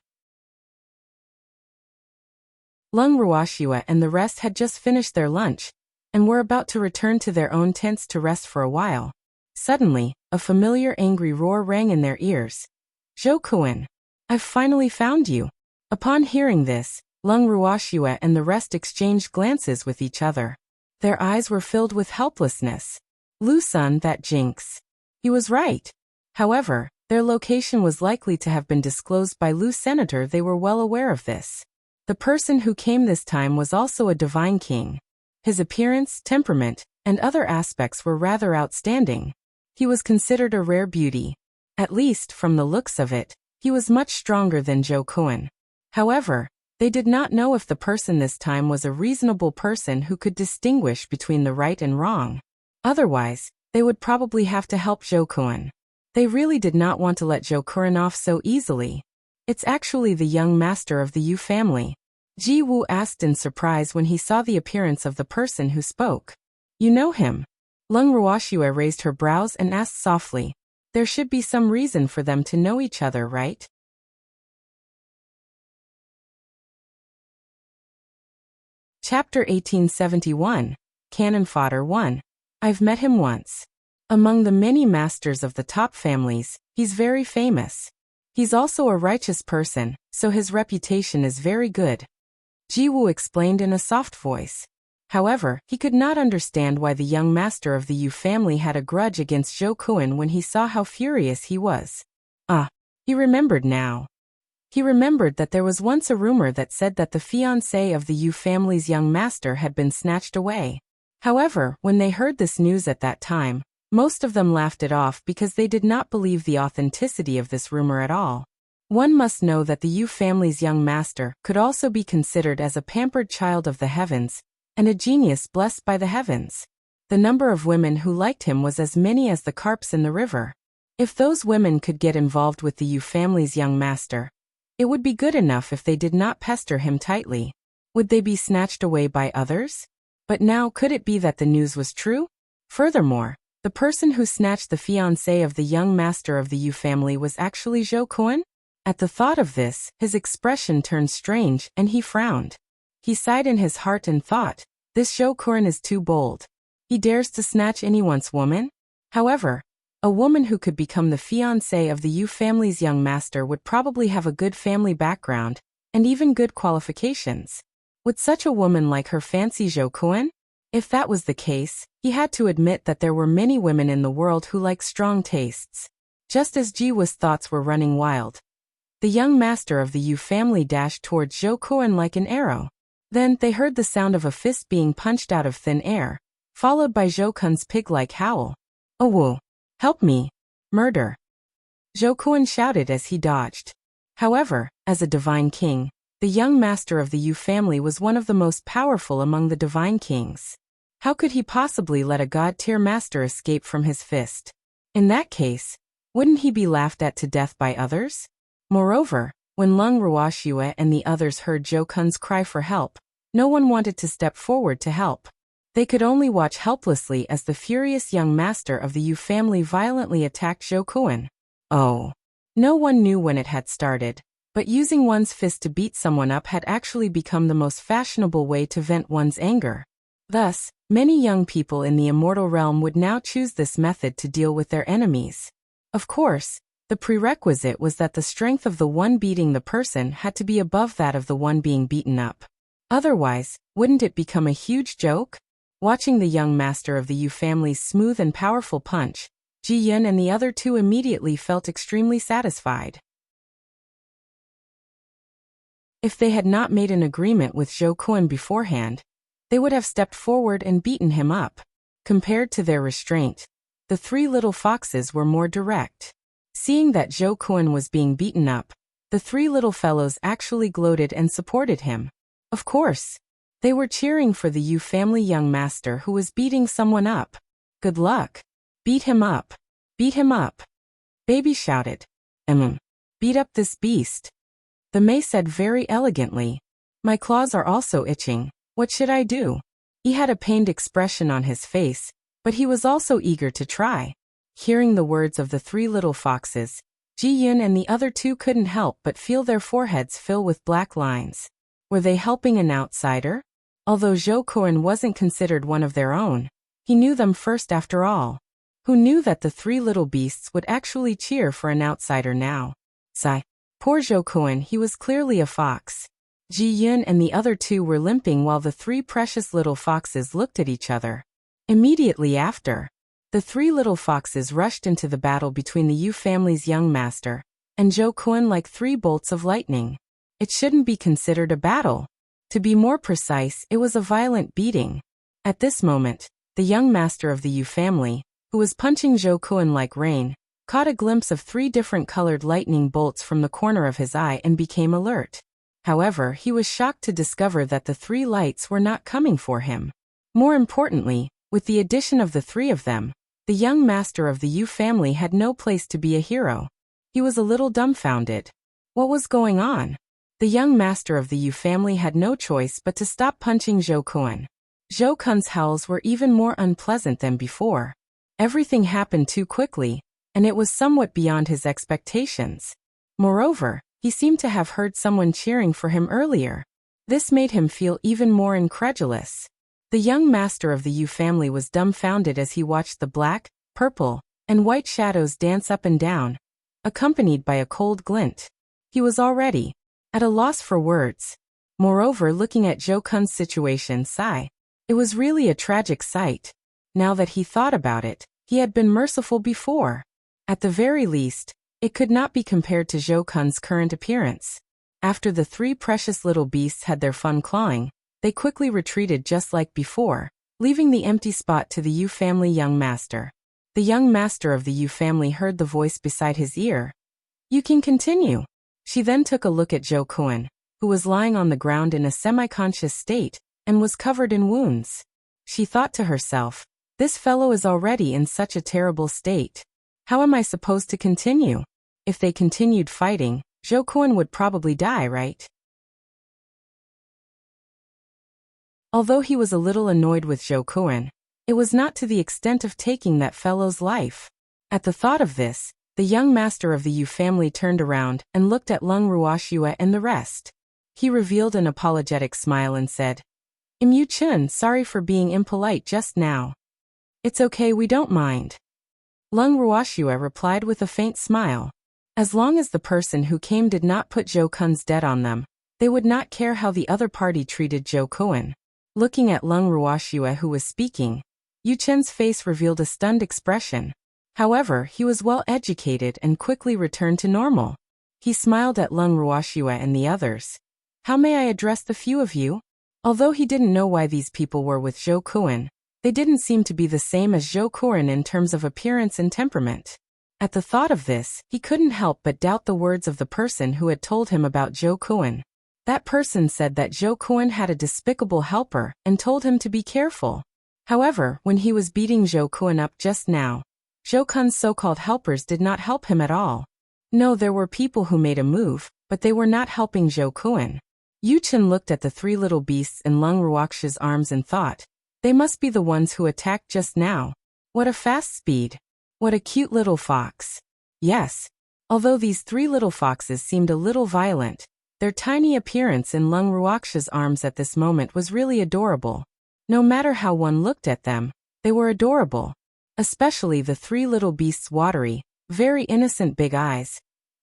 Lung Ruoxue and the rest had just finished their lunch, and were about to return to their own tents to rest for a while. Suddenly, a familiar angry roar rang in their ears. "Zhou Kun, I've finally found you." Upon hearing this, Lung Ruoxue and the rest exchanged glances with each other. Their eyes were filled with helplessness. Lu Sen, that jinx. He was right. However, their location was likely to have been disclosed by Lu Senator. They were well aware of this. The person who came this time was also a divine king. His appearance, temperament, and other aspects were rather outstanding. He was considered a rare beauty. At least, from the looks of it, he was much stronger than Zhou Kun. However, they did not know if the person this time was a reasonable person who could distinguish between the right and wrong. Otherwise, they would probably have to help Zhou Kun. They really did not want to let Zhou Kun off so easily. "It's actually the young master of the Yu family," Ji Wu asked in surprise when he saw the appearance of the person who spoke. "You know him?" Lung Ruoxue raised her brows and asked softly. There should be some reason for them to know each other, right? Chapter 1871, Cannon Fodder 1. I've met him once. Among the many masters of the top families, he's very famous. He's also a righteous person, so his reputation is very good. Ji Wu explained in a soft voice. However, he could not understand why the young master of the Yu family had a grudge against Zhou Kuan when he saw how furious he was. He remembered now. He remembered that there was once a rumor that said that the fiancé of the Yu family's young master had been snatched away. However, when they heard this news at that time, most of them laughed it off because they did not believe the authenticity of this rumor at all. One must know that the Yu family's young master could also be considered as a pampered child of the heavens, and a genius blessed by the heavens. The number of women who liked him was as many as the carps in the river. If those women could get involved with the Yu family's young master, it would be good enough if they did not pester him tightly. Would they be snatched away by others? But now could it be that the news was true? Furthermore, the person who snatched the fiancé of the young master of the Yu family was actually Zhou Kuan? At the thought of this, his expression turned strange and he frowned. He sighed in his heart and thought, this Zhou Kuan is too bold. He dares to snatch anyone's woman? However, a woman who could become the fiancé of the Yu family's young master would probably have a good family background, and even good qualifications. Would such a woman like her fancy Zhou Kuan? If that was the case, he had to admit that there were many women in the world who like strong tastes. Just as Ji Wu's thoughts were running wild, the young master of the Yu family dashed towards Zhou Kuan like an arrow. Then they heard the sound of a fist being punched out of thin air, followed by Zhou Kuan's pig-like howl. "Oh Wu! Help me! Murder!" Zhou Kuan shouted as he dodged. However, as a divine king, the young master of the Yu family was one of the most powerful among the divine kings. How could he possibly let a god-tier master escape from his fist? In that case, wouldn't he be laughed at to death by others? Moreover, when Lung Ruoxue and the others heard Zhou Kuan's cry for help, no one wanted to step forward to help. They could only watch helplessly as the furious young master of the Yu family violently attacked Zhou Kuan. Oh. No one knew when it had started, but using one's fist to beat someone up had actually become the most fashionable way to vent one's anger. Thus, many young people in the immortal realm would now choose this method to deal with their enemies. Of course, the prerequisite was that the strength of the one beating the person had to be above that of the one being beaten up. Otherwise, wouldn't it become a huge joke? Watching the young master of the Yu family's smooth and powerful punch, Ji Yun and the other two immediately felt extremely satisfied. If they had not made an agreement with Zhou Kuan beforehand, they would have stepped forward and beaten him up. Compared to their restraint, the three little foxes were more direct. Seeing that Zhou Kuan was being beaten up, the three little fellows actually gloated and supported him. Of course, they were cheering for the Yu family young master who was beating someone up. Good luck. Beat him up. Beat him up. Baby shouted. Beat up this beast. The Mei said very elegantly. My claws are also itching. What should I do? He had a pained expression on his face, but he was also eager to try. Hearing the words of the three little foxes, Ji Yun and the other two couldn't help but feel their foreheads fill with black lines. Were they helping an outsider? Although Zhou Kuan wasn't considered one of their own, he knew them first after all. Who knew that the three little beasts would actually cheer for an outsider now? Sigh. Poor Zhou Kuan, he was clearly a fox. Ji Yun and the other two were limping while the three precious little foxes looked at each other. Immediately after, the three little foxes rushed into the battle between the Yu family's young master and Zhou Kuan like three bolts of lightning. It shouldn't be considered a battle. To be more precise, it was a violent beating. At this moment, the young master of the Yu family, who was punching Zhou Kuan like rain, caught a glimpse of three different colored lightning bolts from the corner of his eye and became alert. However, he was shocked to discover that the three lights were not coming for him. More importantly, with the addition of the three of them, the young master of the Yu family had no place to be a hero. He was a little dumbfounded. What was going on? The young master of the Yu family had no choice but to stop punching Zhou Kuan. Zhou Kuan's howls were even more unpleasant than before. Everything happened too quickly, and it was somewhat beyond his expectations. Moreover, he seemed to have heard someone cheering for him earlier. This made him feel even more incredulous. The young master of the Yu family was dumbfounded as he watched the black, purple, and white shadows dance up and down, accompanied by a cold glint. He was already at a loss for words. Moreover, looking at Zhou Kun's situation, it was really a tragic sight. Now that he thought about it, he had been merciful before. At the very least, it could not be compared to Zhou Kun's current appearance. After the three precious little beasts had their fun clawing, they quickly retreated just like before, leaving the empty spot to the Yu family young master. The young master of the Yu family heard the voice beside his ear. "You can continue." She then took a look at Zhou Kun, who was lying on the ground in a semi-conscious state and was covered in wounds. She thought to herself, "This fellow is already in such a terrible state. How am I supposed to continue? If they continued fighting, Zhou Kun would probably die, right?" Although he was a little annoyed with Zhou Kun, it was not to the extent of taking that fellow's life. At the thought of this, the young master of the Yu family turned around and looked at Lung Ruoxue and the rest. He revealed an apologetic smile and said, "Yu Chun, sorry for being impolite just now." "It's okay, we don't mind." Lung Ruoxue replied with a faint smile. As long as the person who came did not put Zhou Kun's debt on them, they would not care how the other party treated Zhou Kun. Looking at Lung Ruoxue who was speaking, Yu Chen's face revealed a stunned expression. However, he was well educated and quickly returned to normal. He smiled at Lung Ruoxue and the others. "How may I address the few of you?" Although he didn't know why these people were with Zhou Kun, they didn't seem to be the same as Zhou Kun in terms of appearance and temperament. At the thought of this, he couldn't help but doubt the words of the person who had told him about Zhou Kun. That person said that Zhou Kun had a despicable helper and told him to be careful. However, when he was beating Zhou Kun up just now, Zhou Kun's so-called helpers did not help him at all. No, there were people who made a move, but they were not helping Zhou Kun. Yu Chen looked at the three little beasts in Lung Ruoxue's arms and thought, they must be the ones who attacked just now. What a fast speed. What a cute little fox. Yes. Although these three little foxes seemed a little violent, their tiny appearance in Lung Ruoxue's arms at this moment was really adorable. No matter how one looked at them, they were adorable. Especially the three little beasts' watery, very innocent big eyes,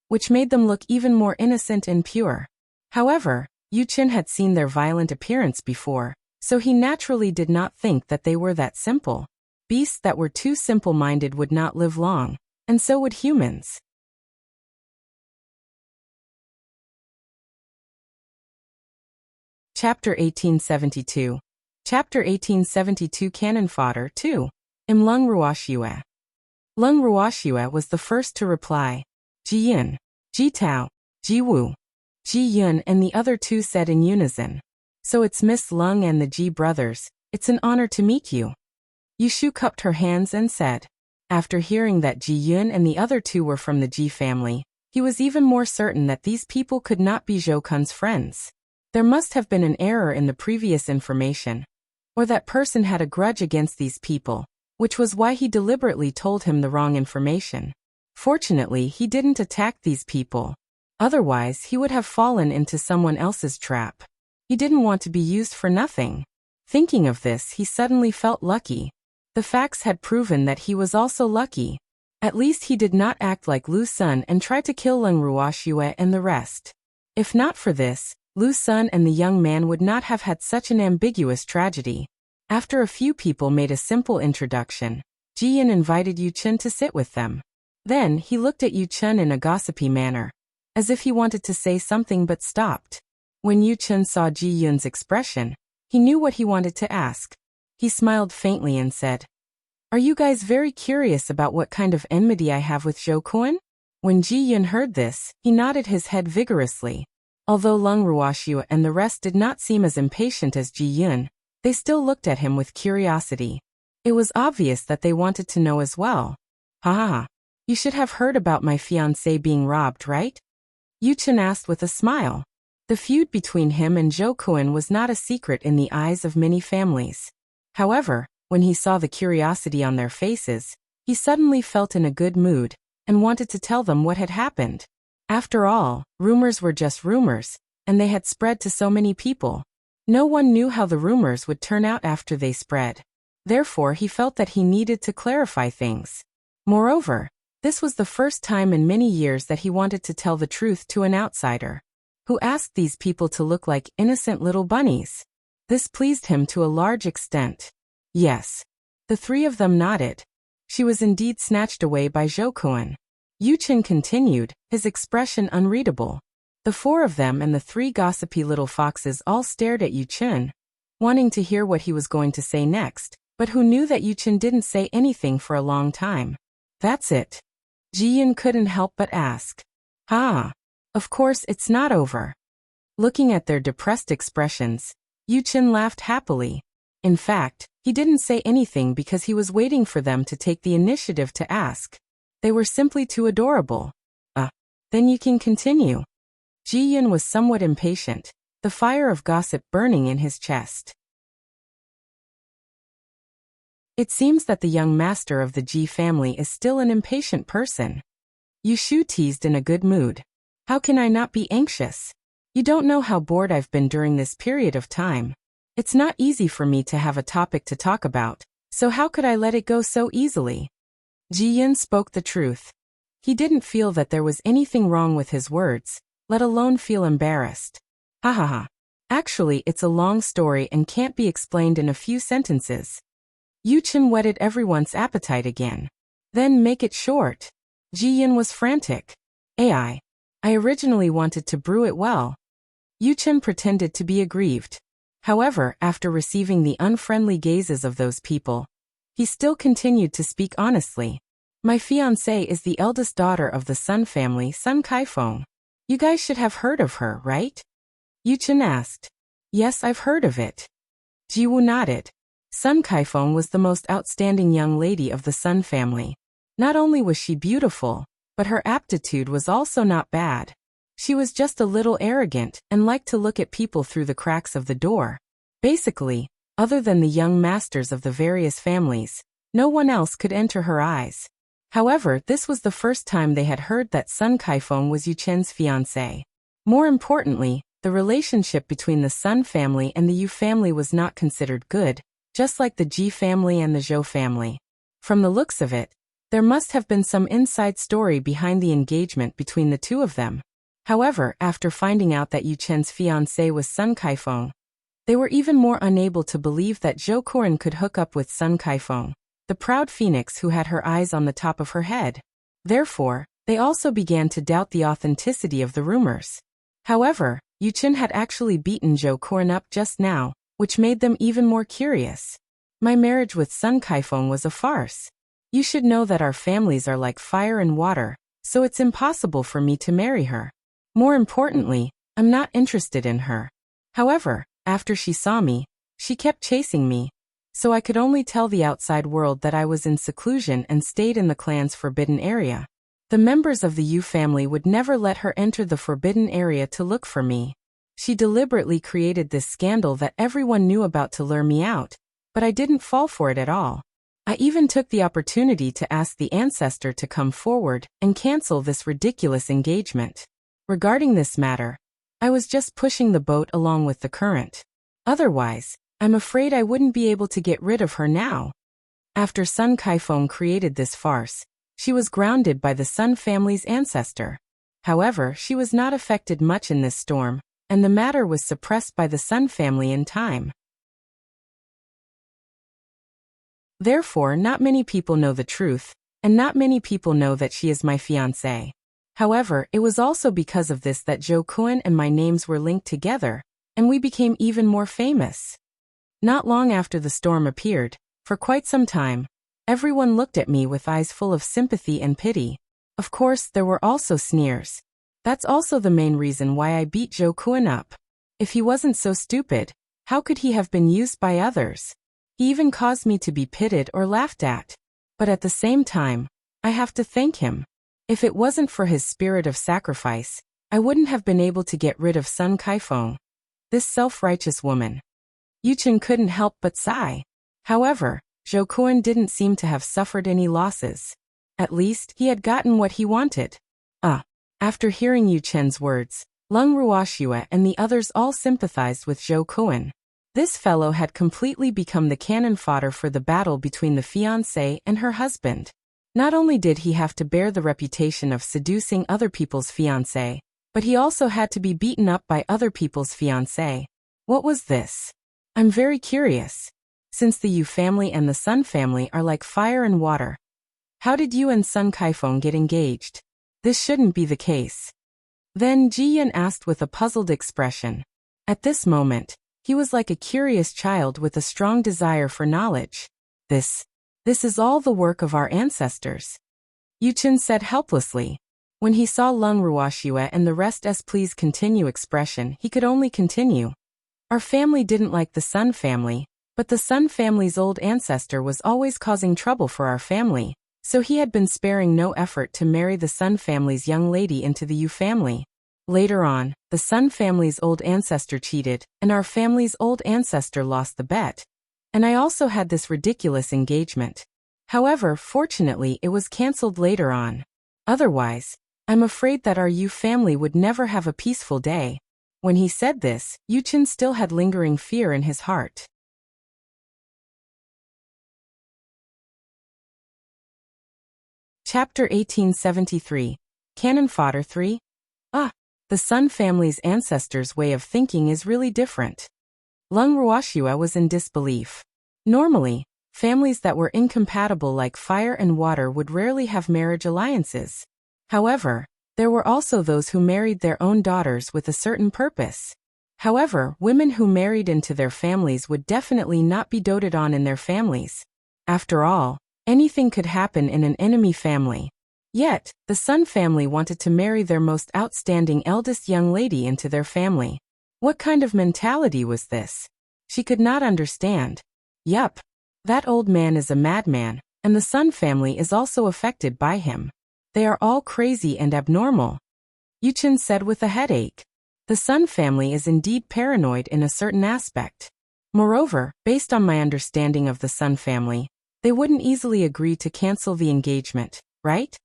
which made them look even more innocent and pure. However, Yu Chen had seen their violent appearance before, so he naturally did not think that they were that simple. Beasts that were too simple-minded would not live long, and so would humans. Chapter 1872. Chapter 1872 Cannon Fodder 2. Lung Ruoxue. Lung Ruoxue was the first to reply. Ji Yun, Ji Tao, Ji Wu. Ji Yun and the other two said in unison. "So it's Miss Lung and the Ji brothers. It's an honor to meet you." Yushu cupped her hands and said. After hearing that Ji Yun and the other two were from the Ji family, he was even more certain that these people could not be Zhou Kun's friends. There must have been an error in the previous information, or that person had a grudge against these people, which was why he deliberately told him the wrong information. Fortunately, he didn't attack these people. Otherwise, he would have fallen into someone else's trap. He didn't want to be used for nothing. Thinking of this, he suddenly felt lucky. The facts had proven that he was also lucky. At least he did not act like Lu Sun and try to kill Lung Ruoxue and the rest. If not for this, Lu Sun and the young man would not have had such an ambiguous tragedy. After a few people made a simple introduction, Ji Yun invited Yu Chen to sit with them. Then he looked at Yu Chen in a gossipy manner, as if he wanted to say something but stopped. When Yu Chen saw Ji Yun's expression, he knew what he wanted to ask. He smiled faintly and said, "Are you guys very curious about what kind of enmity I have with Zhou Kun?" When Ji Yun heard this, he nodded his head vigorously. Although Lung Ruoxue and the rest did not seem as impatient as Ji Yun, they still looked at him with curiosity. It was obvious that they wanted to know as well. "Ha ha ha. You should have heard about my fiancé being robbed, right?" Yu Chen asked with a smile. The feud between him and Zhou Kun was not a secret in the eyes of many families. However, when he saw the curiosity on their faces, he suddenly felt in a good mood and wanted to tell them what had happened. After all, rumors were just rumors, and they had spread to so many people. No one knew how the rumors would turn out after they spread. Therefore, he felt that he needed to clarify things. Moreover, this was the first time in many years that he wanted to tell the truth to an outsider. Who asked these people to look like innocent little bunnies? This pleased him to a large extent. Yes. The three of them nodded. She was indeed snatched away by Zhou Kuan. Yu Qin continued, his expression unreadable. The four of them and the three gossipy little foxes all stared at Yu Qin, wanting to hear what he was going to say next, but who knew that Yu Qin didn't say anything for a long time. That's it. Ji Yin couldn't help but ask. Of course it's not over. Looking at their depressed expressions, Yu Qin laughed happily. In fact, he didn't say anything because he was waiting for them to take the initiative to ask. They were simply too adorable. Then you can continue. Ji Yin was somewhat impatient, the fire of gossip burning in his chest. It seems that the young master of the Ji family is still an impatient person. Yu Shu teased in a good mood. How can I not be anxious? You don't know how bored I've been during this period of time. It's not easy for me to have a topic to talk about, so how could I let it go so easily? Ji Yin spoke the truth. He didn't feel that there was anything wrong with his words, let alone feel embarrassed. Actually, it's a long story and can't be explained in a few sentences. Yu Qin whetted everyone's appetite again. Then make it short. Ji Yin was frantic. I originally wanted to brew it well. Yu Qin pretended to be aggrieved. However, after receiving the unfriendly gazes of those people, he still continued to speak honestly. My fiancée is the eldest daughter of the Sun family, Sun Kaifeng. You guys should have heard of her, right? Yu Qin asked. Yes, I've heard of it. Ji Wu nodded. Sun Kaifeng was the most outstanding young lady of the Sun family. Not only was she beautiful, but her aptitude was also not bad. She was just a little arrogant and liked to look at people through the cracks of the door. Basically, other than the young masters of the various families, no one else could enter her eyes. However, this was the first time they had heard that Sun Kaifeng was Yu Qin's fiancée. More importantly, the relationship between the Sun family and the Yu family was not considered good, just like the Ji family and the Zhou family. From the looks of it, there must have been some inside story behind the engagement between the two of them. However, after finding out that Yu Qin's fiancé was Sun Kaifeng, they were even more unable to believe that Zhou Kuan could hook up with Sun Kaifeng, the proud phoenix who had her eyes on the top of her head. Therefore, they also began to doubt the authenticity of the rumors. However, Yu Qin had actually beaten Zhou Kuan up just now, which made them even more curious. My marriage with Sun Kaifeng was a farce. You should know that our families are like fire and water, so it's impossible for me to marry her. More importantly, I'm not interested in her. However, after she saw me, she kept chasing me, so I could only tell the outside world that I was in seclusion and stayed in the clan's forbidden area. The members of the Yu family would never let her enter the forbidden area to look for me. She deliberately created this scandal that everyone knew about to lure me out, but I didn't fall for it at all. I even took the opportunity to ask the ancestor to come forward and cancel this ridiculous engagement. Regarding this matter, I was just pushing the boat along with the current. Otherwise, I'm afraid I wouldn't be able to get rid of her now. After Sun Kaifeng created this farce, she was grounded by the Sun family's ancestor. However, she was not affected much in this storm, and the matter was suppressed by the Sun family in time. Therefore, not many people know the truth, and not many people know that she is my fiancée. However, it was also because of this that Zhou Kuan and my names were linked together, and we became even more famous. Not long after the storm appeared, for quite some time, everyone looked at me with eyes full of sympathy and pity. Of course, there were also sneers. That's also the main reason why I beat Zhou Kuan up. If he wasn't so stupid, how could he have been used by others? He even caused me to be pitted or laughed at. But at the same time, I have to thank him. If it wasn't for his spirit of sacrifice, I wouldn't have been able to get rid of Sun Kaifeng. This self-righteous woman. Yu Qin couldn't help but sigh. However, Zhou Kuan didn't seem to have suffered any losses. At least, he had gotten what he wanted. After hearing Yu Qin's words, Leng Ruoxue and the others all sympathized with Zhou Kuan. This fellow had completely become the cannon fodder for the battle between the fiancée and her husband. Not only did he have to bear the reputation of seducing other people's fiancée, But he also had to be beaten up by other people's fiancé. What was this? I'm very curious. Since the Yu family and the Sun family are like fire and water, how did you and Sun Kaifeng get engaged? This shouldn't be the case. Then Ji Yun asked with a puzzled expression. At this moment, he was like a curious child with a strong desire for knowledge. This is all the work of our ancestors. Yu Chen said helplessly. When he saw Lung Ruoxue and the rest's please continue expression, he could only continue. Our family didn't like the Sun family, but the Sun family's old ancestor was always causing trouble for our family, so he had been sparing no effort to marry the Sun family's young lady into the Yu family. Later on, the Sun family's old ancestor cheated, and our family's old ancestor lost the bet. And I also had this ridiculous engagement. However, fortunately it was cancelled later on. Otherwise, I'm afraid that our Yu family would never have a peaceful day. When he said this, Yu Chen still had lingering fear in his heart. Chapter 1873. Cannon Fodder 3? The Sun family's ancestors' way of thinking is really different. Lung Ruoxue was in disbelief. Normally, families that were incompatible like fire and water would rarely have marriage alliances. However, there were also those who married their own daughters with a certain purpose. However, women who married into their families would definitely not be doted on in their families. After all, anything could happen in an enemy family. Yet, the Sun family wanted to marry their most outstanding eldest young lady into their family. What kind of mentality was this? She could not understand. Yup. That old man is a madman, and the Sun family is also affected by him. They are all crazy and abnormal. Yu Chen said with a headache. The Sun family is indeed paranoid in a certain aspect. Moreover, based on my understanding of the Sun family, they wouldn't easily agree to cancel the engagement, right?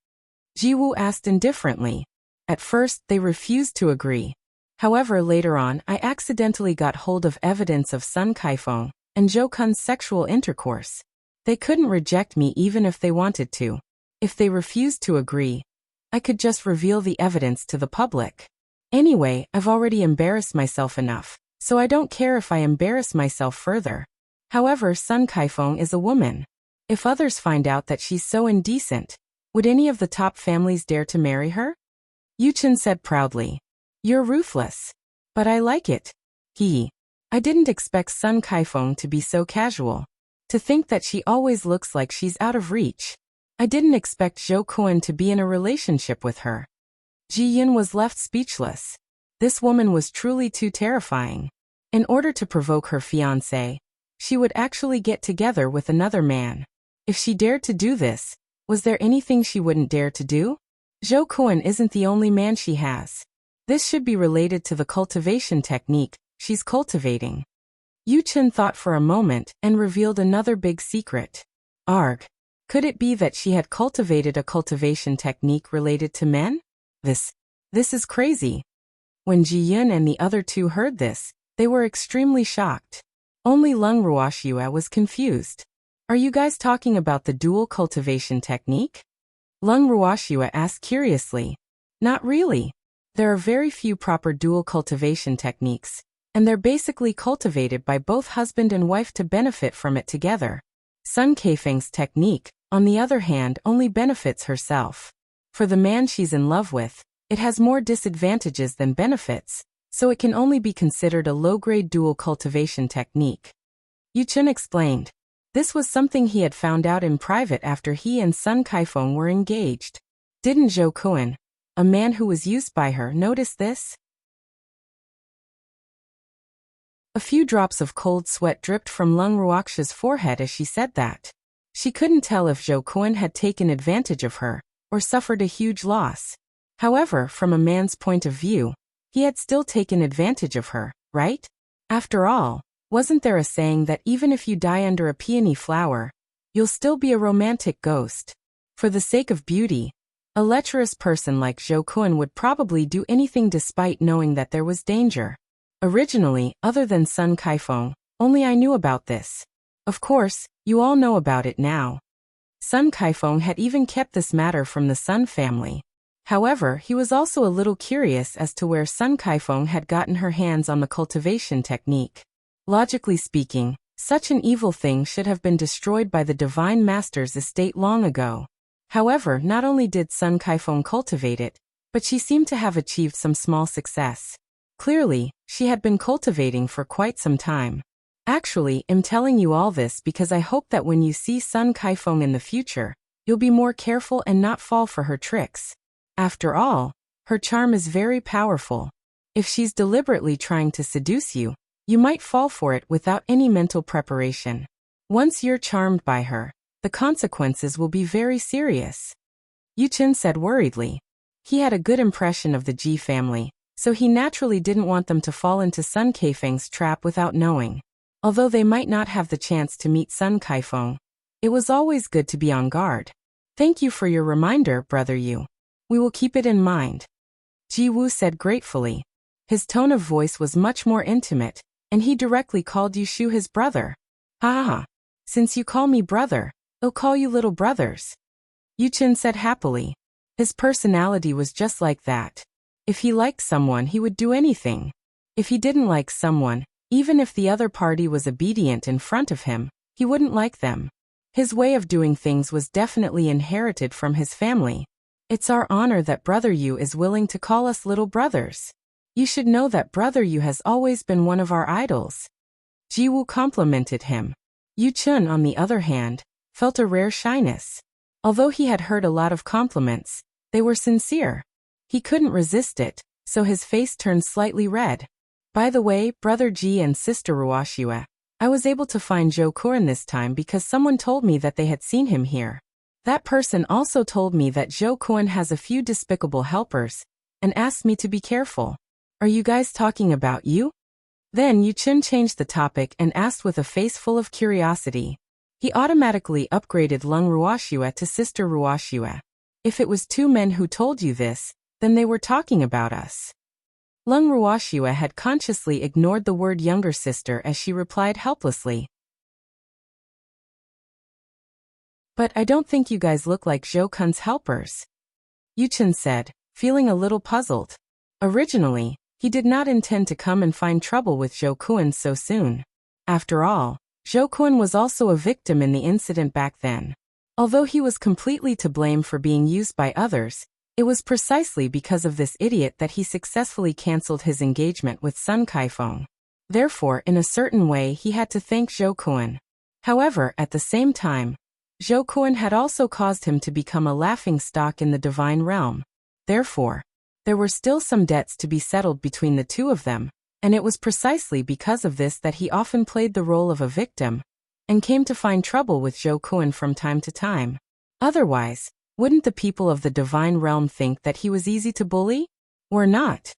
Jiwu asked indifferently. At first, they refused to agree. However, later on, I accidentally got hold of evidence of Sun Kaifeng and Zhou Kun's sexual intercourse. They couldn't reject me even if they wanted to. If they refused to agree, I could just reveal the evidence to the public. Anyway, I've already embarrassed myself enough, so I don't care if I embarrass myself further. However, Sun Kaifeng is a woman. If others find out that she's so indecent, would any of the top families dare to marry her? Yu Chen said proudly. You're ruthless. But I like it. I didn't expect Sun Kaifeng to be so casual. To think that she always looks like she's out of reach. I didn't expect Zhou Kun to be in a relationship with her. Ji Yun was left speechless. This woman was truly too terrifying. In order to provoke her fiancé, she would actually get together with another man. If she dared to do this, was there anything she wouldn't dare to do? Zhou Kun isn't the only man she has. This should be related to the cultivation technique she's cultivating. Yu Chen thought for a moment and revealed another big secret. Arg. Could it be that she had cultivated a cultivation technique related to men? This is crazy. When Ji Yun and the other two heard this, they were extremely shocked. Only Lung Ruoxue was confused. Are you guys talking about the dual cultivation technique? Lung Ruoxue asked curiously. Not really. There are very few proper dual cultivation techniques, and they're basically cultivated by both husband and wife to benefit from it together. Sun Kaifeng's technique, on the other hand, only benefits herself. For the man she's in love with, it has more disadvantages than benefits, so it can only be considered a low-grade dual cultivation technique. Yu Chen explained. This was something he had found out in private after he and Sun Kaifeng were engaged. Didn't Zhou Kun, a man who was used by her, notice this? A few drops of cold sweat dripped from Lung Ruoxue's forehead as she said that. She couldn't tell if Zhou Kun had taken advantage of her, or suffered a huge loss. However, from a man's point of view, he had still taken advantage of her, right? After all, wasn't there a saying that even if you die under a peony flower, you'll still be a romantic ghost? For the sake of beauty, a lecherous person like Zhou Kun would probably do anything despite knowing that there was danger. Originally, other than Sun Kaifeng, only I knew about this. Of course, you all know about it now. Sun Kaifeng had even kept this matter from the Sun family. However, he was also a little curious as to where Sun Kaifeng had gotten her hands on the cultivation technique. Logically speaking, such an evil thing should have been destroyed by the Divine Master's estate long ago. However, not only did Sun Kaifeng cultivate it, but she seemed to have achieved some small success. Clearly, she had been cultivating for quite some time. Actually, I'm telling you all this because I hope that when you see Sun Kaifeng in the future, you'll be more careful and not fall for her tricks. After all, her charm is very powerful. If she's deliberately trying to seduce you, you might fall for it without any mental preparation. Once you're charmed by her, the consequences will be very serious. Yu Chen said worriedly. He had a good impression of the Ji family, so he naturally didn't want them to fall into Sun Kaifeng's trap without knowing. Although they might not have the chance to meet Sun Kaifeng, it was always good to be on guard. Thank you for your reminder, Brother Yu. We will keep it in mind. Ji Wu said gratefully. His tone of voice was much more intimate, and he directly called Yu Shu his brother. Ha! Since you call me brother, I'll call you little brothers. Yu Chen said happily. His personality was just like that. If he liked someone, he would do anything. If he didn't like someone, even if the other party was obedient in front of him, he wouldn't like them. His way of doing things was definitely inherited from his family. It's our honor that Brother Yu is willing to call us little brothers. You should know that Brother Yu has always been one of our idols. Ji Wu complimented him. Yu Chen, on the other hand, felt a rare shyness. Although he had heard a lot of compliments, they were sincere. He couldn't resist it, so his face turned slightly red. By the way, Brother Ji and Sister Ruoxia, I was able to find Zhou Kuren this time because someone told me that they had seen him here. That person also told me that Zhou Kuren has a few despicable helpers, and asked me to be careful. Are you guys talking about you? Then Yu Chen changed the topic and asked with a face full of curiosity. He automatically upgraded Lung Ruoxia to Sister Ruoxia. If it was two men who told you this, then they were talking about us. Lung Ruoxia had consciously ignored the word younger sister as she replied helplessly. But I don't think you guys look like Zhou Kun's helpers. Yu Chen said, feeling a little puzzled. Originally, he did not intend to come and find trouble with Zhou Kun so soon. After all, Zhou Kun was also a victim in the incident back then. Although he was completely to blame for being used by others, it was precisely because of this idiot that he successfully cancelled his engagement with Sun Kaifeng. Therefore, in a certain way, he had to thank Zhou Kun. However, at the same time, Zhou Kun had also caused him to become a laughingstock in the divine realm. Therefore, there were still some debts to be settled between the two of them, and it was precisely because of this that he often played the role of a victim, and came to find trouble with Zhou Kun from time to time. Otherwise, wouldn't the people of the divine realm think that he was easy to bully? Or not?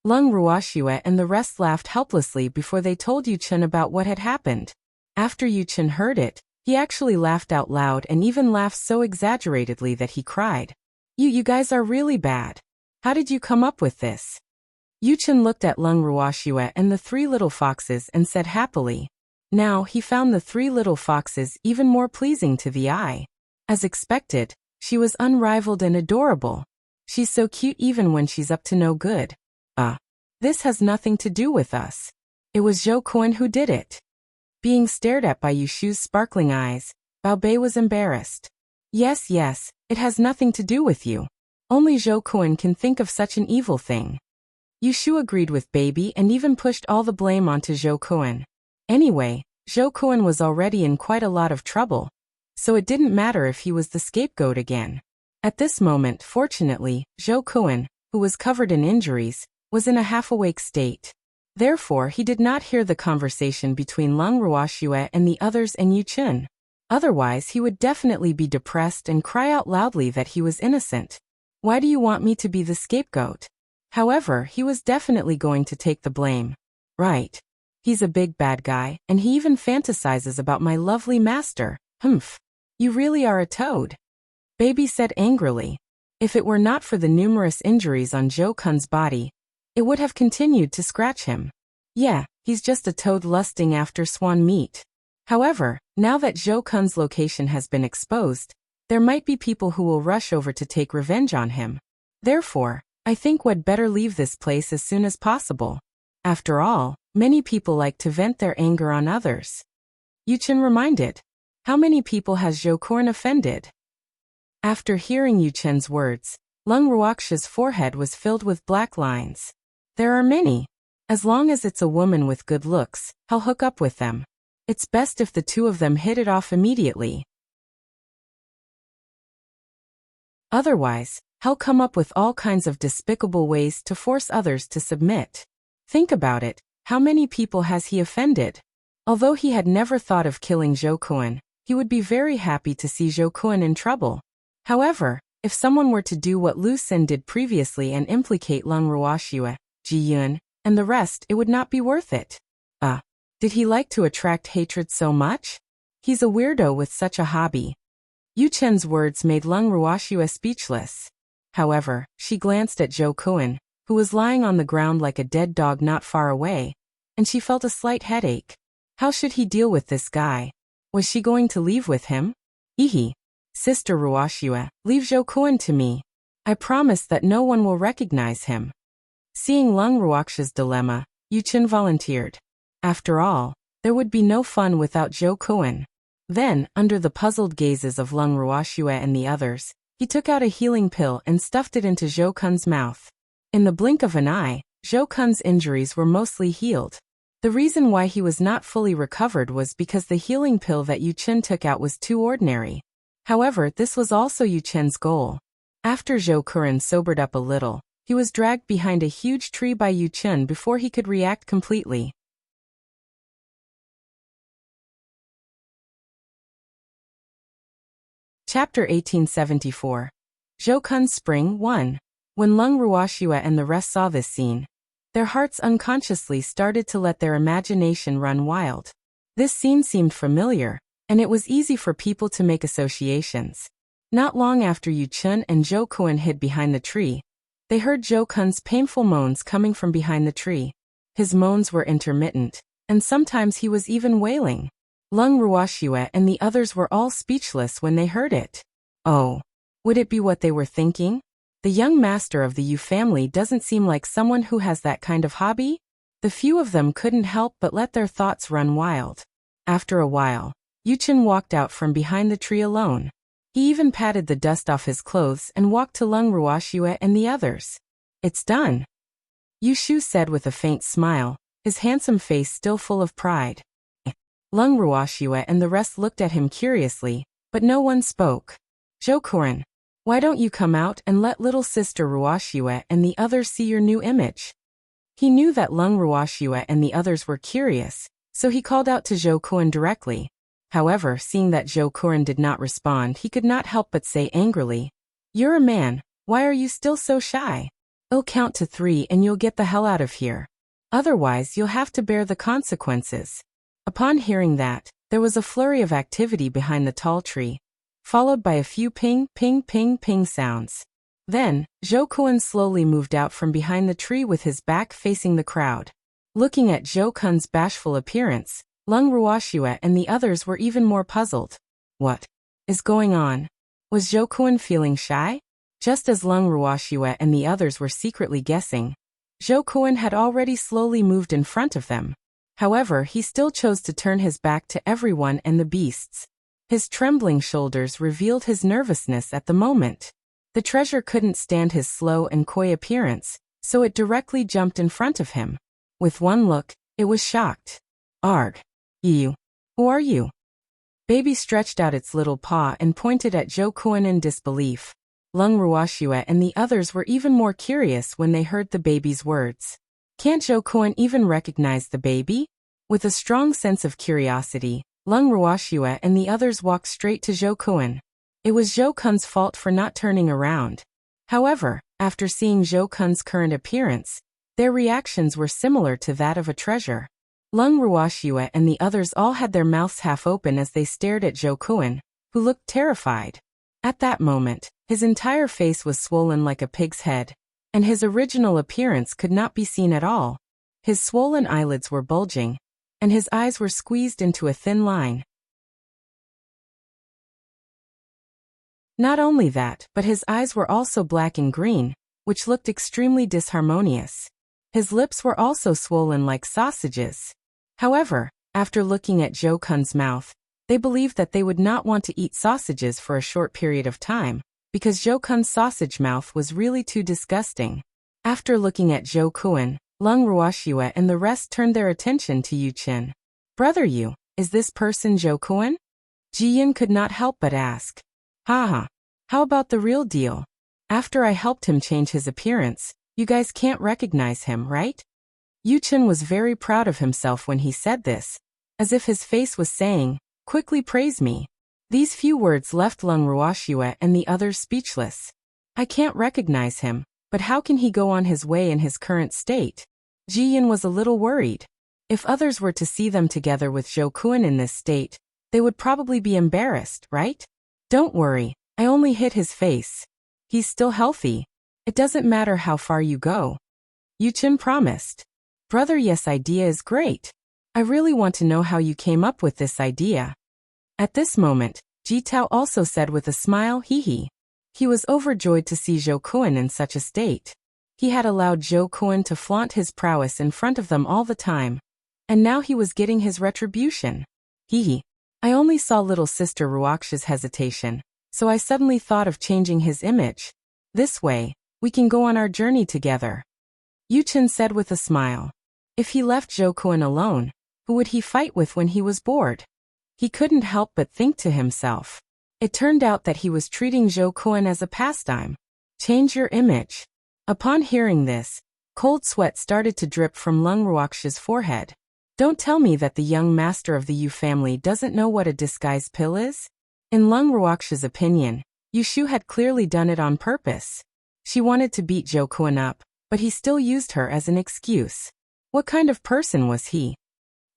Lung Ruoxia and the rest laughed helplessly before they told Yu Chen about what had happened. After Yu Chen heard it, he actually laughed out loud and even laughed so exaggeratedly that he cried. You guys are really bad. How did you come up with this? Yu Chen looked at Lung Ruoxia and the three little foxes and said happily. Now, he found the three little foxes even more pleasing to the eye. As expected, she was unrivaled and adorable. She's so cute even when she's up to no good. This has nothing to do with us. It was Zhou Kun who did it. Being stared at by Yu Shu's sparkling eyes, Bao Bei was embarrassed. Yes, it has nothing to do with you. Only Zhou Kun can think of such an evil thing. Yu Shu agreed with Baby and even pushed all the blame onto Zhou Kun. Anyway, Zhou Kun was already in quite a lot of trouble, so it didn't matter if he was the scapegoat again. At this moment, fortunately, Zhou Kun, who was covered in injuries, was in a half-awake state. Therefore, he did not hear the conversation between Lung Ruoxia and the others and Yu Chen. Otherwise, he would definitely be depressed and cry out loudly that he was innocent. Why do you want me to be the scapegoat? However, he was definitely going to take the blame. Right. He's a big bad guy, and he even fantasizes about my lovely master. Humph. You really are a toad. Baby said angrily. If it were not for the numerous injuries on Zhou Kun's body, it would have continued to scratch him. Yeah, he's just a toad lusting after swan meat. However, now that Zhou Kun's location has been exposed, there might be people who will rush over to take revenge on him. Therefore, I think we'd better leave this place as soon as possible. After all, many people like to vent their anger on others. Yuchen reminded. How many people has Zhou Kuan offended? After hearing Yuchen's words, Lung Ruoxia's forehead was filled with black lines. There are many. As long as it's a woman with good looks, I'll hook up with them. It's best if the two of them hit it off immediately. Otherwise, he'll come up with all kinds of despicable ways to force others to submit. Think about it, how many people has he offended? Although he had never thought of killing Zhou Kuan, he would be very happy to see Zhou Kuan in trouble. However, if someone were to do what Lu Xin did previously and implicate Lung Ruoxia, Ji Yun, and the rest, it would not be worth it. Did he like to attract hatred so much? He's a weirdo with such a hobby. Yu Chen's words made Lung Ruoxia speechless. However, she glanced at Zhou Kuan, who was lying on the ground like a dead dog not far away, and she felt a slight headache. How should he deal with this guy? Was she going to leave with him? Ehe. Sister Ruoxia, leave Zhou Kuan to me. I promise that no one will recognize him. Seeing Lung Ruoxia's dilemma, Yu Chen volunteered. After all, there would be no fun without Zhou Kuan. Then, under the puzzled gazes of Lung Ruoxia and the others, he took out a healing pill and stuffed it into Zhou Kun's mouth. In the blink of an eye, Zhou Kun's injuries were mostly healed. The reason why he was not fully recovered was because the healing pill that Yu Chen took out was too ordinary. However, this was also Yu Chen's goal. After Zhou Kuan sobered up a little, he was dragged behind a huge tree by Yu Chen before he could react completely. Chapter 1874. Zhou Kun's Spring 1. When Lung Ruoxia and the rest saw this scene, their hearts unconsciously started to let their imagination run wild. This scene seemed familiar, and it was easy for people to make associations. Not long after Yu Chen and Zhou Kuan hid behind the tree, they heard Zhou Kun's painful moans coming from behind the tree. His moans were intermittent, and sometimes he was even wailing. Lung Ruoxia and the others were all speechless when they heard it. Oh, would it be what they were thinking? The young master of the Yu family doesn't seem like someone who has that kind of hobby. The few of them couldn't help but let their thoughts run wild. After a while, Yu Chen walked out from behind the tree alone. He even patted the dust off his clothes and walked to Lung Ruoxia and the others. It's done, Yu Shu said with a faint smile, his handsome face still full of pride. Lung Ruoxia and the rest looked at him curiously, but no one spoke. Zhou Kuan, why don't you come out and let little sister Ruoxia and the others see your new image? He knew that Lung Ruoxia and the others were curious, so he called out to Zhou Kuan directly. However, seeing that Zhou Kuan did not respond, he could not help but say angrily, "You're a man, why are you still so shy? I'll count to 3 and you'll get the hell out of here. Otherwise you'll have to bear the consequences." Upon hearing that, there was a flurry of activity behind the tall tree, followed by a few ping, ping, ping, ping sounds. Then, Zhou Kuan slowly moved out from behind the tree with his back facing the crowd. Looking at Zhou Kun's bashful appearance, Lung Ruoxia and the others were even more puzzled. What is going on? Was Zhou Kuan feeling shy? Just as Lung Ruoxia and the others were secretly guessing, Zhou Kuan had already slowly moved in front of them. However, he still chose to turn his back to everyone and the beasts. His trembling shoulders revealed his nervousness at the moment. The treasure couldn't stand his slow and coy appearance, so it directly jumped in front of him. With one look, it was shocked. Arg. You. Who are you? Baby stretched out its little paw and pointed at Zhou Kuan in disbelief. Lung Ruoxia and the others were even more curious when they heard the baby's words. Can't Zhou Kuan even recognize the baby? With a strong sense of curiosity, Lung Ruoxia and the others walked straight to Zhou Kuan. It was Zhou Kun's fault for not turning around. However, after seeing Zhou Kun's current appearance, their reactions were similar to that of a treasure. Lung Ruoxia and the others all had their mouths half open as they stared at Zhou Kuan, who looked terrified. At that moment, his entire face was swollen like a pig's head, and his original appearance could not be seen at all. His swollen eyelids were bulging, and his eyes were squeezed into a thin line. Not only that, but his eyes were also black and green, which looked extremely disharmonious. His lips were also swollen like sausages. However, after looking at Zhou Kun's mouth, they believed that they would not want to eat sausages for a short period of time, because Zhou Kun's sausage mouth was really too disgusting. After looking at Zhou Kun, Lung Ruoxue and the rest turned their attention to Yu Qin. Brother Yu, is this person Zhou Kun? Ji Yin could not help but ask. Haha. How about the real deal? After I helped him change his appearance, you guys can't recognize him, right? Yu Qin was very proud of himself when he said this, as if his face was saying, quickly praise me. These few words left Lung Ruoxue and the others speechless. I can't recognize him, but how can he go on his way in his current state? Ji Yin was a little worried. If others were to see them together with Zhou Kun in this state, they would probably be embarrassed, right? Don't worry, I only hit his face. He's still healthy. It doesn't matter how far you go. Yu Qin promised. Brother, yes, idea is great. I really want to know how you came up with this idea. At this moment, Ji Tao also said with a smile, hee. He was overjoyed to see Zhou Kun in such a state. He had allowed Zhou Kun to flaunt his prowess in front of them all the time, and now he was getting his retribution. Hee. I only saw little sister Ruoxia's hesitation, so I suddenly thought of changing his image. This way, we can go on our journey together. Yu Qin said with a smile. If he left Zhou Kun alone, who would he fight with when he was bored? He couldn't help but think to himself. It turned out that he was treating Zhou Kun as a pastime. Change your image. Upon hearing this, cold sweat started to drip from Lung Ruoxia's forehead. Don't tell me that the young master of the Yu family doesn't know what a disguise pill is? In Lung Ruoxia's opinion, Yu Shu had clearly done it on purpose. She wanted to beat Zhou Kun up, but he still used her as an excuse. What kind of person was he?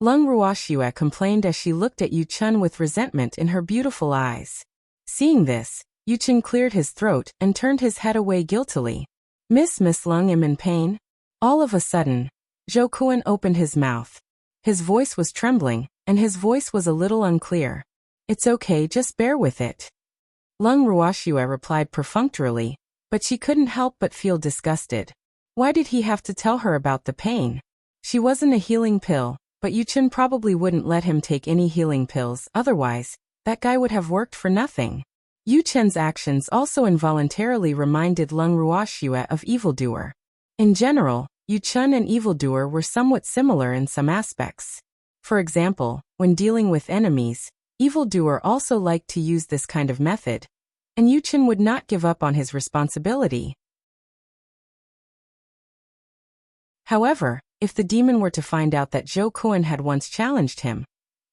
Lung Ruoxue complained as she looked at Yu Qin with resentment in her beautiful eyes. Seeing this, Yu Qin cleared his throat and turned his head away guiltily. Miss Lung, am in pain? All of a sudden, Zhou Kun opened his mouth. His voice was trembling, and his voice was a little unclear. It's okay, just bear with it. Lung Ruoxue replied perfunctorily, but she couldn't help but feel disgusted. Why did he have to tell her about the pain? She wasn't a healing pill, but Yu Qin probably wouldn't let him take any healing pills, otherwise, that guy would have worked for nothing. Yu Qin's actions also involuntarily reminded Lung Ruoxue of evildoer. In general, Yu Qin and evildoer were somewhat similar in some aspects. For example, when dealing with enemies, evildoer also liked to use this kind of method, and Yu Qin would not give up on his responsibility. However, if the demon were to find out that Zhou Kun had once challenged him,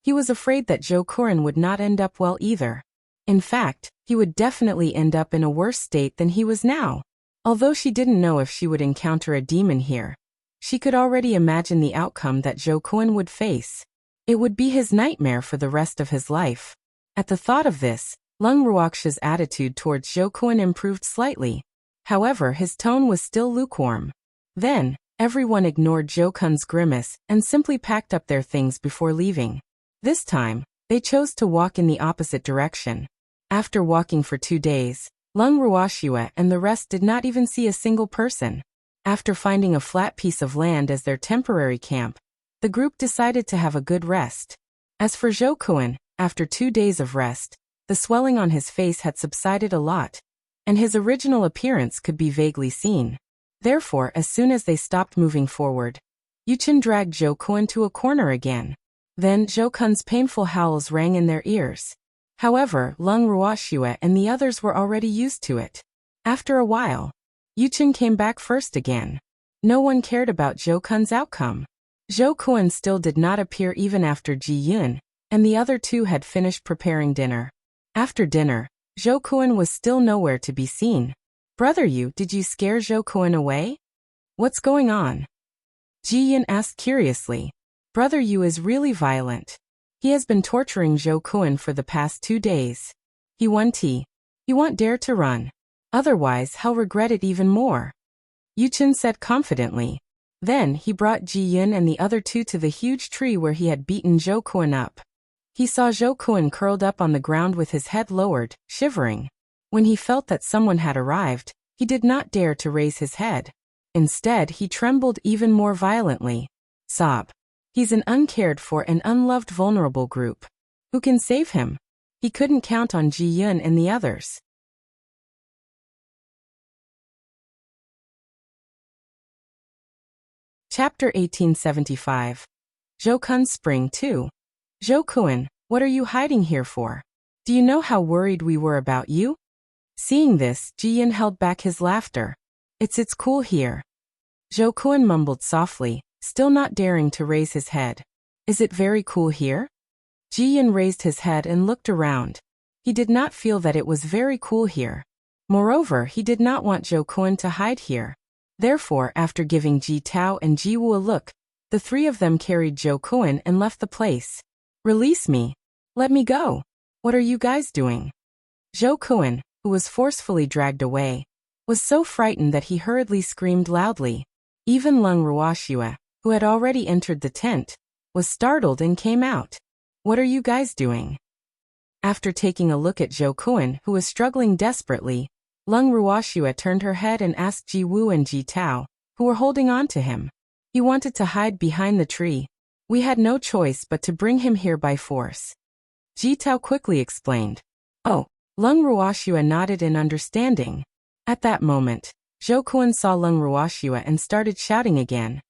he was afraid that Zhou Kun would not end up well either. In fact, he would definitely end up in a worse state than he was now. Although she didn't know if she would encounter a demon here, she could already imagine the outcome that Zhou Kun would face. It would be his nightmare for the rest of his life. At the thought of this, Lung Ruoxia's attitude towards Zhou Kun improved slightly. However, his tone was still lukewarm. Then, everyone ignored Zhou Kun's grimace and simply packed up their things before leaving. This time, they chose to walk in the opposite direction. After walking for 2 days, Lung Ruoxue and the rest did not even see a single person. After finding a flat piece of land as their temporary camp, the group decided to have a good rest. As for Zhou Kun, after 2 days of rest, the swelling on his face had subsided a lot, and his original appearance could be vaguely seen. Therefore, as soon as they stopped moving forward, Yu Qin dragged Zhou Kun to a corner again. Then Zhou Kun's painful howls rang in their ears. However, Lung Ruoxue and the others were already used to it. After a while, Yu Qin came back first again. No one cared about Zhou Kun's outcome. Zhou Kun still did not appear even after Ji Yun, and the other two had finished preparing dinner. After dinner, Zhou Kun was still nowhere to be seen. Brother Yu, did you scare Zhou Kun away? What's going on? Ji Yun asked curiously. Brother Yu is really violent. He has been torturing Zhou Kun for the past 2 days. He won't dare to run. Otherwise, he'll regret it even more. Yu Qin said confidently. Then he brought Ji Yun and the other two to the huge tree where he had beaten Zhou Kun up. He saw Zhou Kun curled up on the ground with his head lowered, shivering. When he felt that someone had arrived, He did not dare to raise his head. Instead, he trembled even more violently. Sob. He's an uncared for and unloved vulnerable group. Who can save him? He couldn't count on Ji Yun and the others. Chapter 1875. Zhou Kun's Spring 2. Zhou Kun, what are you hiding here for? Do you know how worried we were about you? Seeing this, Ji Yun held back his laughter. It's cool here. Zhou Kun mumbled softly, still not daring to raise his head. Is it very cool here? Ji Yun raised his head and looked around. He did not feel that it was very cool here. Moreover, he did not want Zhou Kun to hide here. Therefore, after giving Ji Tao and Ji Wu a look, the three of them carried Zhou Kun and left the place. Release me. Let me go. What are you guys doing? Zhou Kun, who was forcefully dragged away, was so frightened that he hurriedly screamed loudly. Even Lung Ruoxue, who had already entered the tent, was startled and came out. What are you guys doing? After taking a look at Zhou Kun, who was struggling desperately, Lung Ruoxue turned her head and asked Ji Wu and Ji Tao, who were holding on to him. He wanted to hide behind the tree. We had no choice but to bring him here by force. Ji Tao quickly explained. Oh, Lung Ruoxue nodded in understanding. At that moment, Zhou Kun saw Lung Ruoxue and started shouting again.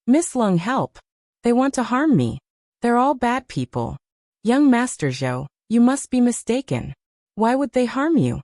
Miss Lung, help! They want to harm me. They're all bad people. Young Master Zhou, you must be mistaken. Why would they harm you?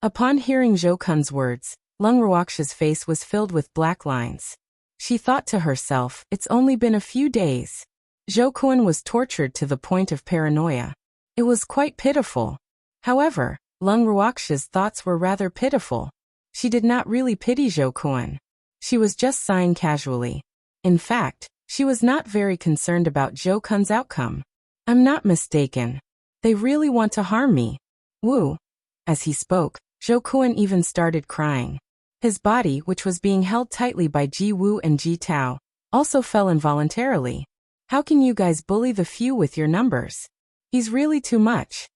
Upon hearing Zhou Kun's words, Lung Ruoxue's face was filled with black lines. She thought to herself, it's only been a few days. Zhou Kun was tortured to the point of paranoia. It was quite pitiful. However, Lung Ruoxue's thoughts were rather pitiful. She did not really pity Zhou Kun. She was just sighing casually. In fact, she was not very concerned about Zhou Kun's outcome. I'm not mistaken. They really want to harm me. Woo. As he spoke, Zhou Kun even started crying. His body, which was being held tightly by Ji Wu and Ji Tao, also fell involuntarily. How can you guys bully the few with your numbers? He's really too much.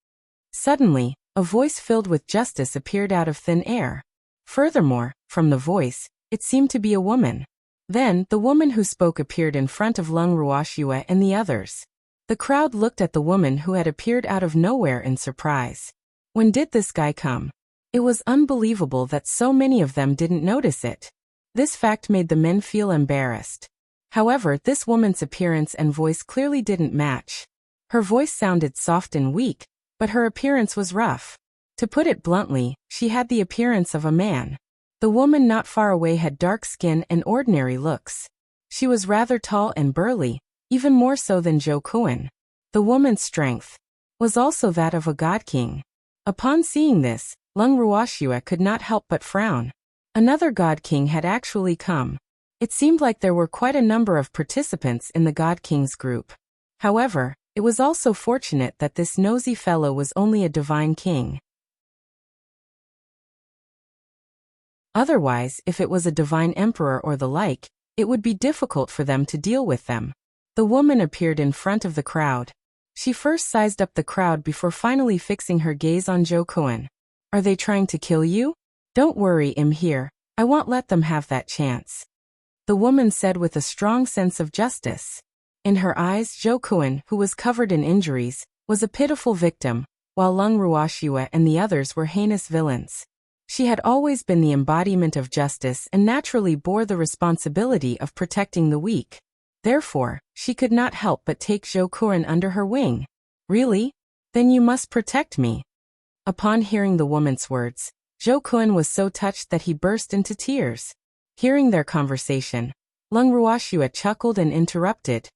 Suddenly, a voice filled with justice appeared out of thin air. Furthermore, from the voice, it seemed to be a woman. Then, the woman who spoke appeared in front of Lung Ruoxue and the others. The crowd looked at the woman who had appeared out of nowhere in surprise. When did this guy come? It was unbelievable that so many of them didn't notice it. This fact made the men feel embarrassed. However, this woman's appearance and voice clearly didn't match. Her voice sounded soft and weak, but her appearance was rough. To put it bluntly, she had the appearance of a man. The woman not far away had dark skin and ordinary looks. She was rather tall and burly, even more so than Zhou Kun. The woman's strength was also that of a god king. Upon seeing this, Lung Ruoxue could not help but frown. Another god king had actually come. It seemed like there were quite a number of participants in the god king's group. However, it was also fortunate that this nosy fellow was only a divine king. Otherwise, if it was a divine emperor or the like, it would be difficult for them to deal with them. The woman appeared in front of the crowd. She first sized up the crowd before finally fixing her gaze on Zhou Kun. Are they trying to kill you? Don't worry, I'm here. I won't let them have that chance. The woman said with a strong sense of justice. In her eyes, Zhou Kun, who was covered in injuries, was a pitiful victim, while Lung Ruoxue and the others were heinous villains. She had always been the embodiment of justice and naturally bore the responsibility of protecting the weak. Therefore, she could not help but take Zhou Kun under her wing. Really? Then you must protect me. Upon hearing the woman's words, Zhou Kun was so touched that he burst into tears. Hearing their conversation, Lung Ruoxue chuckled and interrupted.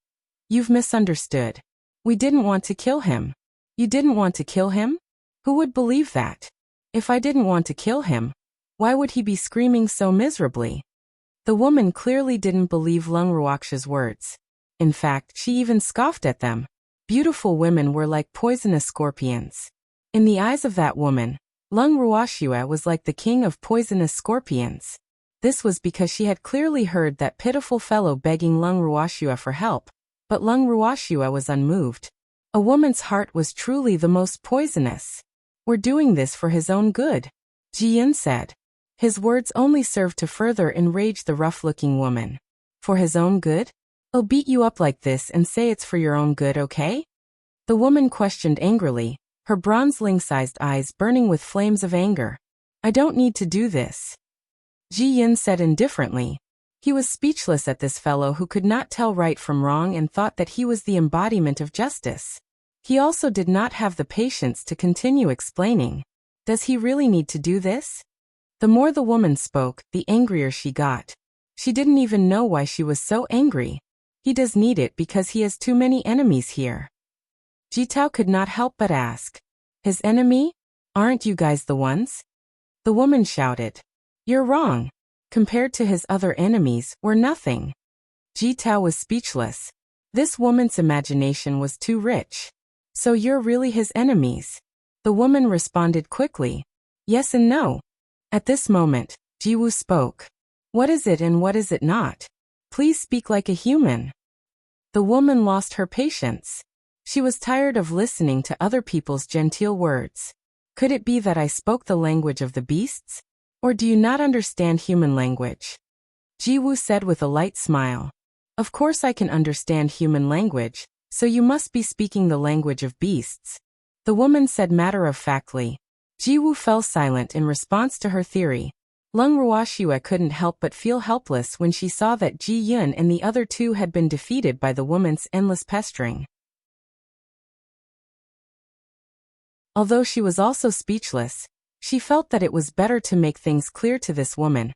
You've misunderstood. We didn't want to kill him. You didn't want to kill him? Who would believe that? If I didn't want to kill him, why would he be screaming so miserably? The woman clearly didn't believe Lung Ruoxue's words. In fact, she even scoffed at them. Beautiful women were like poisonous scorpions. In the eyes of that woman, Lung Ruoxue was like the king of poisonous scorpions. This was because she had clearly heard that pitiful fellow begging Lung Ruoxue for help, but Lung Ruoxue was unmoved. A woman's heart was truly the most poisonous. We're doing this for his own good, Ji Yun said. His words only served to further enrage the rough-looking woman. For his own good? I'll beat you up like this and say it's for your own good, okay? The woman questioned angrily, her bronze-ling-sized eyes burning with flames of anger. I don't need to do this. Ji Yin said indifferently. He was speechless at this fellow who could not tell right from wrong and thought that he was the embodiment of justice. He also did not have the patience to continue explaining. Does he really need to do this? The more the woman spoke, the angrier she got. She didn't even know why she was so angry. He does need it because he has too many enemies here. Jitao could not help but ask. His enemy? Aren't you guys the ones? The woman shouted. You're wrong. Compared to his other enemies, we're nothing. Jitao was speechless. This woman's imagination was too rich. So you're really his enemies? The woman responded quickly. Yes and no. At this moment, Jiwu spoke. What is it and what is it not? Please speak like a human. The woman lost her patience. She was tired of listening to other people's genteel words. Could it be that I spoke the language of the beasts? Or do you not understand human language? Jiwu said with a light smile. Of course I can understand human language, so you must be speaking the language of beasts. The woman said matter-of-factly. Jiwu fell silent in response to her theory. Lung Ruoxue couldn't help but feel helpless when she saw that Ji Yun and the other two had been defeated by the woman's endless pestering. Although she was also speechless, she felt that it was better to make things clear to this woman,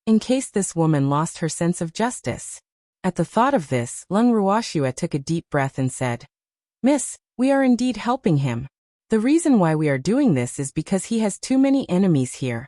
in case this woman lost her sense of justice. At the thought of this, Lung Ruoxue took a deep breath and said, Miss, we are indeed helping him. The reason why we are doing this is because he has too many enemies here,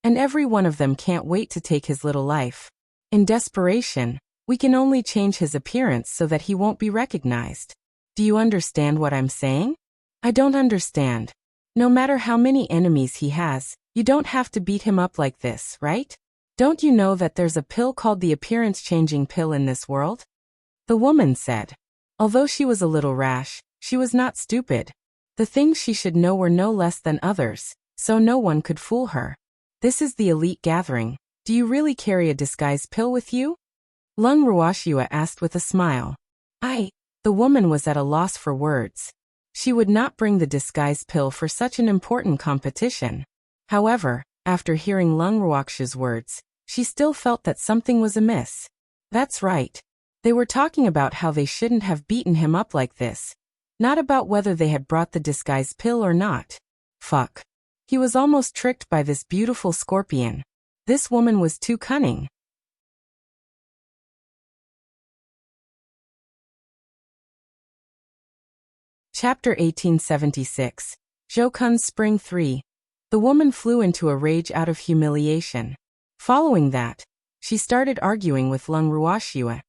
and every one of them can't wait to take his little life. In desperation, we can only change his appearance so that he won't be recognized. Do you understand what I'm saying? I don't understand. No matter how many enemies he has, you don't have to beat him up like this, right? Don't you know that there's a pill called the appearance-changing pill in this world? The woman said. Although she was a little rash, she was not stupid. The things she should know were no less than others, so no one could fool her. This is the elite gathering. Do you really carry a disguise pill with you? Lung Ruoxue asked with a smile. The woman was at a loss for words. She would not bring the disguise pill for such an important competition. However, after hearing Lung Ruoxue's words, she still felt that something was amiss. That's right. They were talking about how they shouldn't have beaten him up like this. Not about whether they had brought the disguise pill or not. Fuck. He was almost tricked by this beautiful scorpion. This woman was too cunning. Chapter 1876. Zhou Spring 3. The woman flew into a rage out of humiliation. Following that, she started arguing with Lung Ruoxue.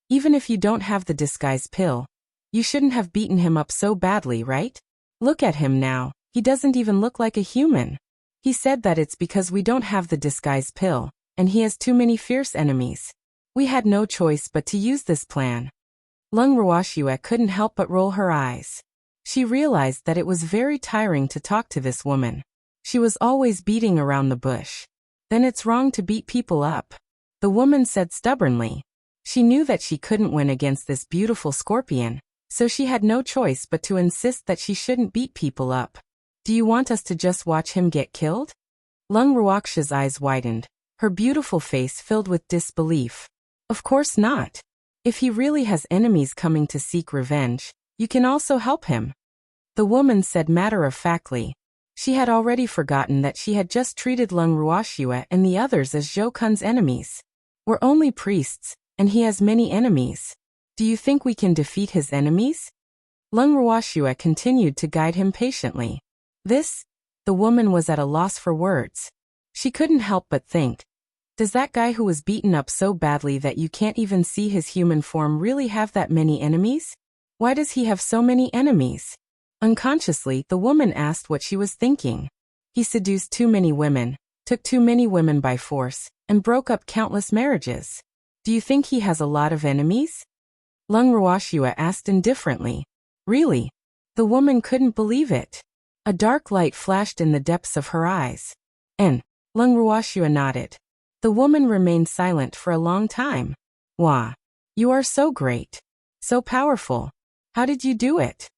Even if you don't have the disguise pill, you shouldn't have beaten him up so badly, right? Look at him now, he doesn't even look like a human. He said that it's because we don't have the disguise pill, and he has too many fierce enemies. We had no choice but to use this plan. Lung Ruoxue couldn't help but roll her eyes. She realized that it was very tiring to talk to this woman. She was always beating around the bush. Then it's wrong to beat people up. The woman said stubbornly. She knew that she couldn't win against this beautiful scorpion, so she had no choice but to insist that she shouldn't beat people up. Do you want us to just watch him get killed? Lung Ruoxue's eyes widened, her beautiful face filled with disbelief. Of course not. If he really has enemies coming to seek revenge, you can also help him. The woman said matter-of-factly. She had already forgotten that she had just treated Lung Ruoxue and the others as Zhou enemies. We're only priests, and he has many enemies. Do you think we can defeat his enemies? Lung Ruoxue continued to guide him patiently. The woman was at a loss for words. She couldn't help but think. Does that guy who was beaten up so badly that you can't even see his human form really have that many enemies? Why does he have so many enemies? Unconsciously, the woman asked what she was thinking. He seduced too many women, took too many women by force, and broke up countless marriages. Do you think he has a lot of enemies? Lung Ruoxue asked indifferently. Really? The woman couldn't believe it. A dark light flashed in the depths of her eyes. And Lung Ruoxua nodded. The woman remained silent for a long time. Wah. You are so great. So powerful. How did you do it?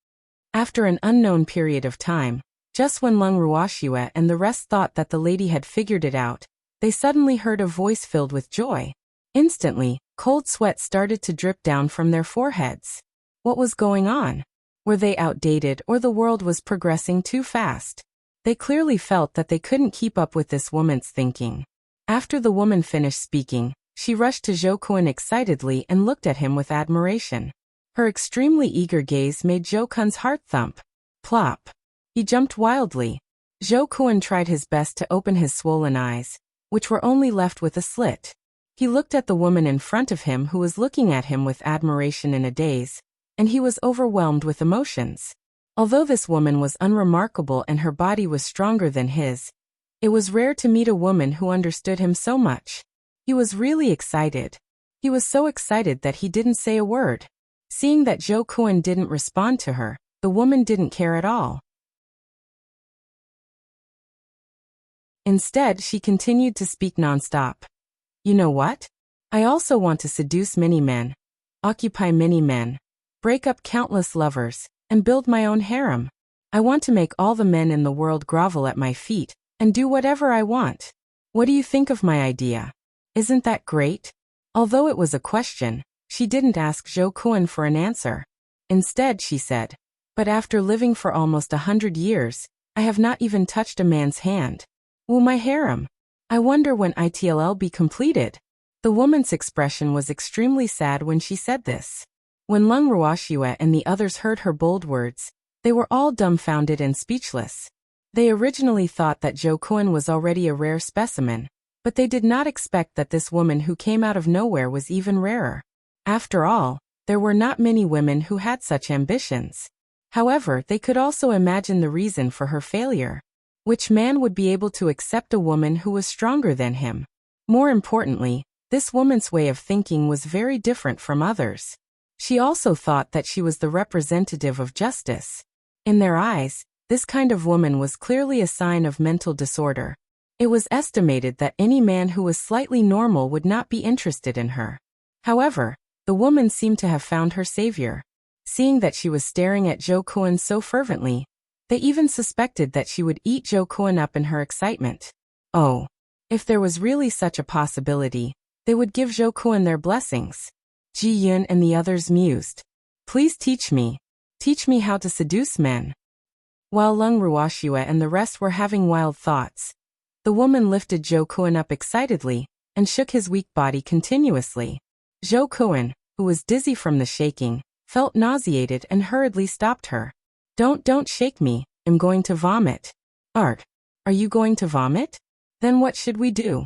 After an unknown period of time, just when Lung Ruoxua and the rest thought that the lady had figured it out, they suddenly heard a voice filled with joy. Instantly, cold sweat started to drip down from their foreheads. What was going on? Were they outdated or the world was progressing too fast? They clearly felt that they couldn't keep up with this woman's thinking. After the woman finished speaking, she rushed to Zhou Kun excitedly and looked at him with admiration. Her extremely eager gaze made Zhou Kun's heart thump. Plop. He jumped wildly. Zhou Kun tried his best to open his swollen eyes, which were only left with a slit. He looked at the woman in front of him who was looking at him with admiration in a daze, and he was overwhelmed with emotions. Although this woman was unremarkable and her body was stronger than his, it was rare to meet a woman who understood him so much. He was really excited. He was so excited that he didn't say a word. Seeing that Zhou Kun didn't respond to her, the woman didn't care at all. Instead, she continued to speak nonstop. You know what? I also want to seduce many men, occupy many men, break up countless lovers, and build my own harem. I want to make all the men in the world grovel at my feet, and do whatever I want. What do you think of my idea? Isn't that great? Although it was a question, she didn't ask Zhou Kun for an answer. Instead, she said, but after living for almost 100 years, I have not even touched a man's hand. Will my harem? I wonder when it'll be completed. The woman's expression was extremely sad when she said this. When Lung Ruoxua and the others heard her bold words, they were all dumbfounded and speechless. They originally thought that Zhou Kun was already a rare specimen, but they did not expect that this woman who came out of nowhere was even rarer. After all, there were not many women who had such ambitions. However, they could also imagine the reason for her failure. Which man would be able to accept a woman who was stronger than him? More importantly, this woman's way of thinking was very different from others. She also thought that she was the representative of justice. In their eyes, this kind of woman was clearly a sign of mental disorder. It was estimated that any man who was slightly normal would not be interested in her. However, the woman seemed to have found her savior. Seeing that she was staring at Zhou Kun so fervently, they even suspected that she would eat Zhou Kun up in her excitement. Oh, if there was really such a possibility, they would give Zhou Kun their blessings. Ji Yun and the others mused. Please teach me. Teach me how to seduce men. While Lung Ruoxua and the rest were having wild thoughts, the woman lifted Zhou Kun up excitedly and shook his weak body continuously. Zhou Kun, who was dizzy from the shaking, felt nauseated and hurriedly stopped her. Don't shake me, I'm going to vomit. Are you going to vomit? Then what should we do?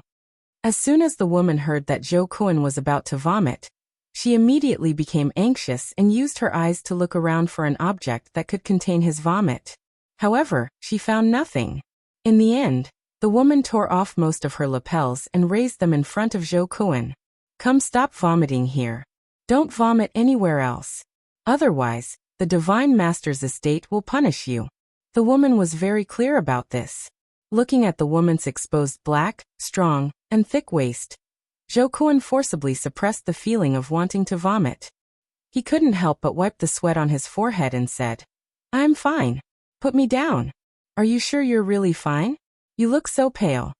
As soon as the woman heard that Zhou Kun was about to vomit, she immediately became anxious and used her eyes to look around for an object that could contain his vomit. However, she found nothing. In the end, the woman tore off most of her lapels and raised them in front of Zhou Kun. Come, stop vomiting here. Don't vomit anywhere else. Otherwise, the Divine Master's estate will punish you. The woman was very clear about this. Looking at the woman's exposed black, strong, and thick waist, Zhou Kun forcibly suppressed the feeling of wanting to vomit. He couldn't help but wipe the sweat on his forehead and said, I'm fine. Put me down. Are you sure you're really fine? You look so pale.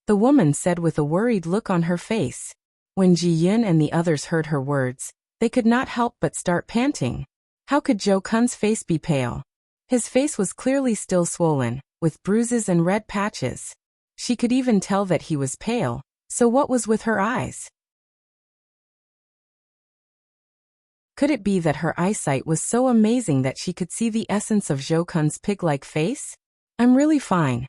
The woman said with a worried look on her face. When Ji Yun and the others heard her words, they could not help but start panting. How could Zhou Kun's face be pale? His face was clearly still swollen, with bruises and red patches. She could even tell that he was pale, so what was with her eyes? Could it be that her eyesight was so amazing that she could see the essence of Zhou Kun's pig-like face? I'm really fine.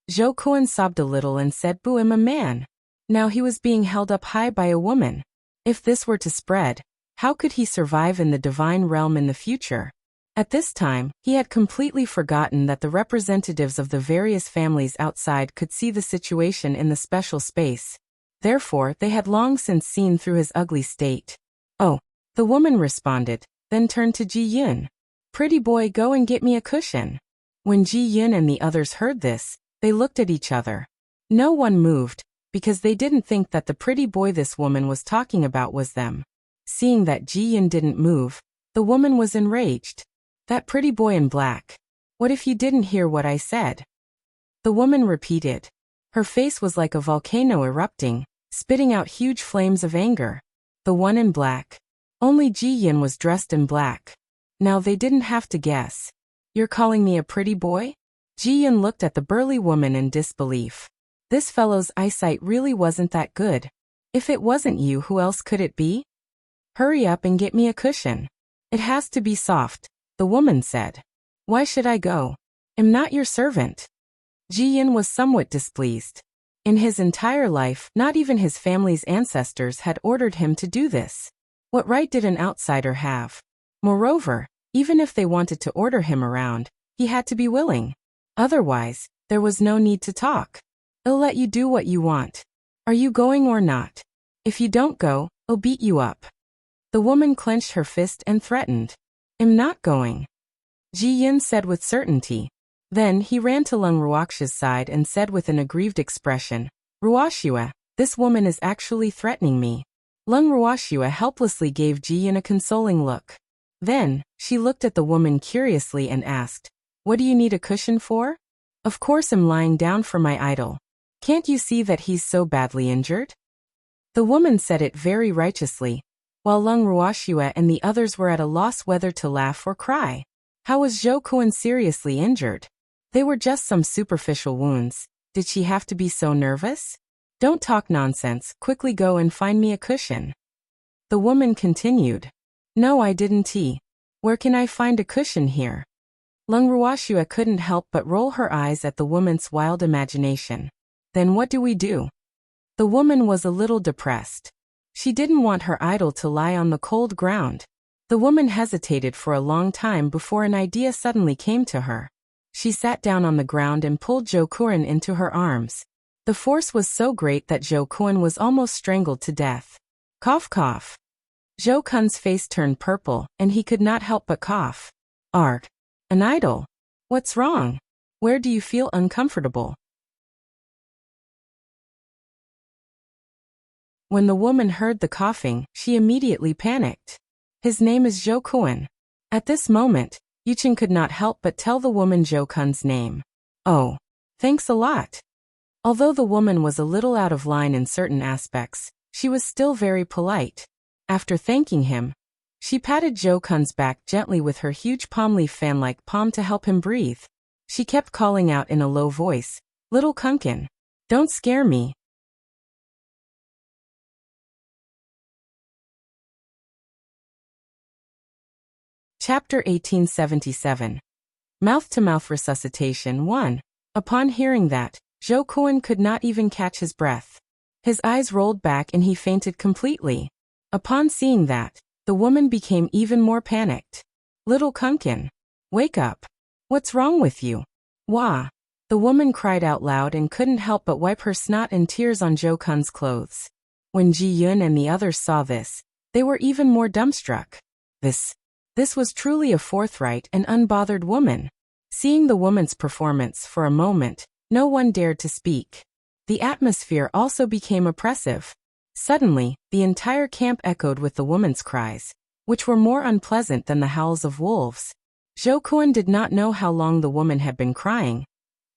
Zhou Kun sobbed a little and said, Boo, I'm a man. Now he was being held up high by a woman. If this were to spread, how could he survive in the divine realm in the future? At this time, he had completely forgotten that the representatives of the various families outside could see the situation in the special space. Therefore, they had long since seen through his ugly state. Oh, the woman responded, then turned to Ji Yun. Pretty boy, go and get me a cushion. When Ji Yun and the others heard this, they looked at each other. No one moved, because they didn't think that the pretty boy this woman was talking about was them. Seeing that Ji Yun didn't move, the woman was enraged. That pretty boy in black. What if you didn't hear what I said? The woman repeated. Her face was like a volcano erupting, spitting out huge flames of anger. The one in black. Only Ji Yun was dressed in black. Now they didn't have to guess. You're calling me a pretty boy? Ji Yun looked at the burly woman in disbelief. This fellow's eyesight really wasn't that good. If it wasn't you, who else could it be? Hurry up and get me a cushion. It has to be soft, the woman said. Why should I go? I'm not your servant. Ji Yun was somewhat displeased. In his entire life, not even his family's ancestors had ordered him to do this. What right did an outsider have? Moreover, even if they wanted to order him around, he had to be willing. Otherwise, there was no need to talk. I'll let you do what you want. Are you going or not? If you don't go, I'll beat you up. The woman clenched her fist and threatened. I'm not going. Ji Yun said with certainty. Then he ran to Lung Ruoxia's side and said with an aggrieved expression, Ruoxia, this woman is actually threatening me. Lung Ruoxia helplessly gave Ji Yun a consoling look. Then, she looked at the woman curiously and asked, What do you need a cushion for? Of course I'm lying down for my idol. Can't you see that he's so badly injured? The woman said it very righteously, while Lung Ruoxia and the others were at a loss whether to laugh or cry. How was Zhou Kuan seriously injured? They were just some superficial wounds. Did she have to be so nervous? Don't talk nonsense, quickly go and find me a cushion. The woman continued. No, I didn't. Where can I find a cushion here? Lung Ruoxia couldn't help but roll her eyes at the woman's wild imagination. Then what do we do? The woman was a little depressed. She didn't want her idol to lie on the cold ground. The woman hesitated for a long time before an idea suddenly came to her. She sat down on the ground and pulled Zhou Kuan into her arms. The force was so great that Zhou Kuan was almost strangled to death. Cough, cough. Zhou Kuan's face turned purple, and he could not help but cough. Arg. An idol. What's wrong? Where do you feel uncomfortable? When the woman heard the coughing, she immediately panicked. His name is Zhou Kuan. At this moment, Yuchen could not help but tell the woman Zhou Kuan's name. Oh, thanks a lot. Although the woman was a little out of line in certain aspects, she was still very polite. After thanking him, she patted Zhou Kuan's back gently with her huge palm leaf fan-like palm to help him breathe. She kept calling out in a low voice, Little Kunkin, don't scare me. Chapter 1877. Mouth-to-mouth resuscitation 1. Upon hearing that, Zhou Kuan could not even catch his breath. His eyes rolled back and he fainted completely. Upon seeing that, the woman became even more panicked. Little Kunkin, wake up. What's wrong with you? Wah. The woman cried out loud and couldn't help but wipe her snot and tears on Zhou Kuan's clothes. When Ji Yun and the others saw this, they were even more dumbstruck. This was truly a forthright and unbothered woman. Seeing the woman's performance for a moment, no one dared to speak. The atmosphere also became oppressive. Suddenly, the entire camp echoed with the woman's cries, which were more unpleasant than the howls of wolves. Zhou Kuan did not know how long the woman had been crying,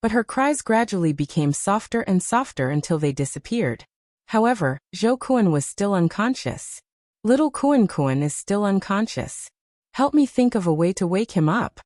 but her cries gradually became softer and softer until they disappeared. However, Zhou Kuan was still unconscious. Little Kuan is still unconscious. Help me think of a way to wake him up.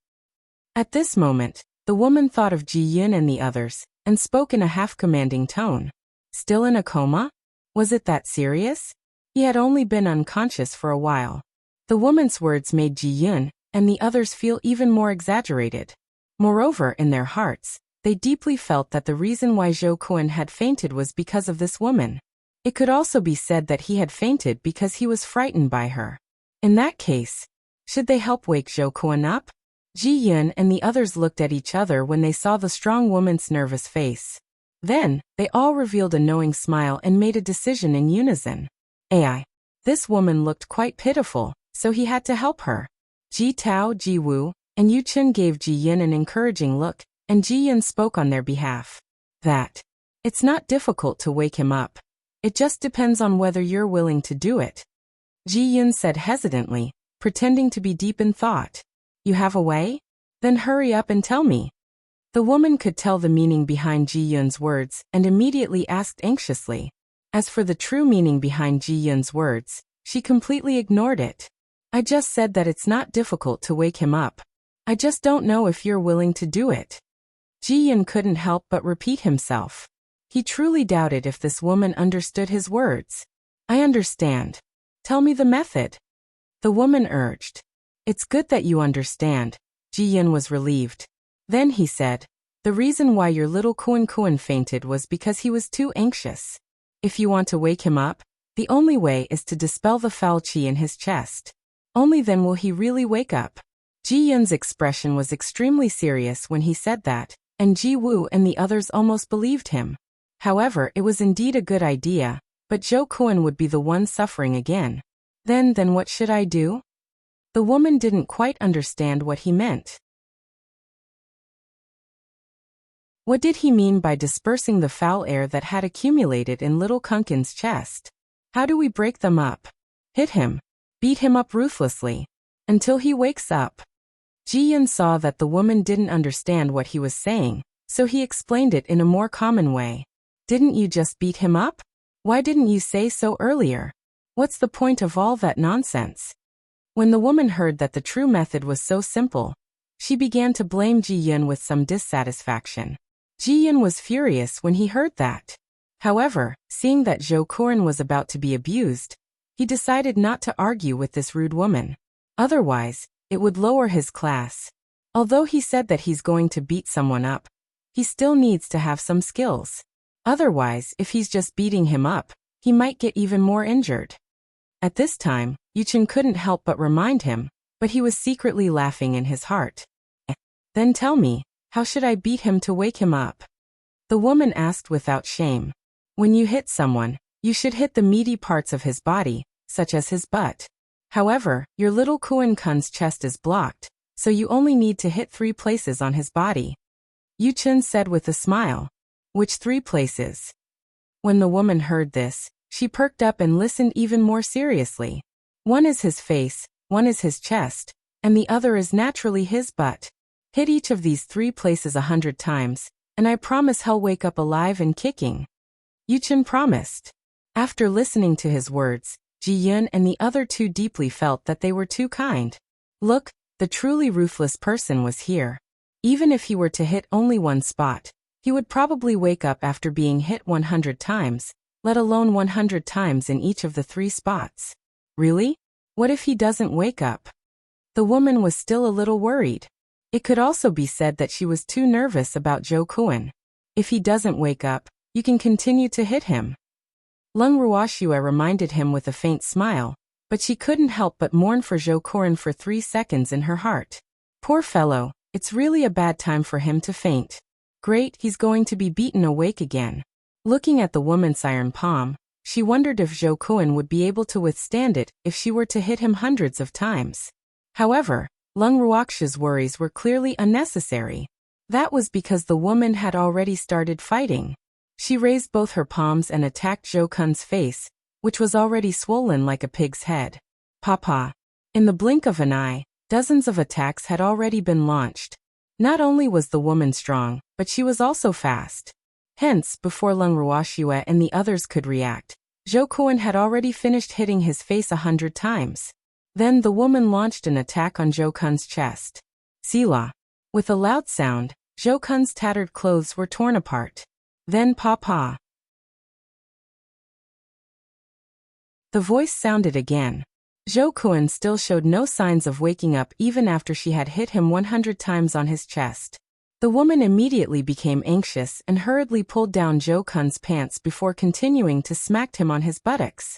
At this moment, the woman thought of Ji Yun and the others, and spoke in a half-commanding tone. Still in a coma? Was it that serious? He had only been unconscious for a while. The woman's words made Ji Yun and the others feel even more exaggerated. Moreover, in their hearts, they deeply felt that the reason why Zhou Kuan had fainted was because of this woman. It could also be said that he had fainted because he was frightened by her. In that case, should they help wake Zhou Kuan up? Ji Yun and the others looked at each other when they saw the strong woman's nervous face. Then, they all revealed a knowing smile and made a decision in unison. Ai. This woman looked quite pitiful, so he had to help her. Ji Tao, Ji Wu, and Yu Chen gave Ji Yun an encouraging look, and Ji Yun spoke on their behalf. It's not difficult to wake him up. It just depends on whether you're willing to do it. Ji Yun said hesitantly, pretending to be deep in thought. You have a way? Then hurry up and tell me. The woman could tell the meaning behind Ji Yun's words and immediately asked anxiously. As for the true meaning behind Ji Yun's words, she completely ignored it. I just said that it's not difficult to wake him up. I just don't know if you're willing to do it. Ji Yun couldn't help but repeat himself. He truly doubted if this woman understood his words. I understand. Tell me the method. The woman urged. It's good that you understand. Ji Yun was relieved. Then he said, the reason why your little Kuan fainted was because he was too anxious. If you want to wake him up, the only way is to dispel the foul qi in his chest. Only then will he really wake up. Ji Yun's expression was extremely serious when he said that, and Ji Wu and the others almost believed him. However, it was indeed a good idea, but Zhou Kun would be the one suffering again. Then what should I do? The woman didn't quite understand what he meant. What did he mean by dispersing the foul air that had accumulated in little Kunkin's chest? How do we break them up? Hit him. Beat him up ruthlessly. Until he wakes up. Ji Yun saw that the woman didn't understand what he was saying, so he explained it in a more common way. Didn't you just beat him up? Why didn't you say so earlier? What's the point of all that nonsense? When the woman heard that the true method was so simple, she began to blame Ji Yun with some dissatisfaction. Ji Yun was furious when he heard that. However, seeing that Zhou Kun was about to be abused, he decided not to argue with this rude woman. Otherwise, it would lower his class. Although he said that he's going to beat someone up, he still needs to have some skills. Otherwise, if he's just beating him up, he might get even more injured. At this time, Yuchen couldn't help but remind him, but he was secretly laughing in his heart. Then tell me, how should I beat him to wake him up? The woman asked without shame. When you hit someone, you should hit the meaty parts of his body, such as his butt. However, your little Kun's chest is blocked, so you only need to hit 3 places on his body. Yuchen said with a smile. Which 3 places? When the woman heard this, she perked up and listened even more seriously. One is his face, one is his chest, and the other is naturally his butt. Hit each of these 3 places 100 times, and I promise he'll wake up alive and kicking. Yuchen promised. After listening to his words, Ji Yun and the other 2 deeply felt that they were too kind. Look, the truly ruthless person was here. Even if he were to hit only one spot, he would probably wake up after being hit 100 times, let alone 100 times in each of the 3 spots. Really? What if he doesn't wake up? The woman was still a little worried. It could also be said that she was too nervous about Zhou Kun. If he doesn't wake up, you can continue to hit him. Lung Ruoxue reminded him with a faint smile, but she couldn't help but mourn for Zhou Kun for 3 seconds in her heart. Poor fellow, it's really a bad time for him to faint. Great, he's going to be beaten awake again. Looking at the woman's iron palm, she wondered if Zhou Kun would be able to withstand it if she were to hit him hundreds of times. However, Lung Ruoxue's worries were clearly unnecessary. That was because the woman had already started fighting. She raised both her palms and attacked Zhou Kun's face, which was already swollen like a pig's head. Papa. In the blink of an eye, dozens of attacks had already been launched. Not only was the woman strong, but she was also fast. Hence, before Lung Ruoxue and the others could react, Zhou Kun had already finished hitting his face 100 times. Then the woman launched an attack on Zhou Kun's chest. Sila. With a loud sound, Zhou Kun's tattered clothes were torn apart. Then Papa. The voice sounded again. Zhou Kun still showed no signs of waking up even after she had hit him 100 times on his chest. The woman immediately became anxious and hurriedly pulled down Zhou Kun's pants before continuing to smack him on his buttocks.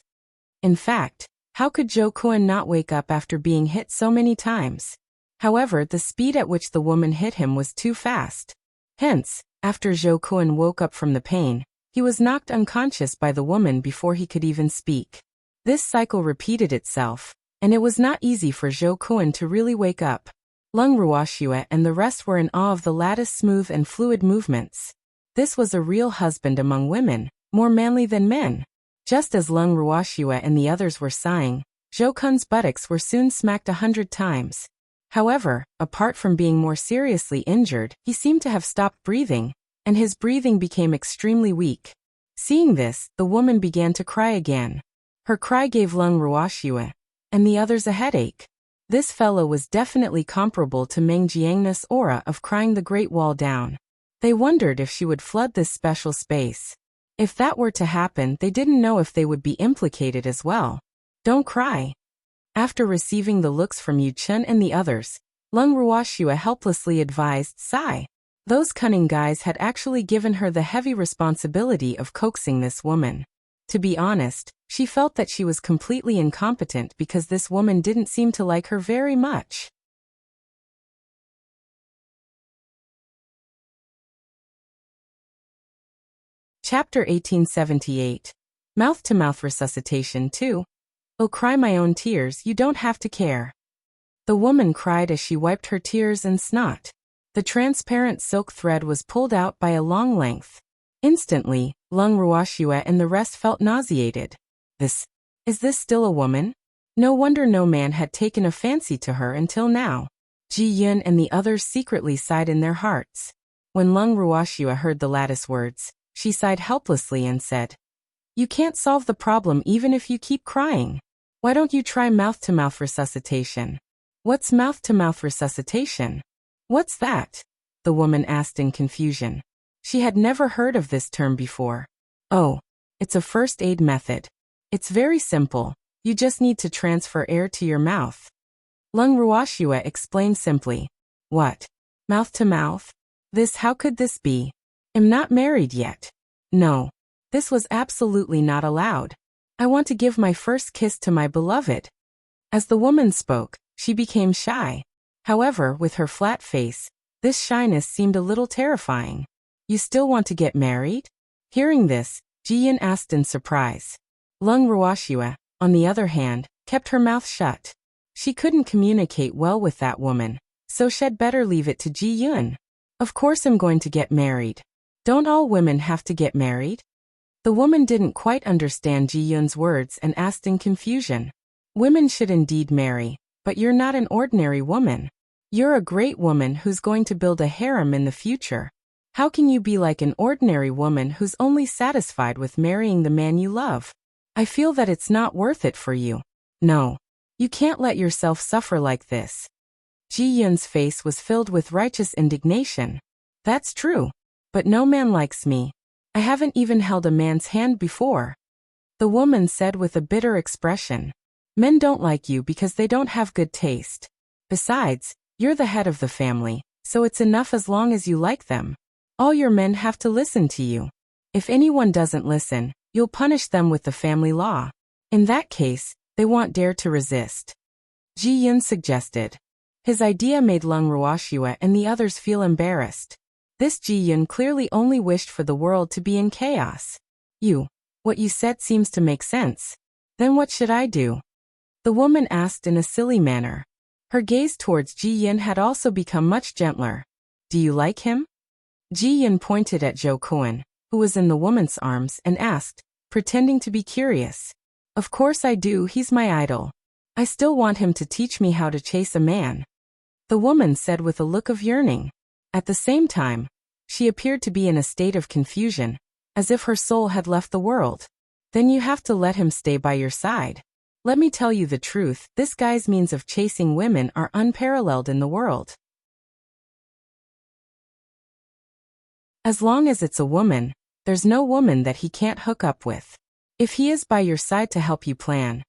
In fact, how could Zhou Kun not wake up after being hit so many times? However, the speed at which the woman hit him was too fast. Hence, after Zhou Kun woke up from the pain, he was knocked unconscious by the woman before he could even speak. This cycle repeated itself, and it was not easy for Zhou Kun to really wake up. Lung Ruoxue and the rest were in awe of the lattice smooth and fluid movements. This was a real husband among women, more manly than men. Just as Lung Ruoxue and the others were sighing, Zhou Kun's buttocks were soon smacked 100 times. However, apart from being more seriously injured, he seemed to have stopped breathing, and his breathing became extremely weak. Seeing this, the woman began to cry again. Her cry gave Lung Ruoxue and the others a headache. This fellow was definitely comparable to Meng Jiangna's aura of crying the Great Wall down. They wondered if she would flood this special space. If that were to happen, they didn't know if they would be implicated as well. Don't cry. After receiving the looks from Yu Chun and the others, Lung Ruoxue helplessly advised, sigh. Those cunning guys had actually given her the heavy responsibility of coaxing this woman. To be honest, she felt that she was completely incompetent because this woman didn't seem to like her very much. Chapter 1878. Mouth-to-mouth resuscitation 2. Oh, cry my own tears, you don't have to care. The woman cried as she wiped her tears and snot. The transparent silk thread was pulled out by a long length. Instantly, Lung Ruoxue and the rest felt nauseated. Is this still a woman? No wonder no man had taken a fancy to her until now. Ji Yun and the others secretly sighed in their hearts. When Lung Ruoxue heard the latter's words, she sighed helplessly and said, "You can't solve the problem even if you keep crying. Why don't you try mouth-to-mouth resuscitation?" "What's mouth-to-mouth resuscitation? What's that?" the woman asked in confusion. She had never heard of this term before. "Oh, it's a first aid method. It's very simple, you just need to transfer air to your mouth." Lung Ruoxue explained simply. "What? Mouth to mouth? How could this be? I'm not married yet. No. This was absolutely not allowed. I want to give my first kiss to my beloved." As the woman spoke, she became shy. However, with her flat face, this shyness seemed a little terrifying. "You still want to get married?" Hearing this, Ji Yun asked in surprise. Lung Ruoxue, on the other hand, kept her mouth shut. She couldn't communicate well with that woman, so she'd better leave it to Ji Yun. "Of course I'm going to get married. Don't all women have to get married?" The woman didn't quite understand Ji Yun's words and asked in confusion. "Women should indeed marry, but you're not an ordinary woman. You're a great woman who's going to build a harem in the future. How can you be like an ordinary woman who's only satisfied with marrying the man you love? I feel that it's not worth it for you. No. You can't let yourself suffer like this." Ji Yun's face was filled with righteous indignation. "That's true. But no man likes me. I haven't even held a man's hand before," the woman said with a bitter expression. "Men don't like you because they don't have good taste. Besides, you're the head of the family, so it's enough as long as you like them. All your men have to listen to you. If anyone doesn't listen, you'll punish them with the family law. In that case, they won't dare to resist," Ji Yun suggested. His idea made Lung Ruoxue and the others feel embarrassed. This Ji Yun clearly only wished for the world to be in chaos. What you said seems to make sense. Then what should I do?" the woman asked in a silly manner. Her gaze towards Ji Yun had also become much gentler. "Do you like him?" Ji Yun pointed at Zhou Kun, who was in the woman's arms, and asked, pretending to be curious. "Of course I do, he's my idol. I still want him to teach me how to chase a man," the woman said with a look of yearning. At the same time, she appeared to be in a state of confusion, as if her soul had left the world. "Then you have to let him stay by your side. Let me tell you the truth, this guy's means of chasing women are unparalleled in the world. As long as it's a woman, there's no woman that he can't hook up with. If he is by your side to help you plan,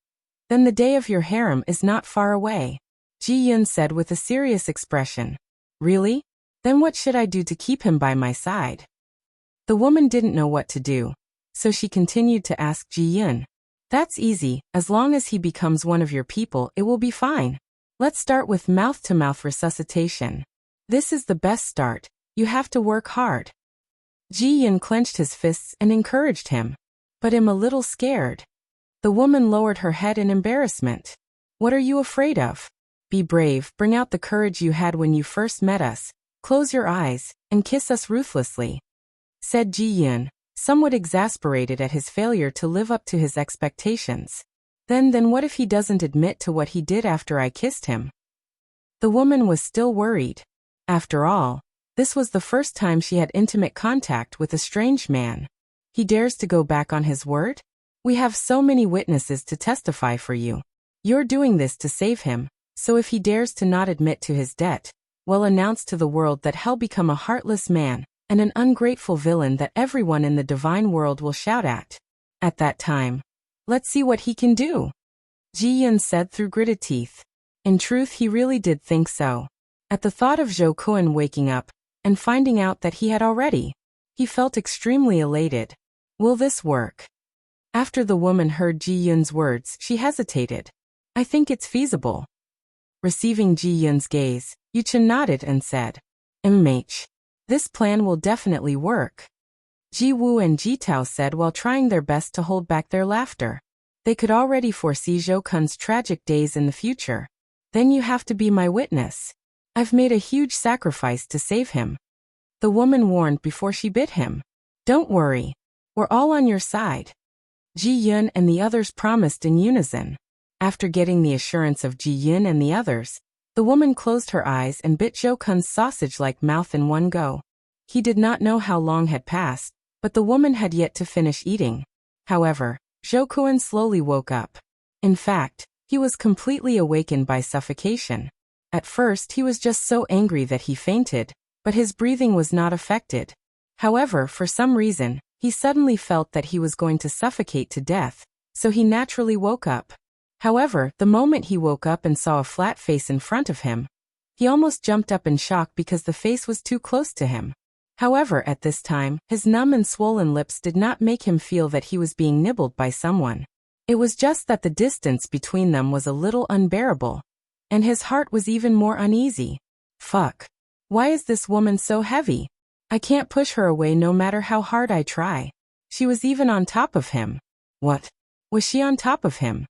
then the day of your harem is not far away," Ji Yun said with a serious expression. "Really? Then what should I do to keep him by my side?" The woman didn't know what to do, so she continued to ask Ji Yun. "That's easy, as long as he becomes one of your people, it will be fine. Let's start with mouth-to-mouth resuscitation. This is the best start, you have to work hard." Ji Yun clenched his fists and encouraged him. "But I'm a little scared." The woman lowered her head in embarrassment. "What are you afraid of? Be brave, bring out the courage you had when you first met us, close your eyes, and kiss us ruthlessly." said Ji Yun, somewhat exasperated at his failure to live up to his expectations. Then what if he doesn't admit to what he did after I kissed him? The woman was still worried. After all, this was the first time she had intimate contact with a strange man. He dares to go back on his word? We have so many witnesses to testify for you. You're doing this to save him, so if he dares to not admit to his debt, well, announce to the world that he'll become a heartless man and an ungrateful villain that everyone in the divine world will shout at. At that time, let's see what he can do, Ji Yun said through gritted teeth. In truth, he really did think so. At the thought of Zhou Kun waking up and finding out that he had already, he felt extremely elated. Will this work? After the woman heard Ji Yun's words, she hesitated. I think it's feasible. Receiving Ji Yun's gaze, Yu Chen nodded and said, this plan will definitely work. Ji Wu and Ji Tao said while trying their best to hold back their laughter. They could already foresee Zhou Kun's tragic days in the future. Then you have to be my witness. I've made a huge sacrifice to save him. The woman warned before she bit him. Don't worry. We're all on your side. Ji Yun and the others promised in unison. After getting the assurance of Ji Yun and the others, the woman closed her eyes and bit Zhou Kun's sausage-like mouth in one go. He did not know how long had passed, but the woman had yet to finish eating. However, Zhou Kun slowly woke up. In fact, he was completely awakened by suffocation. At first he was just so angry that he fainted, but his breathing was not affected. However, for some reason, he suddenly felt that he was going to suffocate to death, so he naturally woke up. However, the moment he woke up and saw a flat face in front of him, he almost jumped up in shock because the face was too close to him. However, at this time, his numb and swollen lips did not make him feel that he was being nibbled by someone. It was just that the distance between them was a little unbearable, and his heart was even more uneasy. Fuck. Why is this woman so heavy? I can't push her away no matter how hard I try. She was even on top of him. What? Was she on top of him?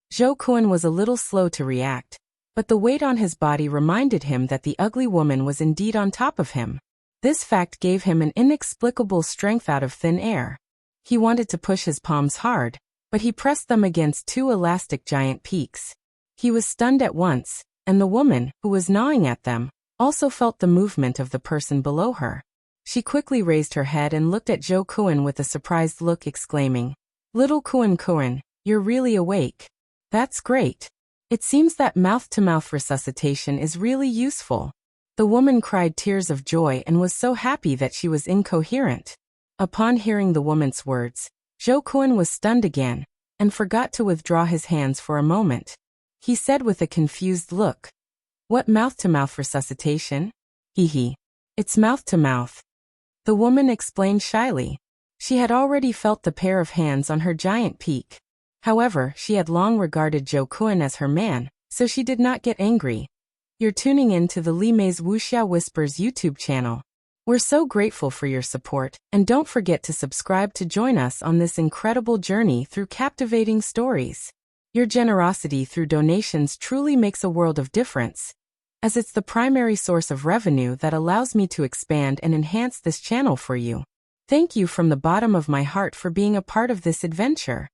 Zhou Kun was a little slow to react, but the weight on his body reminded him that the ugly woman was indeed on top of him. This fact gave him an inexplicable strength out of thin air. He wanted to push his palms hard, but he pressed them against two elastic giant peaks. He was stunned at once, and the woman, who was gnawing at them, also felt the movement of the person below her. She quickly raised her head and looked at Zhou Kun with a surprised look, exclaiming, "Little Kun, you're really awake. That's great. It seems that mouth-to-mouth resuscitation is really useful." The woman cried tears of joy and was so happy that she was incoherent. Upon hearing the woman's words, Zhou Kun was stunned again, and forgot to withdraw his hands for a moment. He said with a confused look, "What mouth-to-mouth resuscitation?" "Hee. It's mouth-to-mouth." The woman explained shyly. She had already felt the pair of hands on her giant peak. However, she had long regarded Zhou Kun as her man, so she did not get angry. You're tuning in to the Li Mei's Wuxia Whispers YouTube channel. We're so grateful for your support, and don't forget to subscribe to join us on this incredible journey through captivating stories. Your generosity through donations truly makes a world of difference, as it's the primary source of revenue that allows me to expand and enhance this channel for you. Thank you from the bottom of my heart for being a part of this adventure.